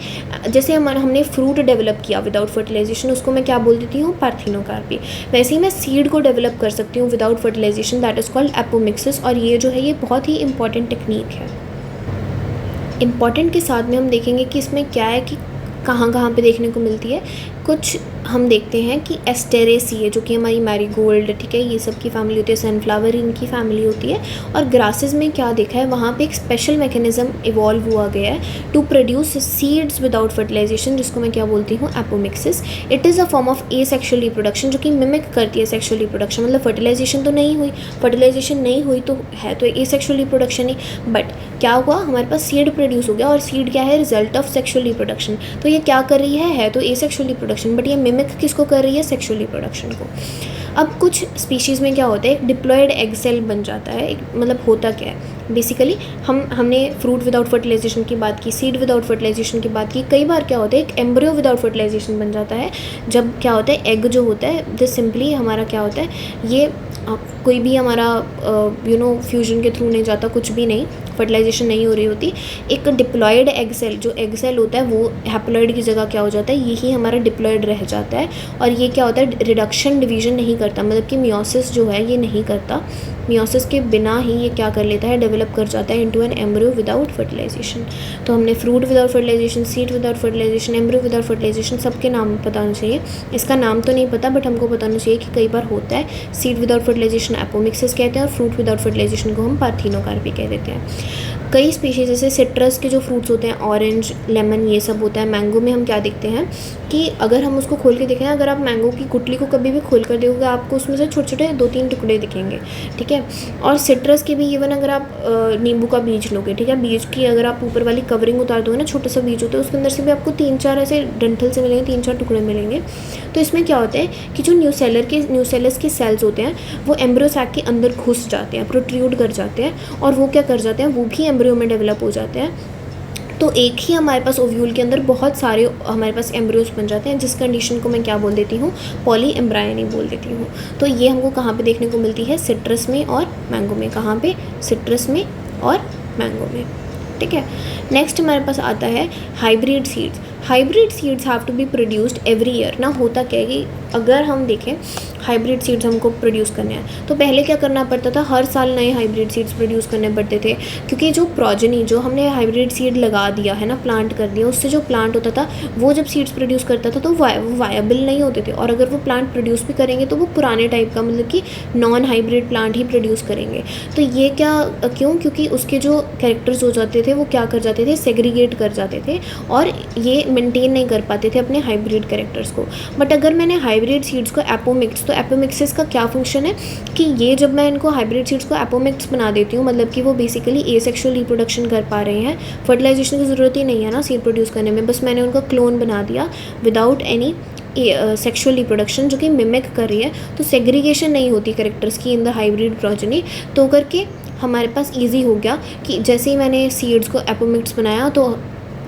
जैसे हमने फ्रूट डेवलप किया विदाउट फर्टिलाइजेशन, उसको मैं क्या बोल देती हूँ, पार्थिनोकार्पी। वैसे ही मैं सीड को डेवलप कर सकती हूँ without fertilisation, that is called apomixis. और ये जो है ये बहुत ही इंपॉर्टेंट टेक्निक है। इम्पॉर्टेंट के साथ में हम देखेंगे कि इसमें क्या है कि कहाँ कहाँ पे देखने को मिलती है। कुछ हम देखते हैं कि एस्टेरेसी है जो कि हमारी मैरीगोल्ड, ठीक है, ये सब की फैमिली होती है, सनफ्लावर इनकी फैमिली होती है। और ग्रासेस में क्या देखा है, वहाँ पे एक स्पेशल मैकेनिज्म इवॉल्व हुआ गया है to produce seeds without fertilisation, जिसको मैं क्या बोलती हूँ, apomixis. It is a form of asexual reproduction जो कि मिमिक करती है सेक्सुअल रिप्रोडक्शन। मतलब फर्टिलाइजेशन तो नहीं हुई, फर्टिलाइजेशन नहीं हुई तो है तो एसेक्सुअल रिप्रोडक्शन ही, बट क्या हुआ, हमारे पास सीड प्रोड्यूस हो गया। और सीड क्या है, रिजल्ट ऑफ सेक्सुअल रिप्रोडक्शन। तो ये क्या कर रही है तो एसेक्सुअल रिप्रोडक्शन, बट ये मिमिक किसको कर रही है, सेक्सुअल रिप्रोडक्शन को। अब कुछ स्पीशीज़ में क्या होता है, एक डिप्लॉयड एग सेल बन जाता है। मतलब होता क्या है बेसिकली, हमने फ्रूट विदाउट फर्टिलाइजेशन की बात की, सीड विदाउट फर्टिलाइजेशन की बात की। कई बार क्या होता है, एक एम्ब्रियो विदाउट फर्टिलाइजेशन बन जाता है। जब क्या होता है, एग जो होता है दिस सिंपली हमारा क्या होता है, ये कोई भी हमारा फ्यूजन के थ्रू नहीं जाता, कुछ भी नहीं, फर्टिलाइजेशन नहीं हो रही होती। एक डिप्लॉयड एग सेल, जो एग सेल होता है वो हैप्लॉयड की जगह क्या हो जाता है, यही हमारा डिप्लॉयड रह जाता है। और ये क्या होता है, रिडक्शन डिवीजन नहीं करता, मतलब कि मियोसिस जो है ये नहीं करता। मियोसिस के बिना ही ये क्या कर लेता है, डेवलप कर जाता है into an embryo without fertilisation. तो हमने fruit without fertilisation, seed without fertilisation, embryo without fertilisation, सबके नाम पता होना चाहिए। इसका नाम तो नहीं पता बट हमको पता होना चाहिए कि कई बार होता है। सीड विदाउट फर्टिलाइजेशन एपोमिक्सिस कहते हैं और फ्रूट विदाउट फर्टिलाइजेशन को हम पार्थिनोकार्पी कह देते हैं। कई स्पीशीज़ जैसे सिट्रस के जो फ्रूट्स होते हैं, ऑरेंज, लेमन, ये सब होता है। मैंगो में हम क्या देखते हैं कि अगर हम उसको खोल के देखें, अगर आप मैंगो की गुठली को कभी भी खोल कर देखोगे आपको उसमें से छोटे छोटे 2-3 टुकड़े दिखेंगे, ठीक है। और सिट्रस के भी इवन अगर आप नींबू का बीज लोगे, ठीक है, बीज की अगर आप ऊपर वाली कवरिंग उतार दोगे ना, छोटा सा बीज होता है, उसके अंदर से भी आपको 3-4 ऐसे डंठल से मिलेंगे, 3-4 टुकड़े मिलेंगे। तो इसमें क्या होता है कि जो न्यूसेलस के सेल्स होते हैं वो एम्ब्रियो सैक के अंदर घुस जाते हैं, प्रोट्रूड कर जाते हैं, और वो क्या कर जाते हैं, वो भी एम्ब्रियो में डेवलप हो जाते हैं। तो एक ही हमारे पास ओव्यूल के अंदर बहुत सारे हमारे पास एम्ब्रियोज बन जाते हैं, जिस कंडीशन को मैं क्या बोल देती हूँ, पॉली एम्ब्रायनी बोल देती हूँ। तो ये हमको कहाँ पे देखने को मिलती है, सिट्रस में और मैंगो में। कहाँ पे, सिट्रस में और मैंगो में, ठीक है। नेक्स्ट हमारे पास आता है hybrid seeds. Hybrid seeds have to be produced every year. ना होता क्या है कि अगर हम देखें हाइब्रिड सीड्स हमको प्रोड्यूस करने हैं तो पहले क्या करना पड़ता था, हर साल नए हाइब्रिड सीड्स प्रोड्यूस करने पड़ते थे। क्योंकि जो प्रोजेनी, जो हमने हाइब्रिड सीड लगा दिया है ना, प्लांट कर दिया, उससे जो प्लांट होता था वो जब सीड्स प्रोड्यूस करता था तो वो वायबल नहीं होते थे। और अगर वो प्लांट प्रोड्यूस भी करेंगे तो वो पुराने टाइप का, मतलब कि नॉन हाइब्रिड प्लांट ही प्रोड्यूस करेंगे। तो ये क्या क्यों, क्योंकि उसके जो कैरेक्टर्स हो जाते थे वो क्या कर जाते थे, सेग्रीगेट कर जाते थे और ये मेंटेन नहीं कर पाते थे अपने हाइब्रिड कैरेक्टर्स को। बट अगर मैंने हाइब्रिड सीड्स को एपोमिक्स, तो एपोमिक्सिस का क्या फंक्शन है कि ये जब मैं इनको हाइब्रिड सीड्स को एपोमिक्स बना देती हूँ, मतलब कि वो बेसिकली एसेक्सुअल रिप्रोडक्शन कर पा रहे हैं, फर्टिलाइजेशन की ज़रूरत ही नहीं है ना सीड प्रोड्यूस करने में, बस मैंने उनका क्लोन बना दिया विदाउट एनी सेक्सुअल रिप्रोडक्शन जो कि मिमिक कर रही है। तो सेग्रीगेशन नहीं होती कैरेक्टर्स की इन द हाइब्रिड प्रोजेनी। तो करके हमारे पास ईजी हो गया कि जैसे ही मैंने सीड्स को एपोमिक्स बनाया तो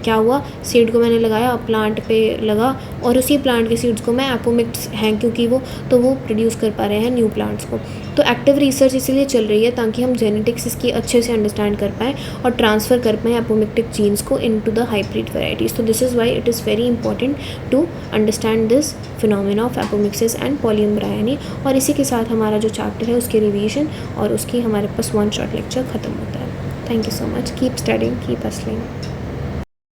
क्या हुआ, सीड को मैंने लगाया, प्लांट पे लगा और उसी प्लांट के सीड्स को मैं एपोमिक्स हैं क्योंकि वो प्रोड्यूस कर पा रहे हैं न्यू प्लांट्स को। तो एक्टिव रिसर्च इसीलिए चल रही है ताकि हम जेनेटिक्स इसकी अच्छे से अंडरस्टैंड कर पाएँ और ट्रांसफ़र कर पाएँ एपोमिक्टिक जीन्स को इनटू द हाइब्रिड वेराइटीज़। तो this is why it is very important to understand this phenomena of apomixis and polyembryony. और इसी के साथ हमारा जो चैप्टर है उसके रिवीजन और उसकी हमारे पास 1 शॉर्ट लेक्चर ख़त्म होता है। Thank you so much, keep studying, keep hustling.